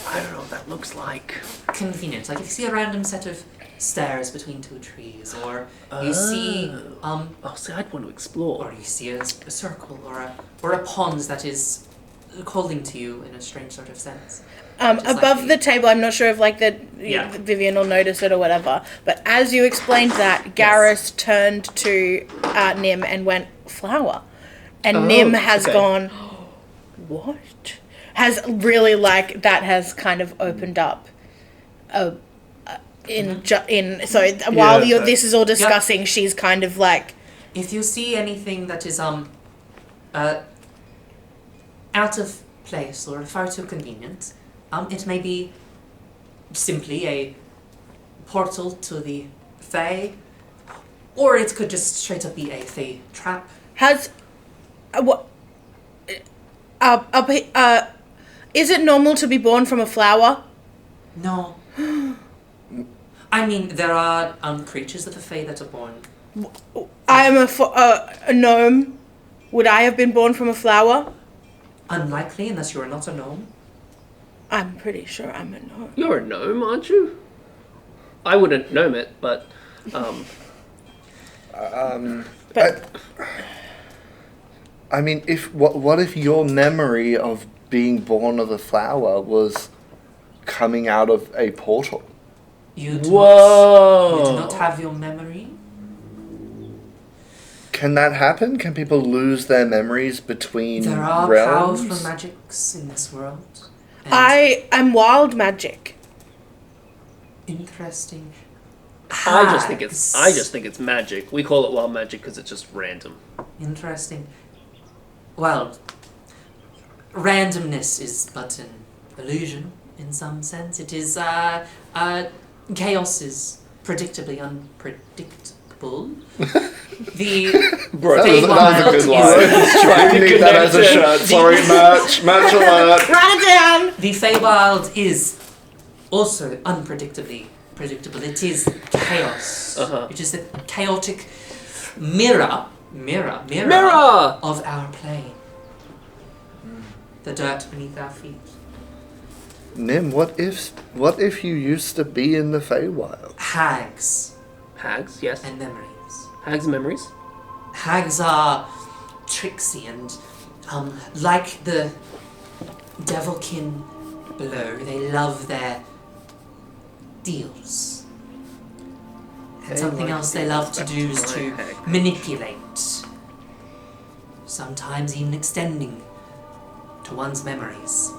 I don't know what that looks like. convenient, like if you see a random set of stairs between two trees, or you see see, I'd want to explore. or you see a circle or a pond that is calling to you in a strange sort of sense. Above the table, I'm not sure if Vivian will notice it or whatever, but as you explained that, Garrus turned to Nim and went, flower. And Nim has gone, what? Has really that has kind of opened up while this is all discussing, she's kind of like, if you see anything that is out of place or far too convenient, it may be simply a portal to the Fae, or it could just straight up be a Fae trap. has is it normal to be born from a flower? No. I mean, there are creatures of the Fae that are born. I am a gnome. Would I have been born from a flower? Unlikely, unless you are not a gnome. I'm pretty sure I'm a gnome. You're a gnome, aren't you? I wouldn't gnome it, but I mean, what if your memory of being born of a flower was coming out of a portal? You do Whoa! not have your memory. Can that happen? Can people lose their memories between There are realms? powerful magics in this world. And I am wild magic. interesting. I just think it's magic. We call it wild magic because it's just random. Interesting. Well, randomness is but an illusion in some sense. It is chaos is predictably unpredictable. The That was a good line. You need that as a shirt. Sorry, merch alert. Write it down! The Feywild is also unpredictably predictable. It is chaos. It is the chaotic mirror of our plane. The dirt beneath our feet. Nim, what if you used to be in the Feywild? Hags Hags, yes. and memories. Hags memories. Hags are tricksy and, like the devilkin below, they love their deals. And something else they love to do is to manipulate, sometimes even extending to one's memories.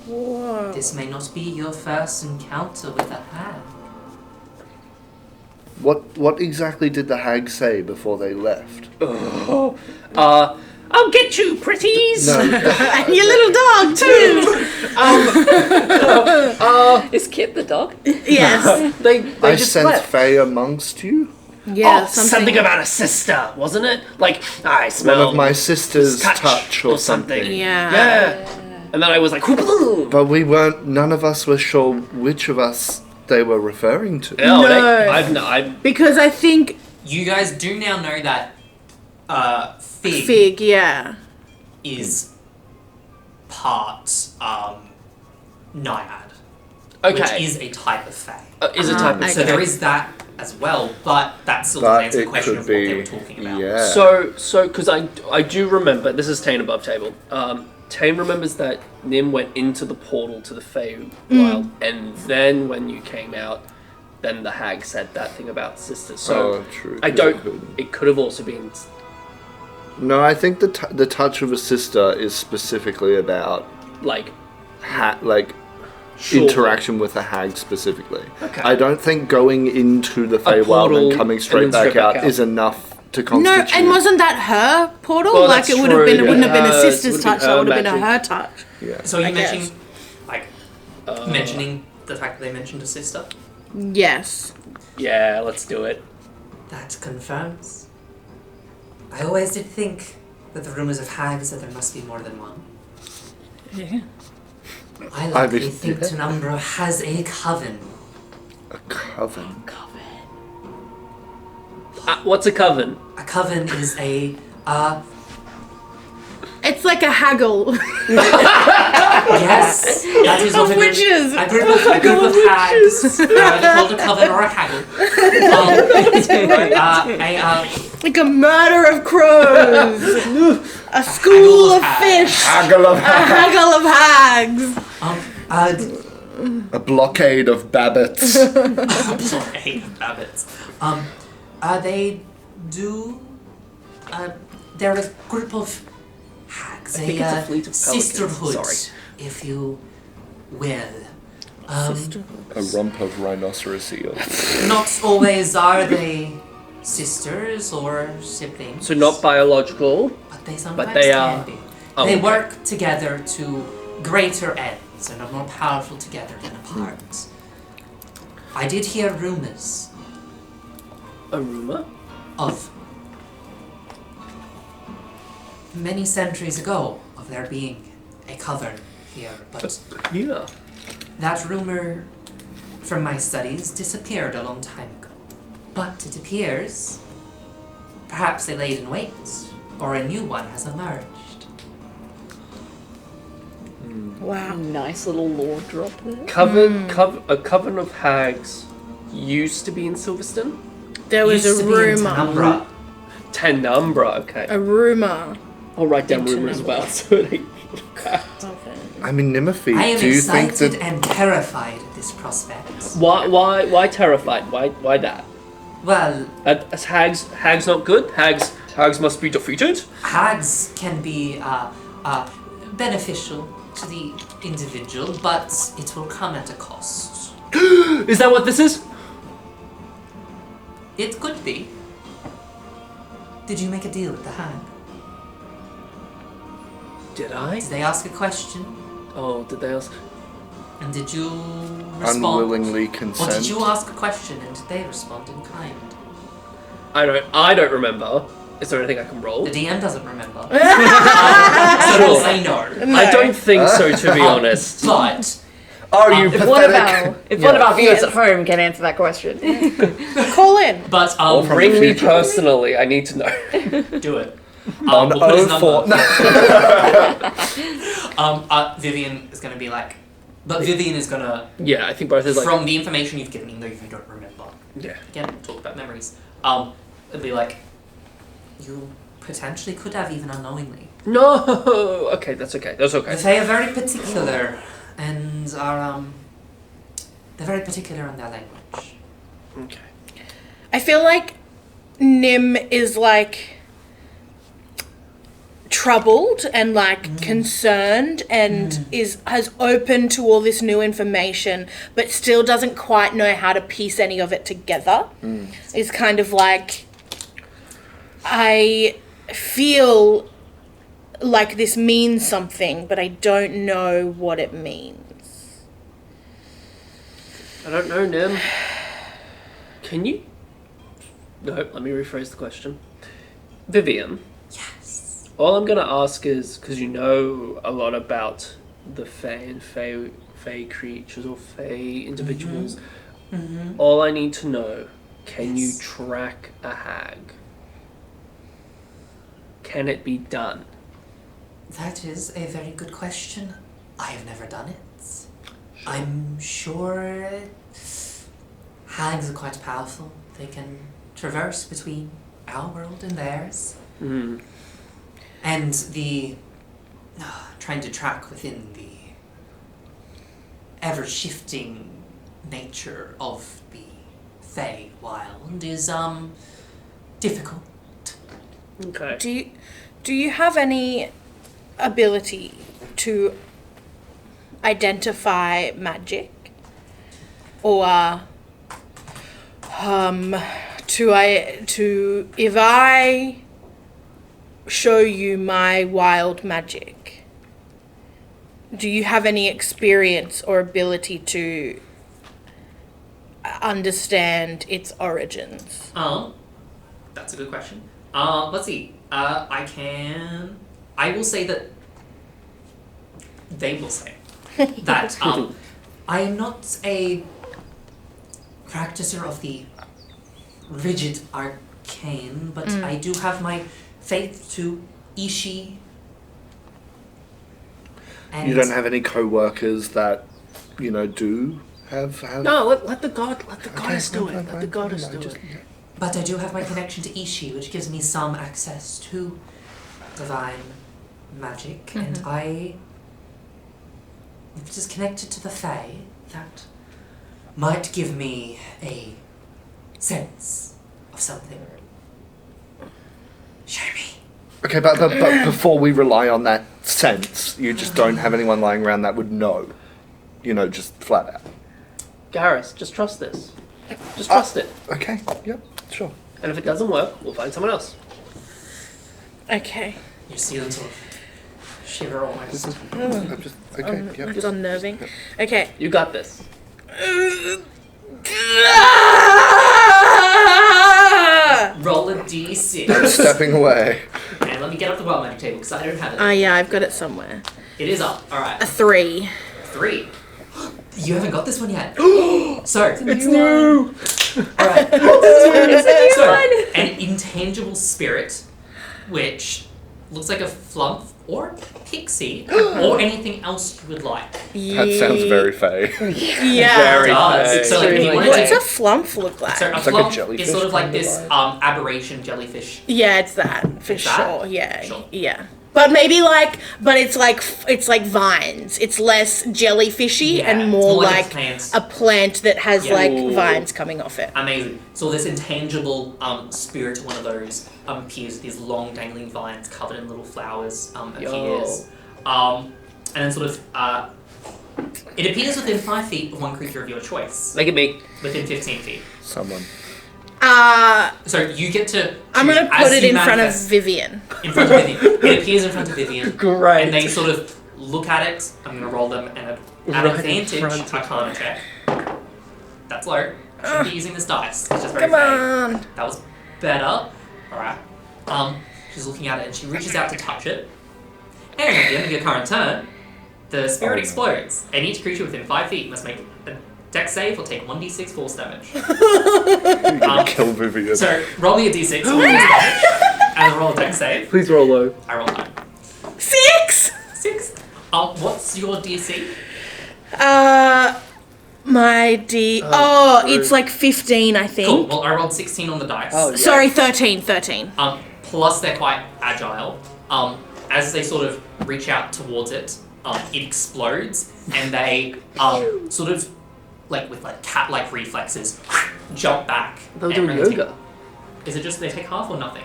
Whoa. This may not be your first encounter with a hag. What exactly did the hag say before they left? I'll get you, pretties. No. And your little dog too. Is Kit the dog? Yes. They I just sense left. Faye amongst you. Yeah. Something about a sister, wasn't it? Like, I smell One of my sister's touch or something. Yeah. Yeah. And then I was like, But none of us were sure which of us they were referring to. No. I've Because I think You guys do now know that Fig, yeah. is part naiad, okay. which is a type of fae. Is a type of okay. So there is that as well, but that still doesn't answer the question of what they were talking about. Yeah. So because I do remember, this is Taine above table. Taine remembers that Nim went into the portal to the Feywild, and then when you came out, then the hag said that thing about sisters. So true. I don't. It could have also been. No, I think the touch of a sister is specifically about Like sure. interaction with a hag specifically. Okay. I don't think going into the Feywild portal and coming straight and then back straight out back out. is enough to No, constitute. and wasn't that her portal? Well, like that's it would have been. true, It wouldn't have been a yeah. sister's It would touch. be That would have been a magic. her touch. Yeah. So are you I guess. mentioning, mentioning the fact that they mentioned a sister? Yes. Yeah, let's do it. That confirms. I always did think that the rumors of hags that there must be more than one. Yeah. I likely mean, think yeah. Tenumbra has a coven. A coven. What's a coven? A coven is a It's like a haggle. yes, that is what Of a group, witches. a group of hags, called a coven or a haggle. Like a murder of crows. A school of fish. Haggle of A haggle of hags. A blockade of babbits. Blockade of babbits. They do. They're a group of hags, I think it's a fleet of pelicans, sisterhood, sorry. if you will. A rump of rhinoceros eels. Not always are they sisters or siblings. So not biological. But they sometimes they can are- be. Oh, They okay. work together to greater ends and are more powerful together than apart. I did hear rumors A rumor? of many centuries ago of there being a coven here, but Yeah. that rumor from my studies disappeared a long time ago. But it appears perhaps they laid in wait, or a new one has emerged. Wow. Nice little lore drop there. A coven of hags used to be in Silverstone? There was Used a to be in rumor. Tenumbra. Tenumbra, okay. A rumor. I'll write down Into rumors as Tenumbra. well. So they... I mean, Nimothy, I am do you think excited that... and terrified at this prospect. Why terrified? Why that? Well, As hags not good? Hags must be defeated? hags can be beneficial to the individual, but it will come at a cost. Is that what this is? It could be. Did you make a deal with the hag? Did I? Did they ask a question? Oh, did they ask? And did you respond? Unwillingly Or consent? did you ask a question and did they respond in kind? I don't remember. Is there anything I can roll? The DM doesn't remember. So we'll say no. I don't think so, to be honest. But Oh, you If one pathetic... of our viewers at home can answer that question. Call in. but from Bring the me future. personally. I need to know. do it. On We'll put his number. 04... Vivian is gonna be like, but Vivian is gonna, Yeah, I think both is like. from the information you've given, even though you don't remember. Yeah. Again, talk about memories. It'd be like, you potentially could have even unknowingly. No. Okay, that's okay. That's The okay. Fae are very particular, and are they're very particular in their language. Okay. I feel like Nim is like troubled and like concerned and has open to all this new information, but still doesn't quite know how to piece any of it together. Is kind of like, I feel like this means something, but I don't know what it means. I don't know, Nim. Can you... No, let me rephrase the question. Vivian. Yes. All I'm going to ask is, because you know a lot about the Fae and Fae creatures or Fae individuals, all I need to know, can you track a hag? Can it be done? That is a very good question. I have never done it. I'm sure hags are quite powerful. They can traverse between our world and theirs. And the trying to track within the ever-shifting nature of the Fae Wild is difficult. Okay. Do you have any ability to identify magic, or if I show you my wild magic, do you have any experience or ability to understand its origins? That's a good question. Let's see. I will say that they will say that I am not a practicer of the rigid arcane, but I do have my faith to Ishi. And You don't have any co-workers that, do have... No, let the goddess do it. Let the goddess do it. But I do have my connection to Ishi, which gives me some access to divine magic, and if it is connected to the Fae, that might give me a sense of something. Show me. Okay, but before we rely on that sense, you just don't have anyone lying around that would know. Just flat out. Garrus, just trust this. Just trust it. Okay, yep, sure. And if it doesn't work, we'll find someone else. Okay. You see them sort of shiver almost. It's unnerving. Okay. You got this. Roll a d6. I'm stepping away. And let me get up the wild magic table because I don't have it. Yeah, I've got it somewhere. It is up. All right. A 3. 3. You haven't got this one yet. So it's new. All right. So an intangible spirit, which looks like a flump or pixie or anything else you would like. That sounds very Fae. Yeah. Very Fae. So like, if you wanted What's to, a flump look like? so a It's like a flump jellyfish is sort of like kind of this vibe. aberration jellyfish. Yeah, it's that for It's that? sure. Yeah, Sure. yeah. But maybe but it's like vines. It's less jellyfishy Yeah, and it's more more like a like plant. a plant that has Yeah. like Ooh. vines coming off it. Amazing. So this intangible spirit, one of those, appears with these long dangling vines covered in little flowers, appears. And then sort of, it appears within 5 feet of one creature of your choice. Make it me. Within 15 feet. Someone. So you get to I'm gonna as put it you in front of manifest- Vivian. In front of Vivian. It appears in front of Vivian. Great. And they sort of look at it. I'm going to roll them and at Right in advantage, front of Arcana check. That's low. Shouldn't be using this dice. It's just very Come vague. on. That was better. Alright. She's looking at it and she reaches out to touch it. And at the end of your current turn, the spirit explodes. And each creature within 5 feet must make a dex save or take 1d6 force damage. Kill Vivian. So roll me a d6 force damage. And then roll a dex save. Please roll low. I roll 9. 6. 6. What's your DC? My D. It's like 15, I Cool. think. Well, I rolled 16 on the dice. Oh, yeah. Sorry, 13. 13. Plus they're quite agile. As they sort of reach out towards it, it explodes, and they sort of like with like cat-like reflexes jump back. They'll and do really take- yoga. Is it just they take half or nothing?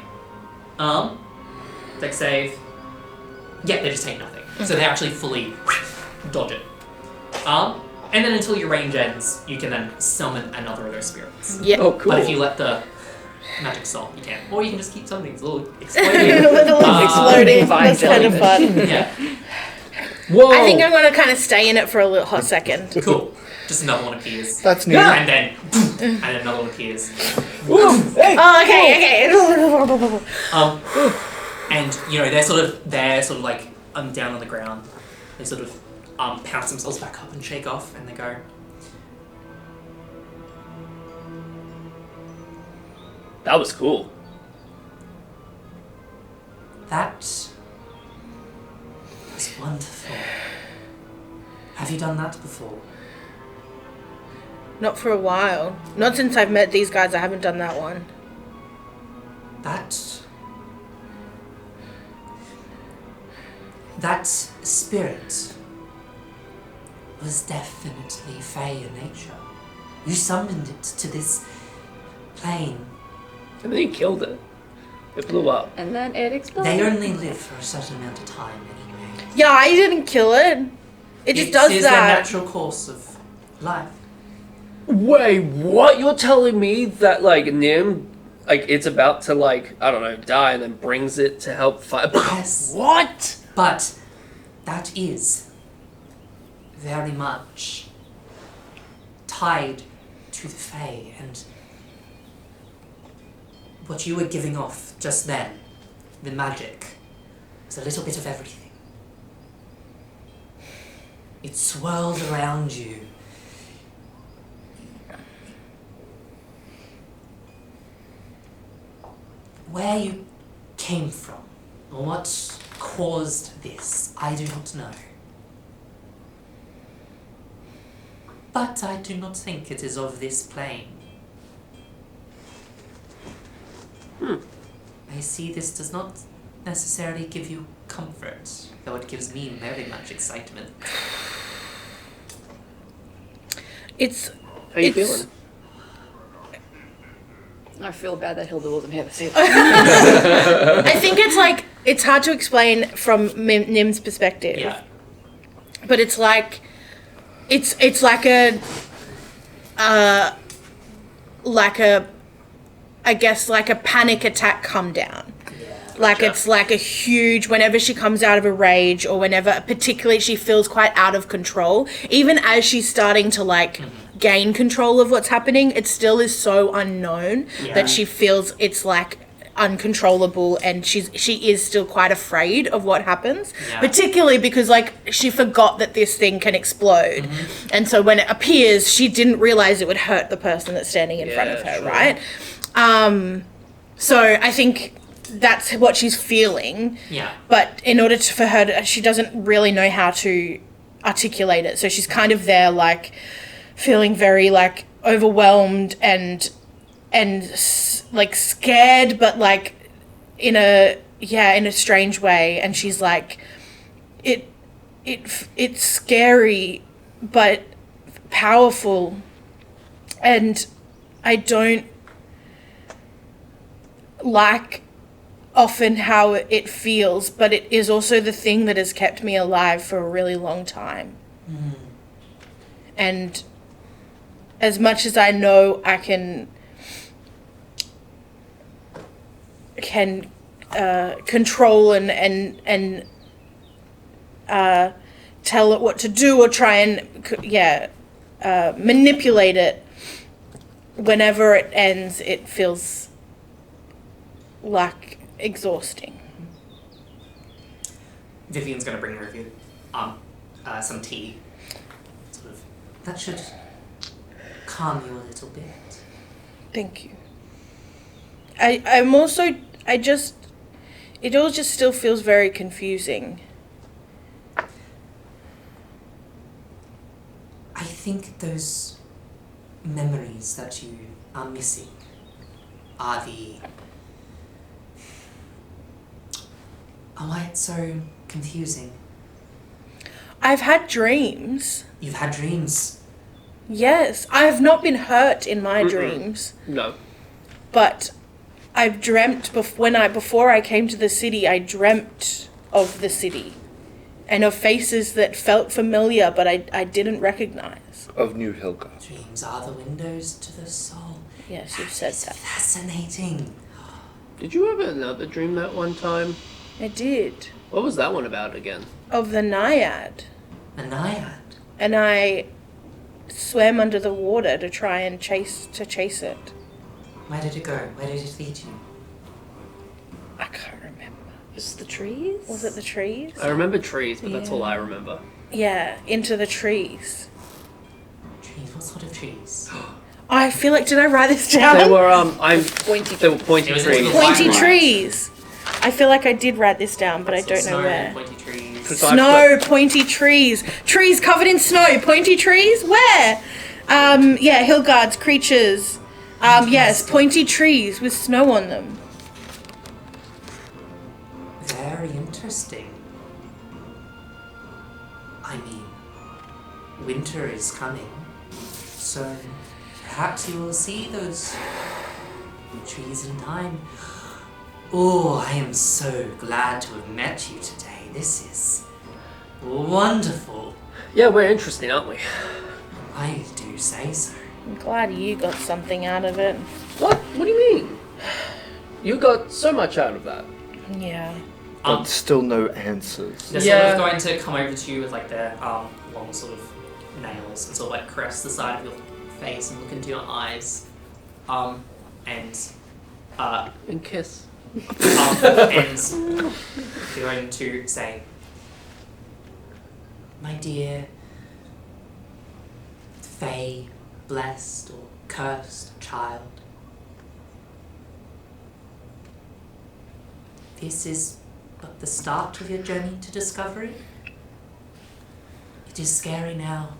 Dex save. Yeah, they just take nothing. So they actually fully dodge it. And then until your range ends, you can then summon another of those spirits. Yeah. Oh, cool. But if you let the magic stop, you can. Or you can just keep summoning. It's a little exploding. Little exploding. Fine, That's kind of fun. Yeah. Whoa! I think I'm going to kind of stay in it for a little hot second. Cool. Just another one appears. That's new. And then, and another one appears. Whoa! Hey! Oh, okay. And they're sort of like down on the ground. They sort of pounce themselves back up and shake off, and they go. That was cool. That was wonderful. Have you done that before? Not for a while. Not since I've met these guys. I haven't done that one. That spirit was definitely fey in nature. You summoned it to this plane. And then he killed it. It blew up. And then it exploded. They only live for a certain amount of time anyway. Yeah, I didn't kill it. It just does It's that. their natural course of life. Wait, what? You're telling me that, Nim, it's about to, I don't know, die and then brings it to help fight? Yes. What? But that is very much tied to the Fae, and what you were giving off just then, the magic, was a little bit of everything. It swirled around you. Where you came from, or what caused this, I do not know. But I do not think it is of this plane. I see this does not necessarily give you comfort, though it gives me very much excitement. How you feeling? I feel bad that Hilda wasn't here to see that. I think it's hard to explain from Nim's perspective. Yeah. But it's like a panic attack come down. Gotcha. It's like a huge, whenever she comes out of a rage, or whenever particularly she feels quite out of control, even as she's starting to gain control of what's happening, it still is so unknown that she feels it's uncontrollable, and she is still quite afraid of what happens, particularly because she forgot that this thing can explode, and so when it appears, she didn't realize it would hurt the person that's standing in front of her, sure. right? So I think that's what she's feeling, but in order for her to, she doesn't really know how to articulate it, so she's kind of there feeling very overwhelmed and scared, but in a strange way, and she's it's scary but powerful, and I don't like often how it feels, but it is also the thing that has kept me alive for a really long time. And as much as I know I can control and tell it what to do, or try and manipulate it, whenever it ends, it feels exhausting. Vivian's going to bring her with you some tea. That should calm you a little bit. Thank you. It all just still feels very confusing. I think those memories that you are missing are why it's so confusing. I've had dreams. You've had dreams. Yes, I have not been hurt in my dreams. No. But I've dreamt before I came to the city. I dreamt of the city and of faces that felt familiar but I didn't recognize. Of New Hillgard. Dreams are the windows to the soul. Yes, you've said It's that. fascinating. Did you have another dream that one time? I did. What was that one about again? Of the naiad. A naiad. And I swam under the water to try and chase it. Where did it go? Where did it lead you? I can't remember. Just the trees? Was it the trees? I remember trees, but that's Yeah. all I remember. Yeah, into the trees. Trees? What sort of trees? I feel like, did I write this down? They were Pointy. they were pointy It was trees. into the Pointy White trees. I feel like I did write this down, but I don't know Snow, where. pointy trees. Because I Snow, pointy trees. Trees covered in snow, pointy trees? Where? Yeah, Hillgard's creatures. Yes, pointy trees with snow on them. Very interesting. I mean, winter is coming, so perhaps you will see those trees in time. Oh, I am so glad to have met you today. This is wonderful. Yeah, we're interesting, aren't we? I do say so. I'm glad you got something out of it. What? What do you mean? You got so much out of that. Yeah. But still no answers. They're Yeah. sort of going to come over to you with like their long sort of nails and sort of like caress the side of your face and look into your eyes. And And kiss. and you're going to say, my dear Fae, blessed or cursed child, this is but the start of your journey to discovery. It is scary now.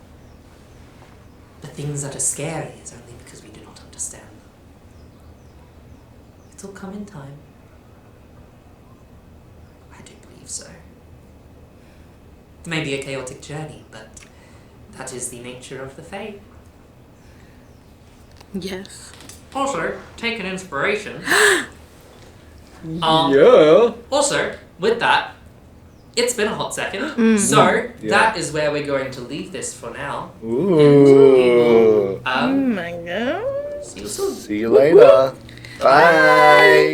The things that are scary is only because we do not understand them. It'll come in time. I do believe so. It may be a chaotic journey, but that is the nature of the Fae. Yes. Also, take an inspiration. Yeah. Also, with that, it's been a hot second. So, Yeah. that is where we're going to leave this for now. Ooh. Oh my god. See you soon. See you later. Bye.